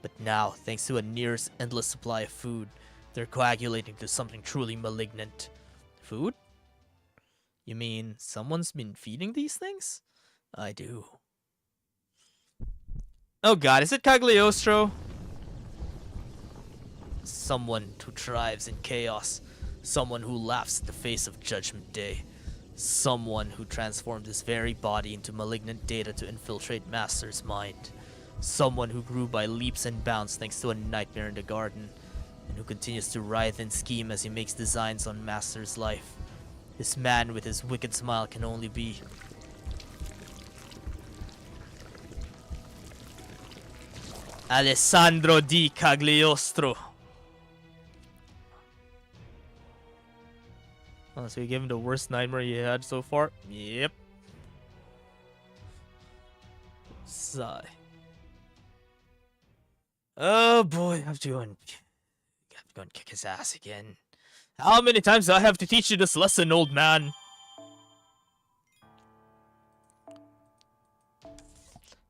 But now, thanks to a near endless supply of food, they're coagulating to something truly malignant. Food? You mean someone's been feeding these things? I do. Oh god, is it Cagliostro? Someone who thrives in chaos. Someone who laughs at the face of Judgment Day. Someone who transformed his very body into malignant data to infiltrate Master's mind. Someone who grew by leaps and bounds thanks to a nightmare in the garden. And who continues to writhe and scheme as he makes designs on Master's life. This man with his wicked smile can only be... Alessandro di Cagliostro. Oh, so you gave him the worst nightmare you had so far? Yep. Sigh. Oh boy, I have to go and kick his ass again. How many times do I have to teach you this lesson, old man?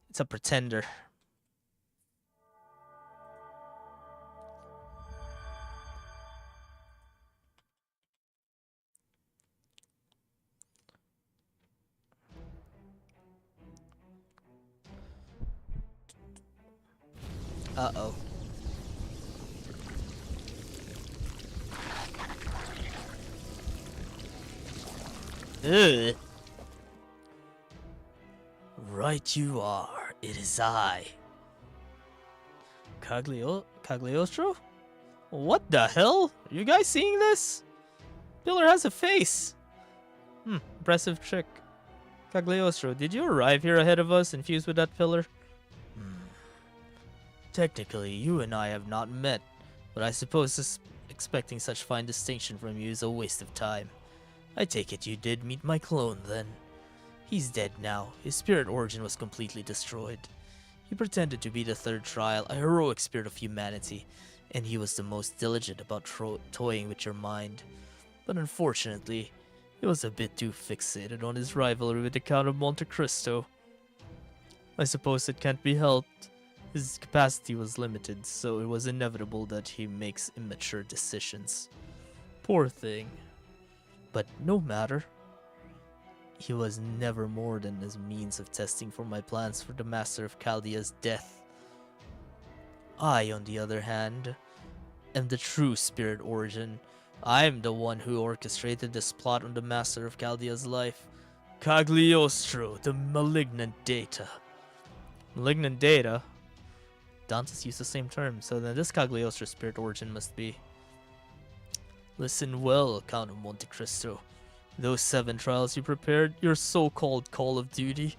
It's a pretender. Uh-oh. Ugh. Right you are. It is I. Cagliostro? What the hell? Are you guys seeing this? Pillar has a face. Impressive trick. Cagliostro, did you arrive here ahead of us and fuse with that pillar? Technically, you and I have not met, but I suppose expecting such fine distinction from you is a waste of time. I take it you did meet my clone, then. He's dead now. His spirit origin was completely destroyed. He pretended to be the third trial, a heroic spirit of humanity, and he was the most diligent about toying with your mind. But unfortunately, he was a bit too fixated on his rivalry with the Count of Monte Cristo. I suppose it can't be helped. His capacity was limited, so it was inevitable that he makes immature decisions. Poor thing. But no matter. He was never more than his means of testing for my plans for the Master of Chaldea's death. I, on the other hand, am the true spirit origin. I am the one who orchestrated this plot on the Master of Chaldea's life. Cagliostro, the malignant data. Malignant data? Dantes used the same term, so then this Cagliostro spirit origin must be. Listen well, Count of Monte Cristo. Those 7 trials you prepared, your so-called call of duty,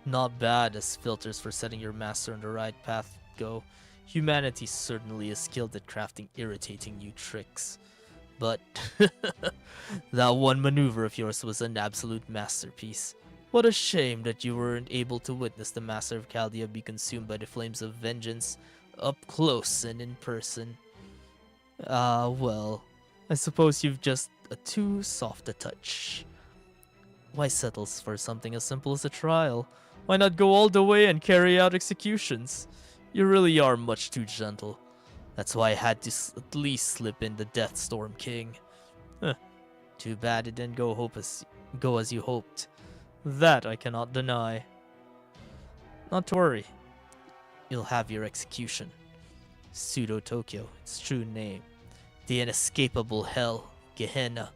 not bad as filters for setting your master on the right path go. Humanity certainly is skilled at crafting irritating new tricks. But that one maneuver of yours was an absolute masterpiece. What a shame that you weren't able to witness the Master of Chaldea be consumed by the flames of vengeance up close and in person. Well, I suppose you've just too soft a touch. Why settle for something as simple as a trial? Why not go all the way and carry out executions? You really are much too gentle. That's why I had to at least slip in the Deathstorm King. Too bad it didn't go as you hoped. That I cannot deny. Not to worry. You'll have your execution. Pseudo Tokyo, its true name. The inescapable hell, Gehenna.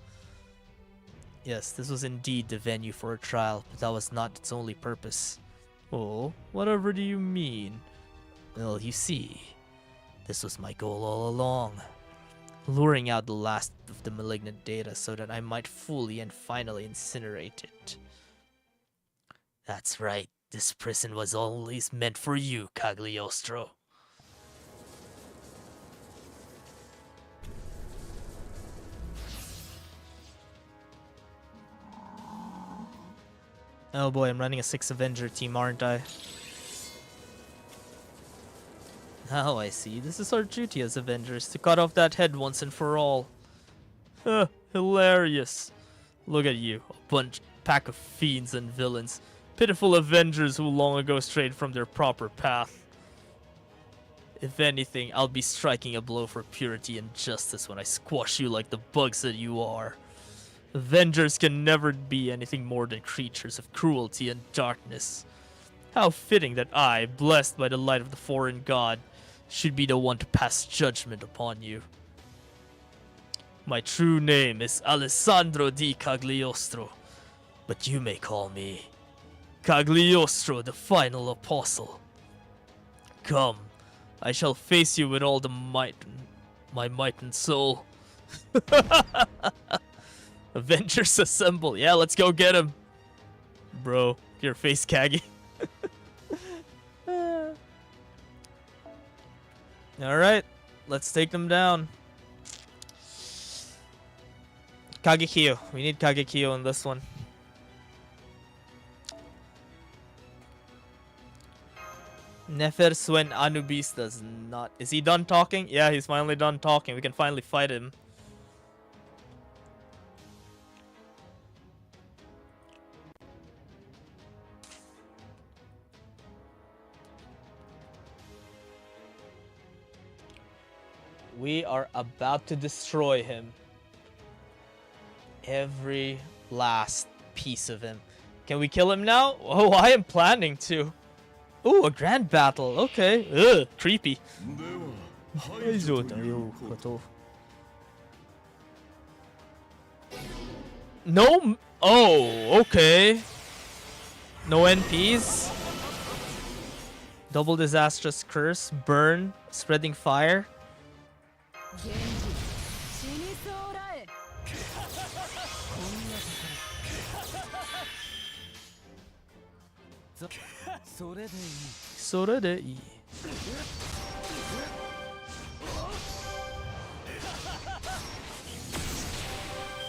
Yes, this was indeed the venue for a trial, but that was not its only purpose. Oh, whatever do you mean? Well, you see, this was my goal all along. Luring out the last of the malignant data so that I might fully and finally incinerate it. That's right, this prison was always meant for you, Cagliostro. Oh boy, I'm running a 6 Avenger team, aren't I? Now I see. This is our duty as Avengers, to cut off that head once and for all. Hilarious. Look at you, a pack of fiends and villains. Pitiful Avengers who long ago strayed from their proper path. If anything, I'll be striking a blow for purity and justice when I squash you like the bugs that you are. Avengers can never be anything more than creatures of cruelty and darkness. How fitting that I, blessed by the light of the foreign god, should be the one to pass judgment upon you. My true name is Alessandro di Cagliostro, but you may call me Cagliostro, the final apostle. Come, I shall face you with all my might and soul. Avengers assemble. Yeah, let's go get him. Bro, your face, Kagi. Alright, let's take them down. Kagekiyo. We need Kagekiyo in this one. Nefersuen Anubis does not. Is he done talking? Yeah, he's finally done talking. We can finally fight him. We are about to destroy him. Every last piece of him. Can we kill him now? Oh, I am planning to. Ooh, a grand battle. Okay. Ugh, creepy. No. Oh, okay. No NPs. Double disastrous curse. Burn. Spreading fire.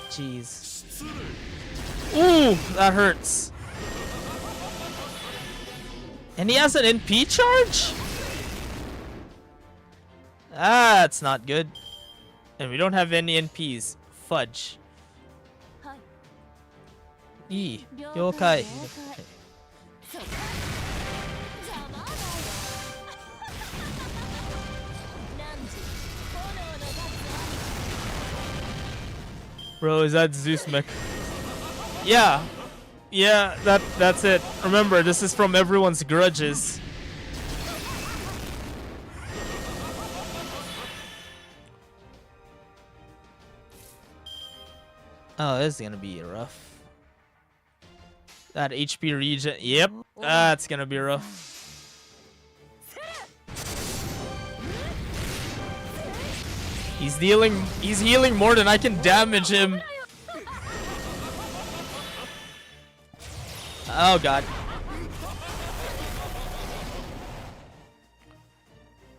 Jeez. Ooh, that hurts. And he has an NP charge? That's not good. And we don't have any NPs. Fudge. E. Yokai. Bro, is that Zeus mech? Yeah. Yeah, that's it. Remember, this is from everyone's grudges. Oh, this is gonna be rough. That HP regen. Yep, that's gonna be rough. He's healing more than I can damage him. Oh god.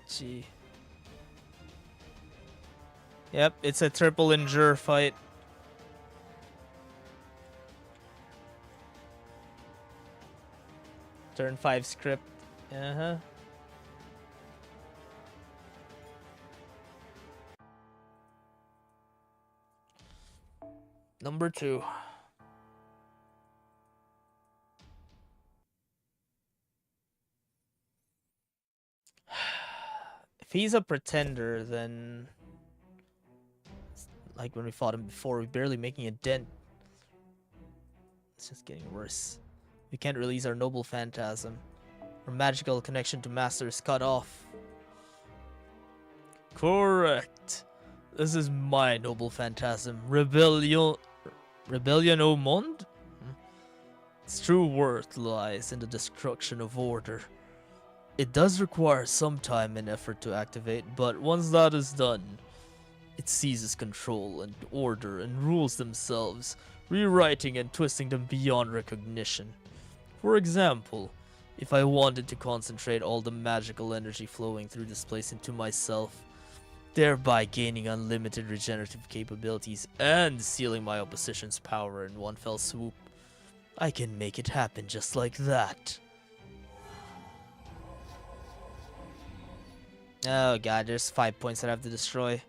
Gee. Yep, it's a triple endure fight. Turn 5 script. Uh-huh. Number 2. If he's a pretender, then like when we fought him before, we're barely making a dent. It's just getting worse. We can't release our noble phantasm. Our magical connection to Master is cut off. Correct. This is my noble phantasm. Rebellion au monde? Its true worth lies in the destruction of order. It does require some time and effort to activate, but once that is done, it seizes control and order and rules themselves, rewriting and twisting them beyond recognition. For example, if I wanted to concentrate all the magical energy flowing through this place into myself, thereby gaining unlimited regenerative capabilities and sealing my opposition's power in one fell swoop, I can make it happen just like that. Oh god, there's 5 points that I have to destroy.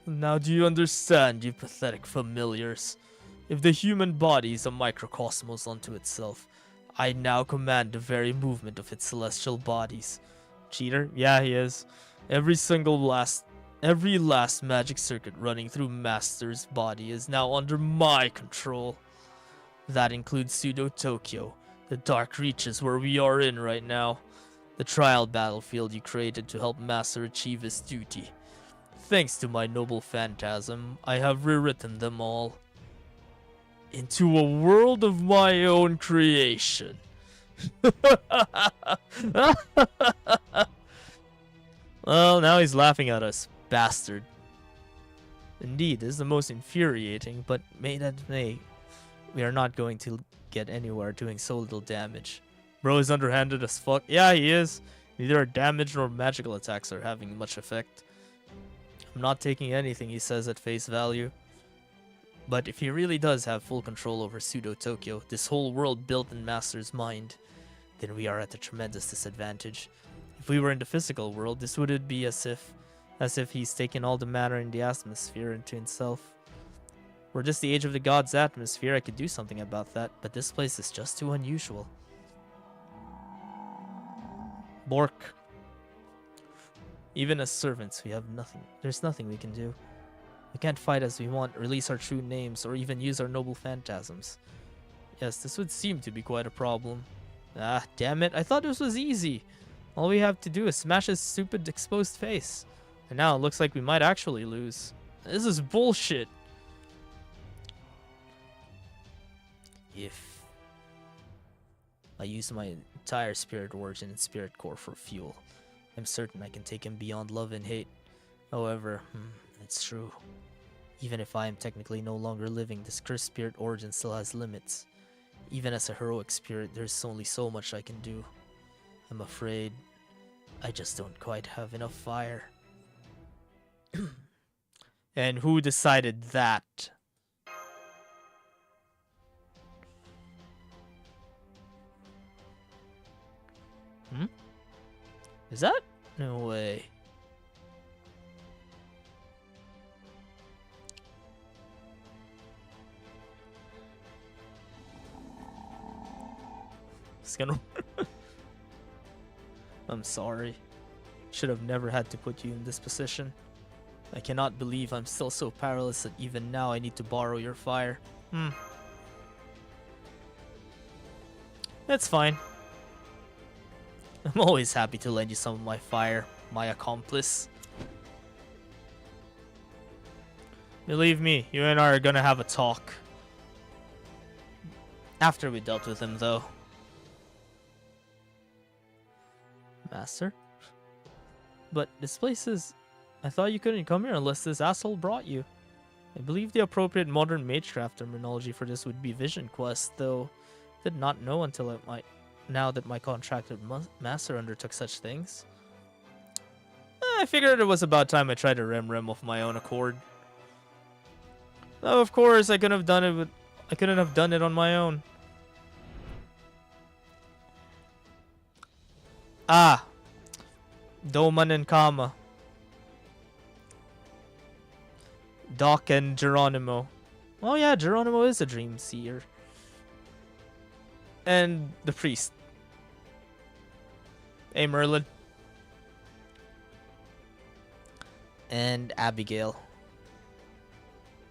Now do you understand, you pathetic familiars? If the human body is a microcosmos unto itself, I now command the very movement of its celestial bodies. Cheater? Yeah, he is. Every last magic circuit running through Master's body is now under my control. That includes Pseudo Tokyo, the dark reaches where we are in right now, the trial battlefield you created to help Master achieve his duty. Thanks to my noble phantasm, I have rewritten them all into a world of my own creation. Well, now he's laughing at us, bastard. Indeed, this is the most infuriating, but may that may, we are not going to get anywhere doing so little damage. Bro is underhanded as fuck. Yeah, he is. Neither our damage nor magical attacks are having much effect. I'm not taking anything he says at face value. But if he really does have full control over Pseudo Tokyo, this whole world built in Master's mind, then we are at a tremendous disadvantage. If we were in the physical world, this would be as if he's taken all the matter in the atmosphere into himself. Were this the age of the gods' atmosphere, I could do something about that, but this place is just too unusual. Bork. Even as servants, we have nothing. There's nothing we can do. We can't fight as we want, release our true names, or even use our noble phantasms. Yes, this would seem to be quite a problem. Ah, damn it, I thought this was easy. All we have to do is smash his stupid exposed face. And now it looks like we might actually lose. This is bullshit. If I use my entire spirit origin and spirit core for fuel, I'm certain I can take him beyond love and hate. However, it's true. Even if I am technically no longer living, this cursed spirit origin still has limits. Even as a heroic spirit, there's only so much I can do. I'm afraid I just don't quite have enough fire. And who decided that? Is that? No way. It's gonna... I'm sorry. Should have never had to put you in this position. I cannot believe I'm still so powerless that even now I need to borrow your fire. That's fine. I'm always happy to lend you some of my fire, my accomplice. Believe me, you and I are gonna have a talk. After we dealt with him, though. Master? But this place is... I thought you couldn't come here unless this asshole brought you. I believe the appropriate modern magecraft terminology for this would be Vision Quest, though did not know until now that my contracted master undertook such things. I figured it was about time I tried a rem of my own accord. Though of course I couldn't have done it on my own. Ah, Doman and Kama, Doc and Geronimo. Oh yeah, Geronimo is a dream seer. And the priest. Hey, Merlin. And Abigail.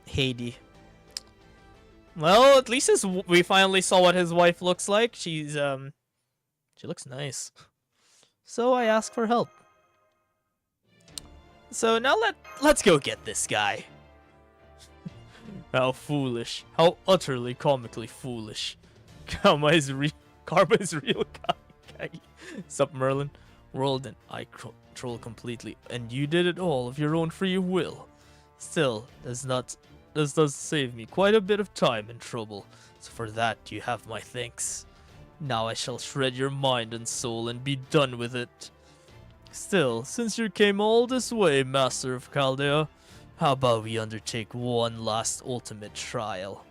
Haiti. Well, at least we finally saw what his wife looks like. She looks nice. So I asked for help. So now let's go get this guy. How foolish. How utterly comically foolish. Karma is real. Karma is real. Kagi. Sup, Merlin? World and I control completely, and you did it all of your own free will. Still, this does save me quite a bit of time and trouble. So for that, you have my thanks. Now I shall shred your mind and soul and be done with it. Still, since you came all this way, Master of Chaldea, how about we undertake one last ultimate trial?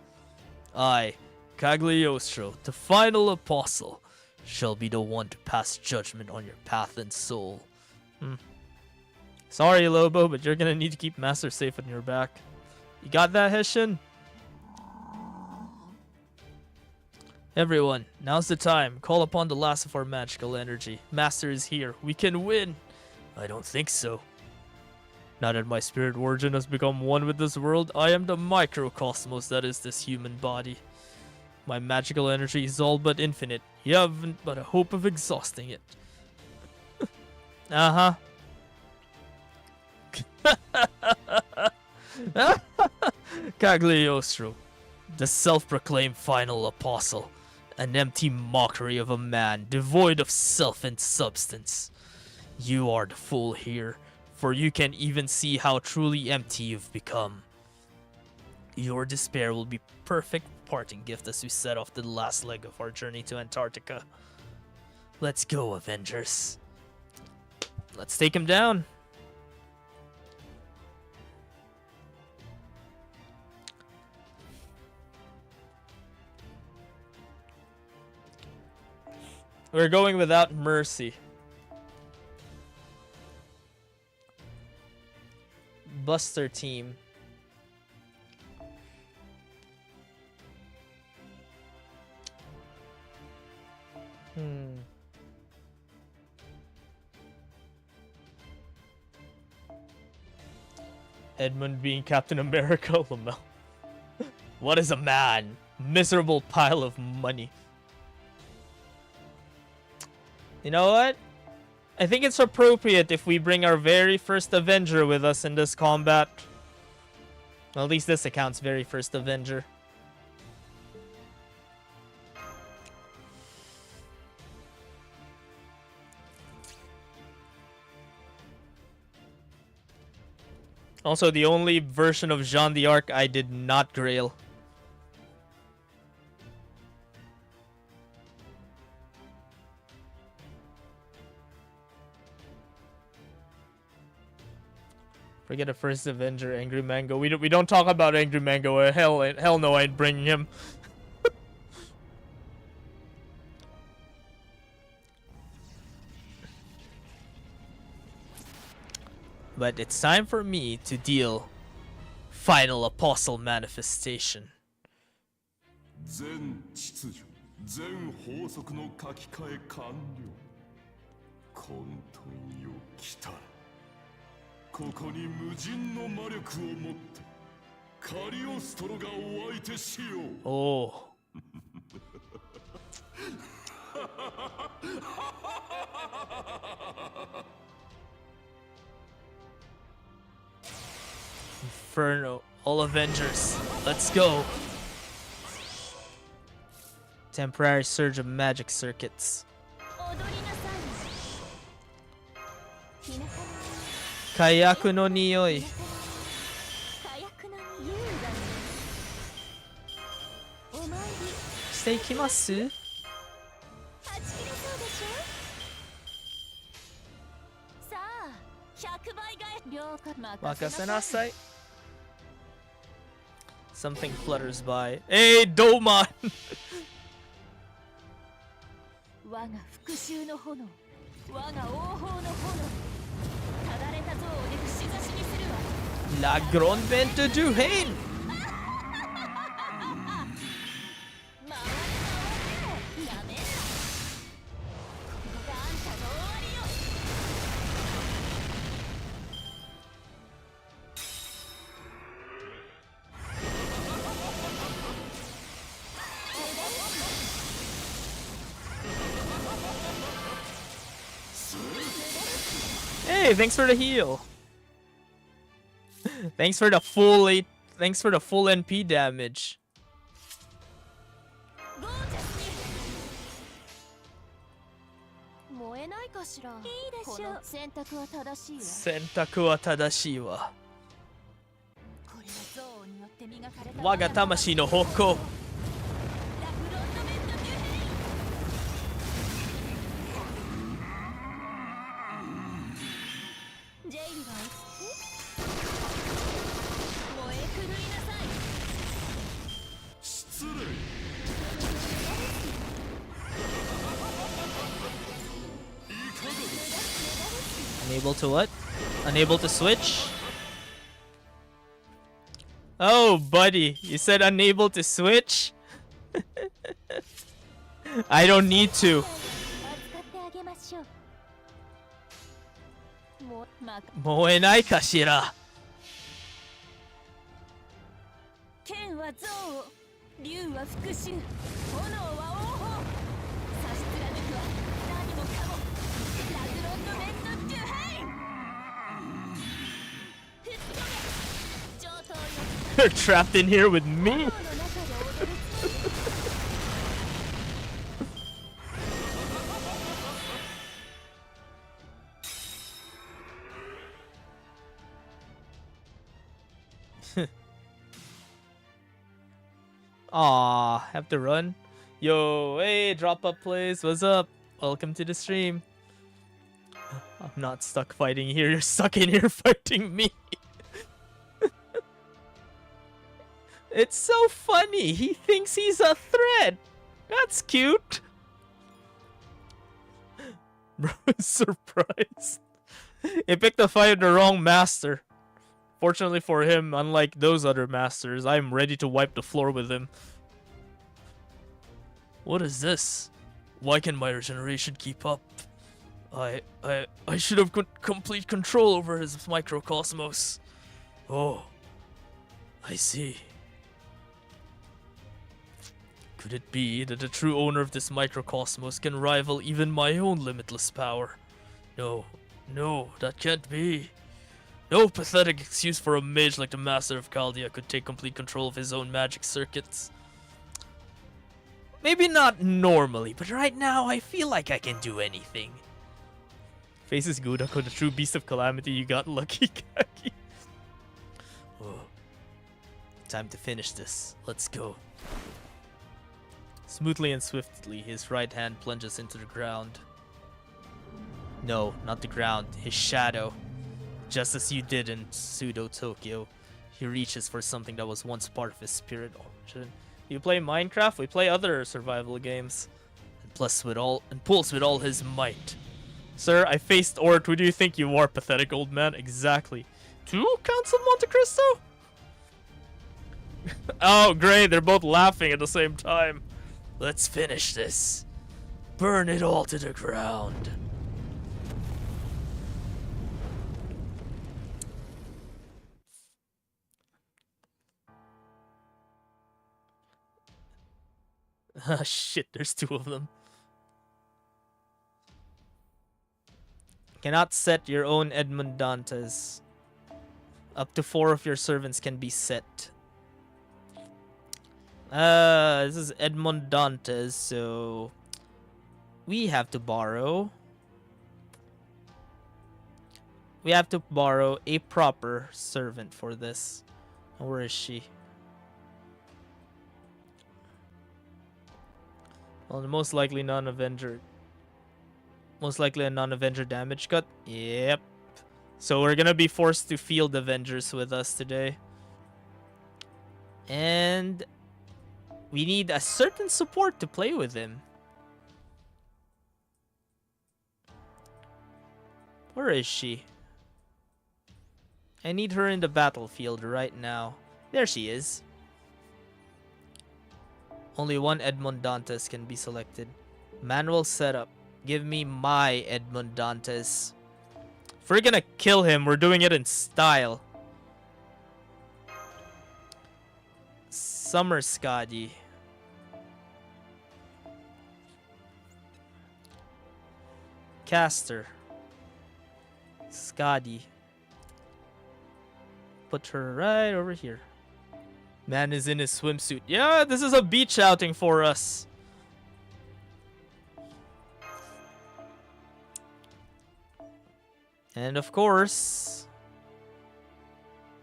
I, Cagliostro, the final apostle, shall be the one to pass judgment on your path and soul. Sorry, Lobo, but you're gonna need to keep Master safe on your back. You got that, Hessian? Everyone, now's the time. Call upon the last of our magical energy. Master is here. We can win. I don't think so. Now that my spirit origin has become one with this world, I am the microcosmos that is this human body. My magical energy is all but infinite. You haven't but a hope of exhausting it. Uh-huh. Cagliostro, the self-proclaimed final apostle, an empty mockery of a man devoid of self and substance. You are the fool here, for you can even see how truly empty you've become. Your despair will be perfect parting gift as we set off the last leg of our journey to Antarctica. Let's go, Avengers. Let's take him down. We're going without mercy. Buster team. Edmund being Captain America, Lamel. What is a man? Miserable pile of money. You know what? I think it's appropriate if we bring our very first Avenger with us in this combat. Well, at least this account's very first Avenger. Also, the only version of Jean d'Arc I did not grail. Forget a first Avenger, Angry Mango. We don't talk about Angry Mango. Hell no, I ain't bringing him. But it's time for me to deal final apostle manifestation. 全秩序、全法則の書き換え完了。混沌よ来た。ここに無尽の魔力を持ってカリオストロがお相手しよう。Oh. Inferno, all Avengers, let's go. Temporary surge of magic circuits. Kayaku no niyoi. Shite ikimasu? Makasenasai. Something flutters by. Hey, Domon! 我が復讐の炎、我が王法の炎、ただれた像をで串刺しにするわ。La Grande Vente du Hain! 回れ回れ、やめんな。ここがあんたの終わりよ。Hey, thanks for the heal. Thanks for the full NP damage. ゴージャスに燃えないかしら。いいでしょう。この選択は正しいわ。選択は正しいわ。これは憎悪によって磨かれた我が魂の方向。ラフロントメントデュヘイン。ジェイルが落ち着く。燃え狂いなさい。失礼。 Unable to what? Unable to switch? Oh, buddy, you said unable to switch? I don't need to. 扱ってあげましょう。燃えないかしら。剣は憎悪、竜は復讐、炎は王法。差し貫くは何もかも。ラグロンドメントデュヘイン。吹っ飛べ。上等よ。 You're trapped in here with me. 炎の中で踊るつもり。Aw, have to run. Yo, hey, drop up plays. What's up? Welcome to the stream. I'm not stuck fighting here. You're stuck in here fighting me. It's so funny. He thinks he's a threat. That's cute. Bro is surprised. He picked a fight with the wrong master. Fortunately for him, unlike those other masters, I'm ready to wipe the floor with him. What is this? Why can my regeneration keep up? I should have complete control over his microcosmos. Oh, I see. Could it be that the true owner of this microcosmos can rival even my own limitless power? No, that can't be. No pathetic excuse for a mage like the Master of Chaldea could take complete control of his own magic circuits. Maybe not normally, but right now I feel like I can do anything. Faces Gudako, the true beast of calamity. You got lucky, Kaki. Oh. Time to finish this. Let's go. Smoothly and swiftly, his right hand plunges into the ground. No, not the ground. His shadow. Just as you did in Pseudo Tokyo, he reaches for something that was once part of his spirit origin. You play Minecraft? We play other survival games. And pulls with all his might. Sir, I faced Ort. Who do you think you are, pathetic old man? Exactly. 2 Counts of Monte Cristo? Oh, great. They're both laughing at the same time. Let's finish this. Burn it all to the ground. Ah, shit, there's 2 of them. Cannot set your own Edmund Dantes. Up to 4 of your servants can be set. This is Edmund Dantes, so we have to borrow. We have to borrow a proper servant for this. Where is she? Well, most likely non-Avenger. Most likely a non-Avenger damage cut. Yep. So we're gonna be forced to field Avengers with us today. And we need a certain support to play with him. Where is she? I need her in the battlefield right now. There she is. Only one Edmund Dantes can be selected. Manual setup. Give me my Edmund Dantes. If we're gonna kill him, we're doing it in style. Summer Skadi. Caster. Skadi. Put her right over here. Man is in his swimsuit. Yeah, this is a beach outing for us. And of course,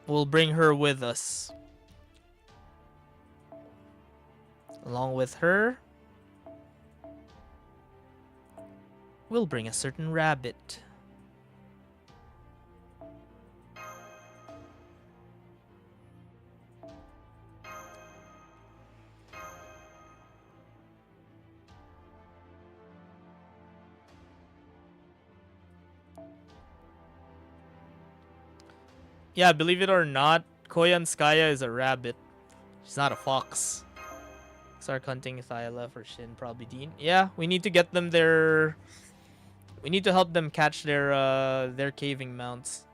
we'll bring her with us. Along with her, we'll bring a certain rabbit. Yeah, believe it or not, Koyanskaya is a rabbit. She's not a fox. Start hunting Thyla for Shin, probably Dean. Yeah, we need to get them their... We need to help them catch their caving mounts.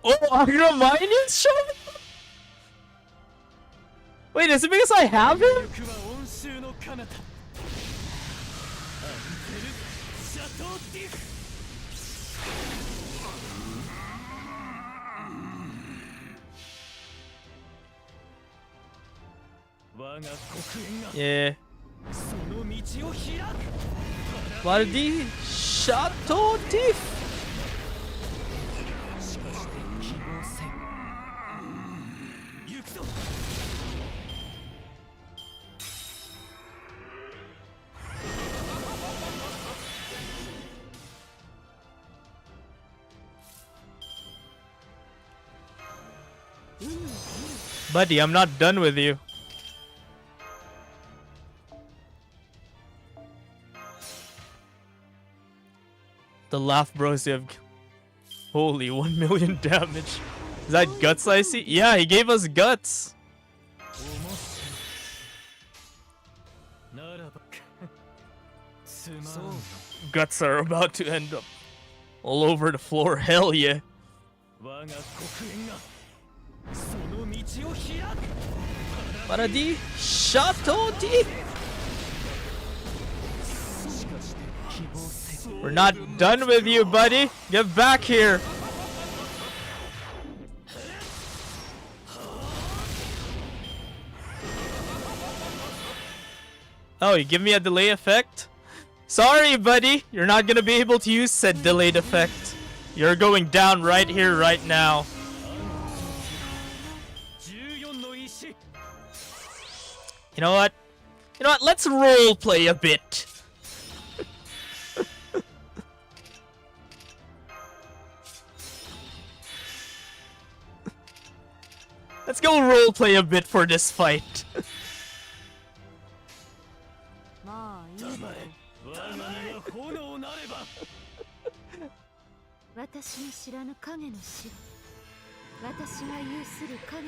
Oh, Agraminian's showing up? Wait, is it because I have him? Yeah. Valdi Chateau d'If. Buddy, I'm not done with you. The laugh bros have... Holy, 1 million damage. Is that guts I see? Yeah, he gave us guts. Guts are about to end up all over the floor. Hell yeah. Paradis Chateau d'If. We're not done with you, buddy. Get back here. Oh, you give me a delay effect? Sorry, buddy. You're not gonna be able to use said delayed effect. You're going down right here, right now. You know what? You know what? Let's role play a bit. Let's go roleplay a bit for this fight.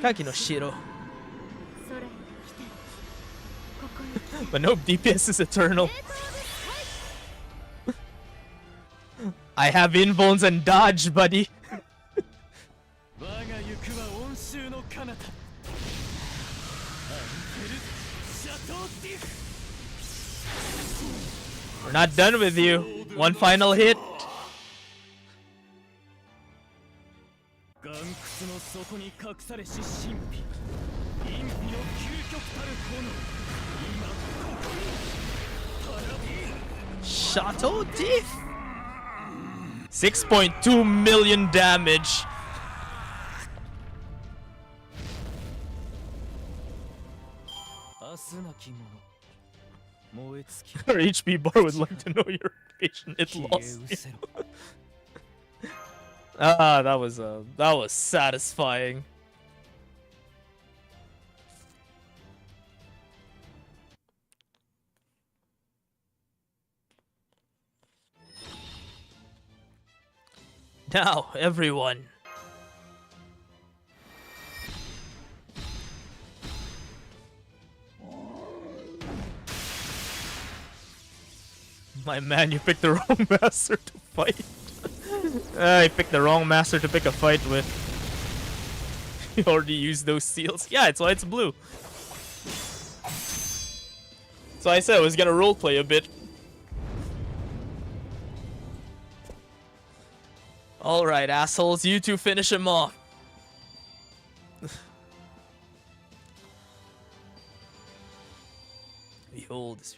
Kaki no Shiro. But nope, DPS is eternal. I have invones and dodge, buddy. We're not done with you. One final hit. Chateau d'If. 6.2 million damage. Our HP bar would like to know your patient it lost. Ah, that was satisfying. Now, everyone. My man, you picked the wrong master to fight. I picked the wrong master to pick a fight with. You already used those seals. Yeah, it's why it's blue. So I said I was gonna roleplay a bit. Alright, assholes, you two finish him off. Behold this.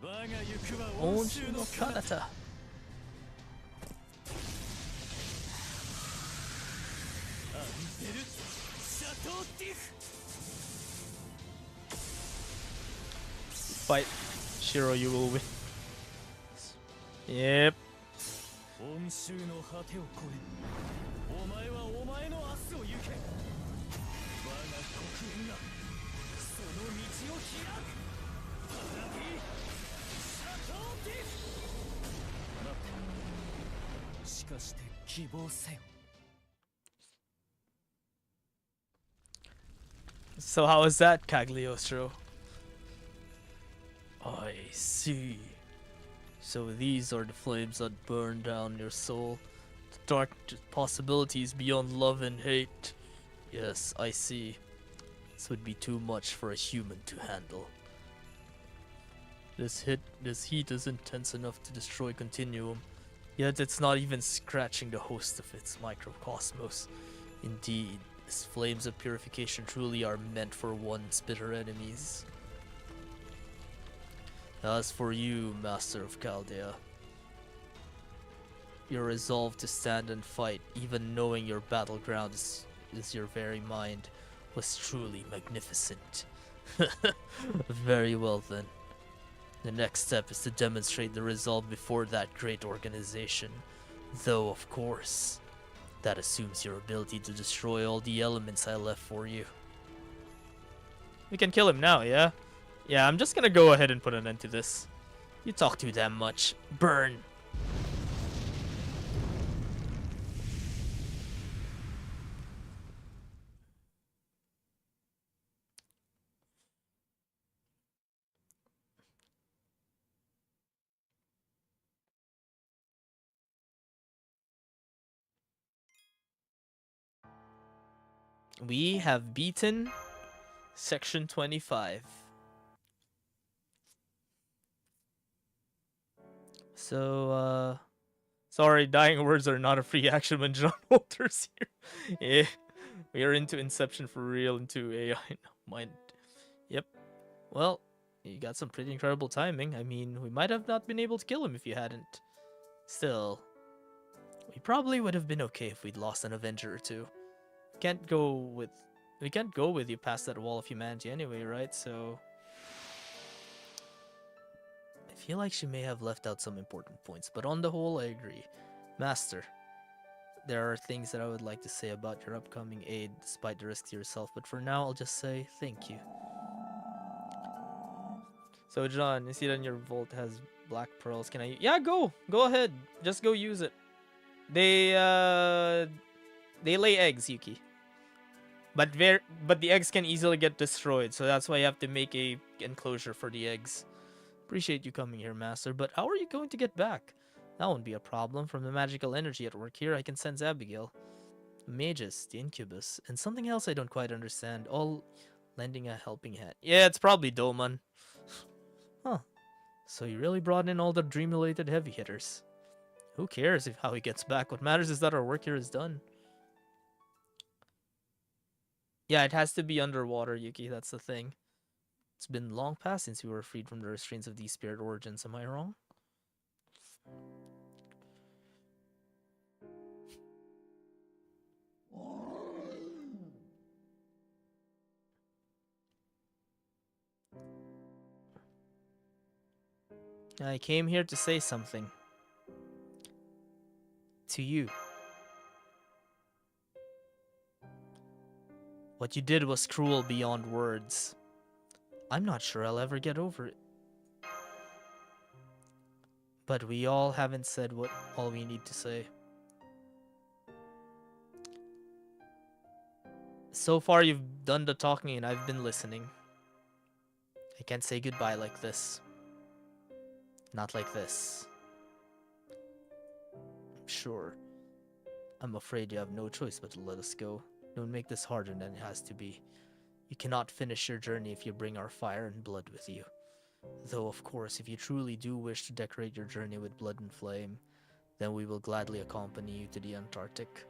Onshu no Kanata. Fight. Shiro, you will win. Yep. So how is that, Cagliostro? I see. So these are the flames that burn down your soul. The dark possibilities beyond love and hate. Yes, I see. This would be too much for a human to handle. This heat is intense enough to destroy Continuum, yet it's not even scratching the host of its microcosmos. Indeed, these flames of purification truly are meant for one's bitter enemies. As for you, Master of Chaldea, your resolve to stand and fight, even knowing your battleground is your very mind, was truly magnificent. Very well then. The next step is to demonstrate the resolve before that great organization. Though, of course, that assumes your ability to destroy all the elements I left for you. We can kill him now, yeah? Yeah, I'm just gonna go ahead and put an end to this. You talk too damn much. Burn! We have beaten Section 25. So, sorry, dying words are not a free action when John Walter's here. Yeah, we are into Inception for real, into AI. Mind. Yep. Well, you got some pretty incredible timing. I mean, we might have not been able to kill him if you hadn't. Still, we probably would have been okay if we'd lost an Avenger or two. We can't go with you past that wall of humanity anyway, right? So I feel like she may have left out some important points, but on the whole, I agree. Master, there are things that I would like to say about your upcoming aid, despite the risk to yourself, but for now, I'll just say thank you. So, John, you see that your vault has black pearls. Can I? Yeah, go ahead. Just go use it. They lay eggs, Yuki. But the eggs can easily get destroyed, so that's why you have to make a enclosure for the eggs. Appreciate you coming here, Master, but how are you going to get back? That won't be a problem. From the magical energy at work here, I can sense Abigail, Magus, the Incubus, and something else I don't quite understand, all lending a helping hand. Yeah, it's probably Doman. Huh. So you really brought in all the dream-related heavy hitters. Who cares how he gets back? What matters is that our work here is done. Yeah, it has to be underwater, Yuki, that's the thing. It's been long past since we were freed from the restraints of these spirit origins, am I wrong? I came here to say something. To you. What you did was cruel beyond words. I'm not sure I'll ever get over it. But we all haven't said what all we need to say. So far, you've done the talking and I've been listening. I can't say goodbye like this. Not like this. Sure. I'm afraid you have no choice but to let us go. Don't make this harder than it has to be. You cannot finish your journey if you bring our fire and blood with you. Though, of course, if you truly do wish to decorate your journey with blood and flame, then we will gladly accompany you to the Antarctic.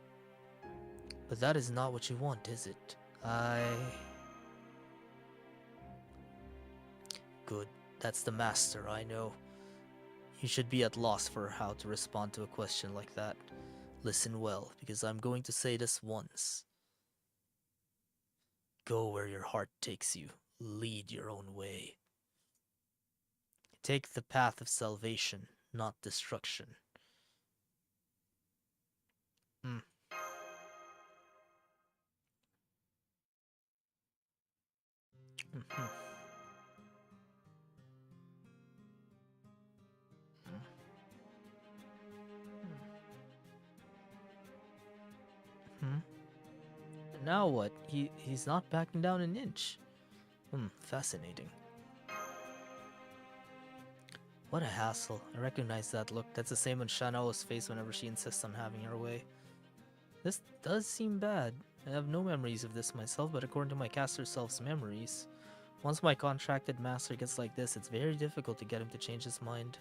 But that is not what you want, is it? Good. That's the master, I know. You should be at loss for how to respond to a question like that. Listen well, because I'm going to say this once. Go where your heart takes you. Lead your own way. Take the path of salvation, not destruction. Hmm. Mm-hmm. Hmm. Now what? He's not backing down an inch. Fascinating. What a hassle. I recognize that look. That's the same on Shanao's face whenever she insists on having her way. This does seem bad. I have no memories of this myself, but according to my caster self's memories, once my contracted master gets like this, it's very difficult to get him to change his mind.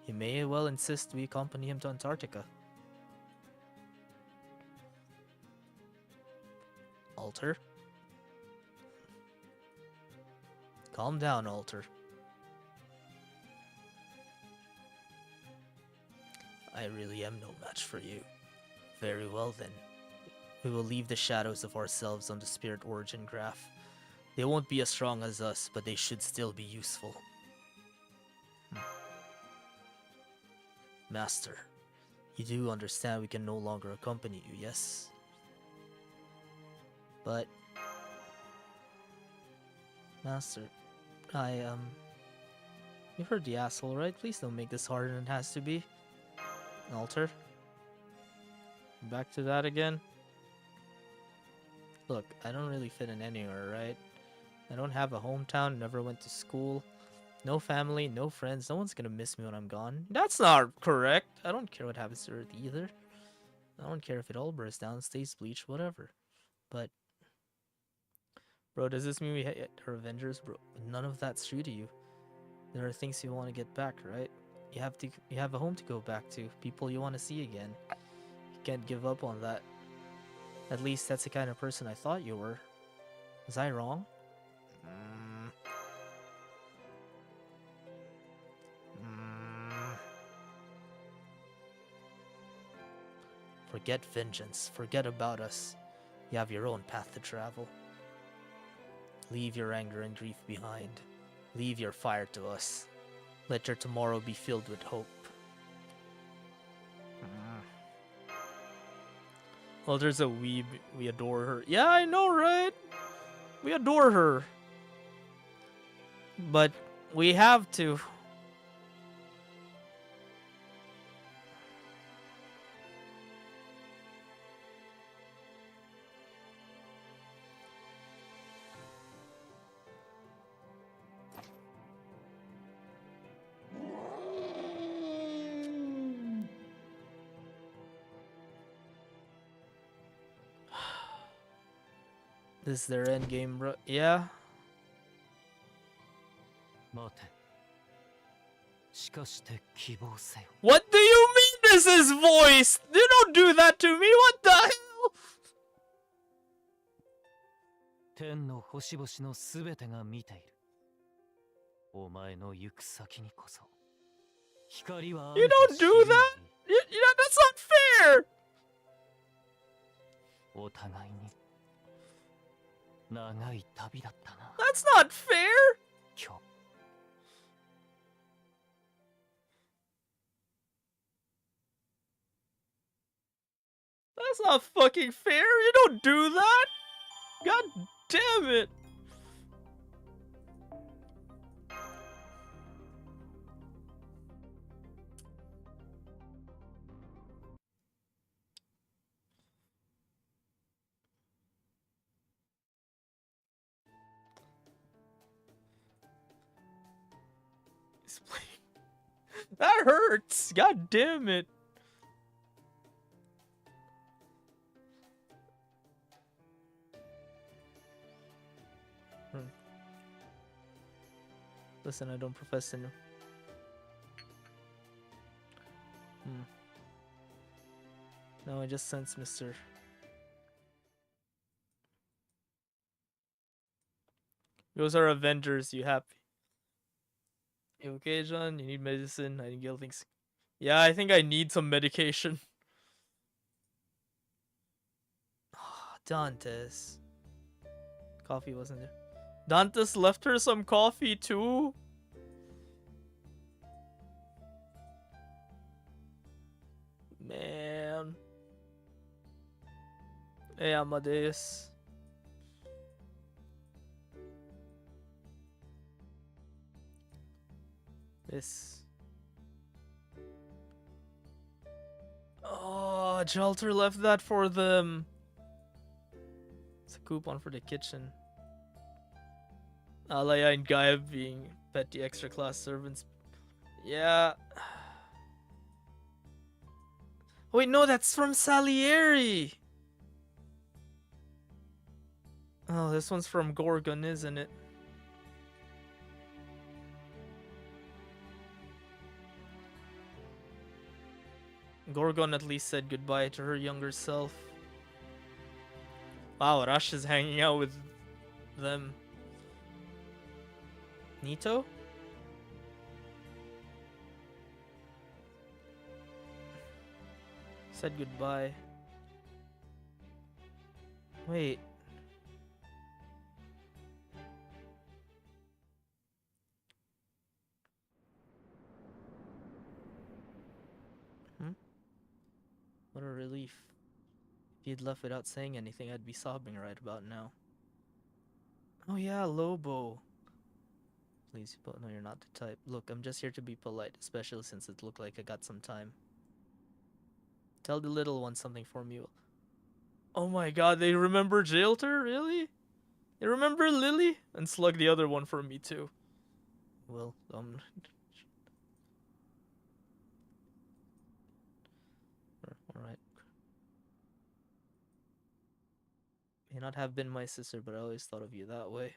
He may well insist we accompany him to Antarctica. Alter? Calm down, Alter. I really am no match for you. Very well then. We will leave the shadows of ourselves on the spirit origin graph. They won't be as strong as us, but they should still be useful. Master, you do understand we can no longer accompany you, yes? But... Master, You heard the asshole, right? Please don't make this harder than it has to be. Alter? Back to that again? Look, I don't really fit in anywhere, right? I don't have a hometown, never went to school. No family, no friends, no one's gonna miss me when I'm gone. That's not correct! I don't care what happens to Earth either. I don't care if it all bursts down, stays bleached, whatever. But... Bro, does this mean we are Avengers? Bro, none of that's true to you. There are things you want to get back, right? You have a home to go back to, people you want to see again. You can't give up on that. At least that's the kind of person I thought you were. Was I wrong? Forget vengeance. Forget about us. You have your own path to travel. Leave your anger and grief behind. Leave your fire to us. Let your tomorrow be filled with hope. Oh, there's a weeb. We adore her. Yeah, I know, right? We adore her. But we have to. This is their end game, bro. Yeah. What do you mean this is voiced? You don't do that to me. What the hell? 天の星々のすべてが見ている。お前の行く先にこそ光はある You と don't 知る do が that. いい。 That's not fair. お互いに長い旅だったな。 That's not fair. 今日 That's not fucking fair. You don't do that. God damn it. That hurts! God damn it! Listen, I don't profess to know. No, I just sense Mr. Those are Avengers, you happy? You okay, John? You need medicine? I think you'll think. Yeah, I think I need some medication. Dantes. Coffee wasn't there. Dantes left her some coffee too? Man. Hey, Amadeus. This. Oh, Jalter left that for them. It's a coupon for the kitchen. Alaya and Gaia being petty extra class servants. Yeah. Wait, no, that's from Salieri. Oh, this one's from Gorgon, isn't it? Gorgon at least said goodbye to her younger self. Wow, Rush is hanging out with them. Nito? Said goodbye. Wait. What a relief. If he'd left without saying anything, I'd be sobbing right about now. Oh yeah, Lobo. Please, but no, you're not the type. Look, I'm just here to be polite, especially since it looked like I got some time. Tell the little one something for me. Oh my god, they remember Jailter? Really? They remember Lily? And slug the other one for me too. Well, alright. May not have been my sister, but I always thought of you that way.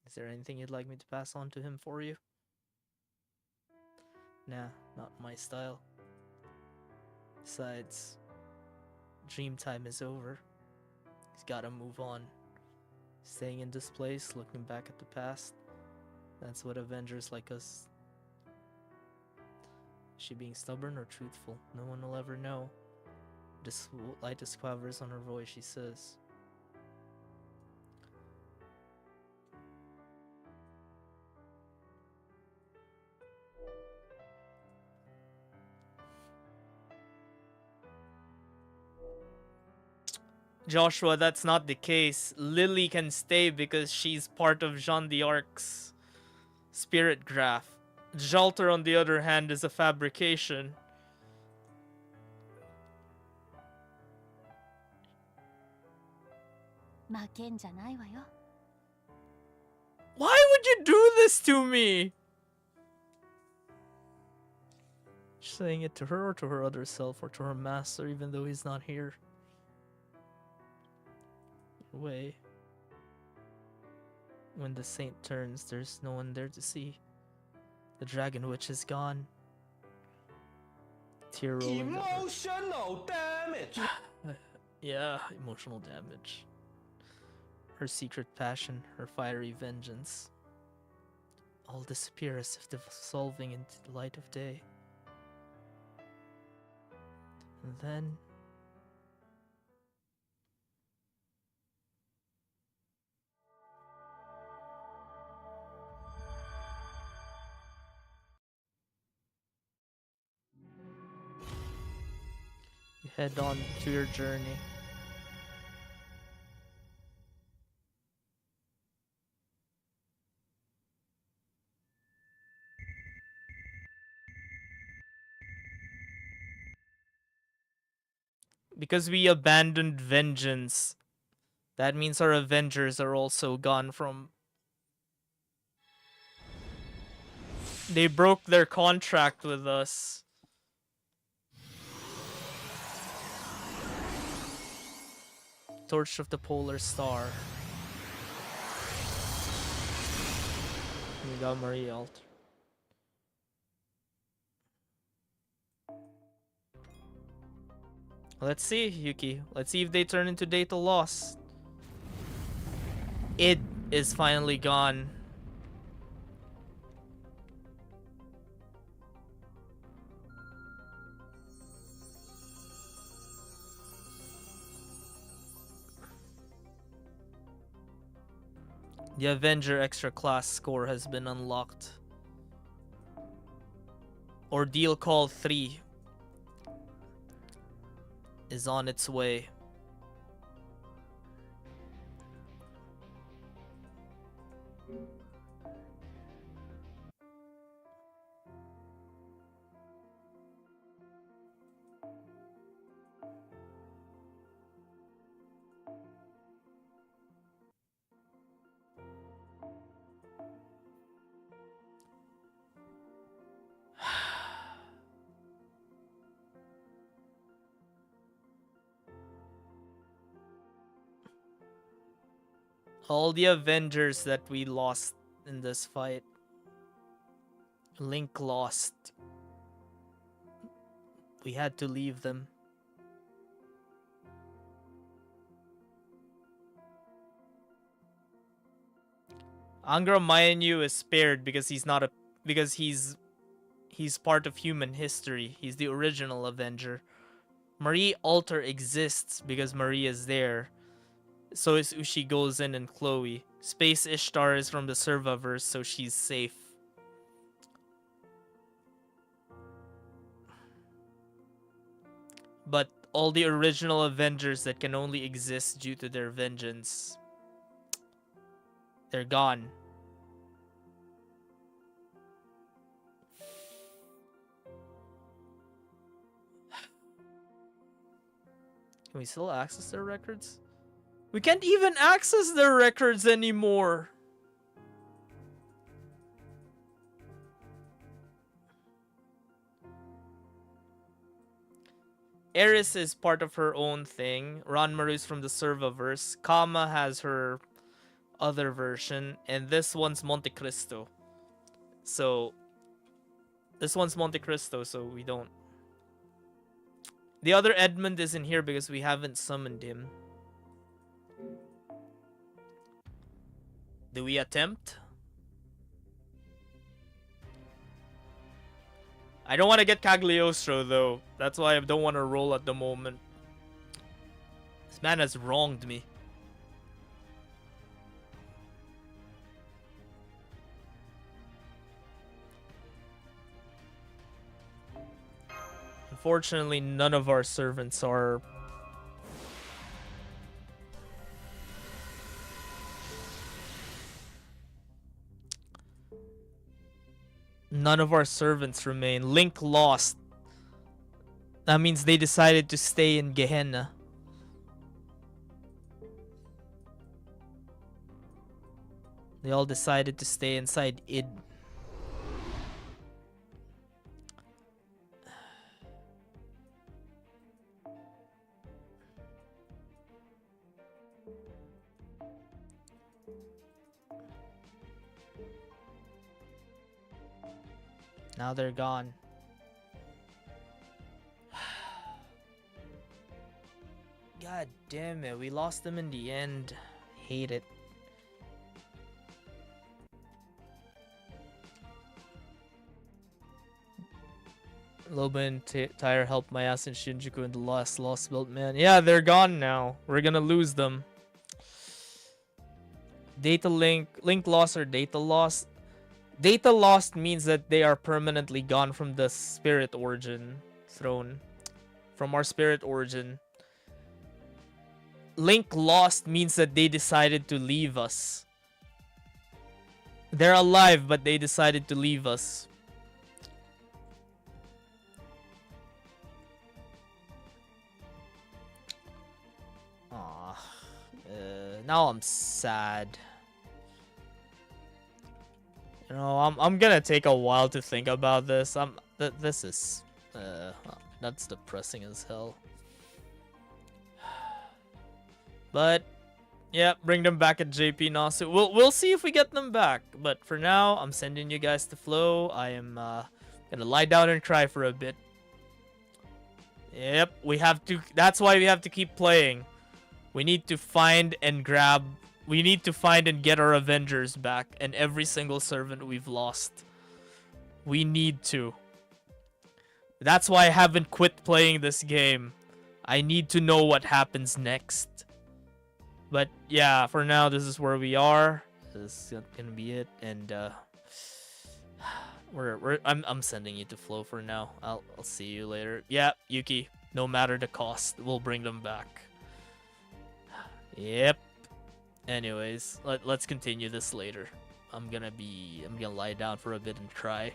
Is there anything you'd like me to pass on to him for you? Nah, not my style. Besides, dream time is over. He's gotta move on. Staying in this place, looking back at the past. That's what Avengers like us. Is she being stubborn or truthful? No one will ever know. This lightest quavers on her voice, she says. Joshua, that's not the case. Lily can stay because she's part of Jean d'Arc's spirit graph. Jalter, on the other hand, is a fabrication. Why would you do this to me? She's saying it to her or to her other self or to her master, even though he's not here. Way. When the saint turns, there's no one there to see. The dragon witch is gone. Tear rolling. Emotional damage. Yeah, emotional damage. Her secret passion, her fiery vengeance. All disappear as if dissolving into the light of day. And then... you head on to your journey. Because we abandoned vengeance, that means our Avengers are also gone from... They broke their contract with us. Torch of the Polar Star. We got Marie Alter. Let's see, Yuki. Let's see if they turn into Data Lost. It is finally gone. The Avenger extra class score has been unlocked. Ordeal Call 3 is on its way. All the Avengers that we lost in this fight. Link lost. We had to leave them. Angra Mainyu is spared because he's not a he's part of human history. He's the original Avenger. Marie Alter exists because Marie is there. So is Ushi Gozen and Chloe. Space Ishtar is from the Servaverse, so she's safe. But all the original Avengers that can only exist due to their vengeance, they're gone. Can we still access their records? We can't even access their records anymore. Eris is part of her own thing. Ranmaru's from the Servaverse. Kama has her other version. And this one's Monte Cristo. So, this one's Monte Cristo, so we don't. The other Edmund isn't here because we haven't summoned him. Do we attempt? I don't want to get Cagliostro though. That's why I don't want to roll at the moment. This man has wronged me. Unfortunately, none of our servants are... None of our servants remain. Link lost. That means they decided to stay in Gehenna. They all decided to stay inside id. Now they're gone. God damn it, we lost them in the end. Hate it. Loba and Tyre helped my ass in Shinjuku in the last Lost Belt, man. Yeah, they're gone now. We're gonna lose them. Data link lost or data lost? Data lost means that they are permanently gone from the spirit origin throne. From our spirit origin. Link lost means that they decided to leave us. They're alive, but they decided to leave us. Now I'm sad. You know, I'm gonna take a while to think about this. This is that's depressing as hell. But yeah, bring them back at JP Nasu. We'll see if we get them back. But for now, I'm sending you guys to Flow. I am gonna lie down and cry for a bit. Yep, we have to. That's why we have to keep playing. We need to find and grab. We need to find and get our Avengers back and every single servant we've lost. We need to. That's why I haven't quit playing this game. I need to know what happens next. But yeah, for now, this is where we are. This is gonna be it, and I'm sending you to Flow for now. I'll see you later. Yeah, Yuki. No matter the cost, we'll bring them back. Yep. Anyways, let's continue this later. I'm gonna lie down for a bit and cry.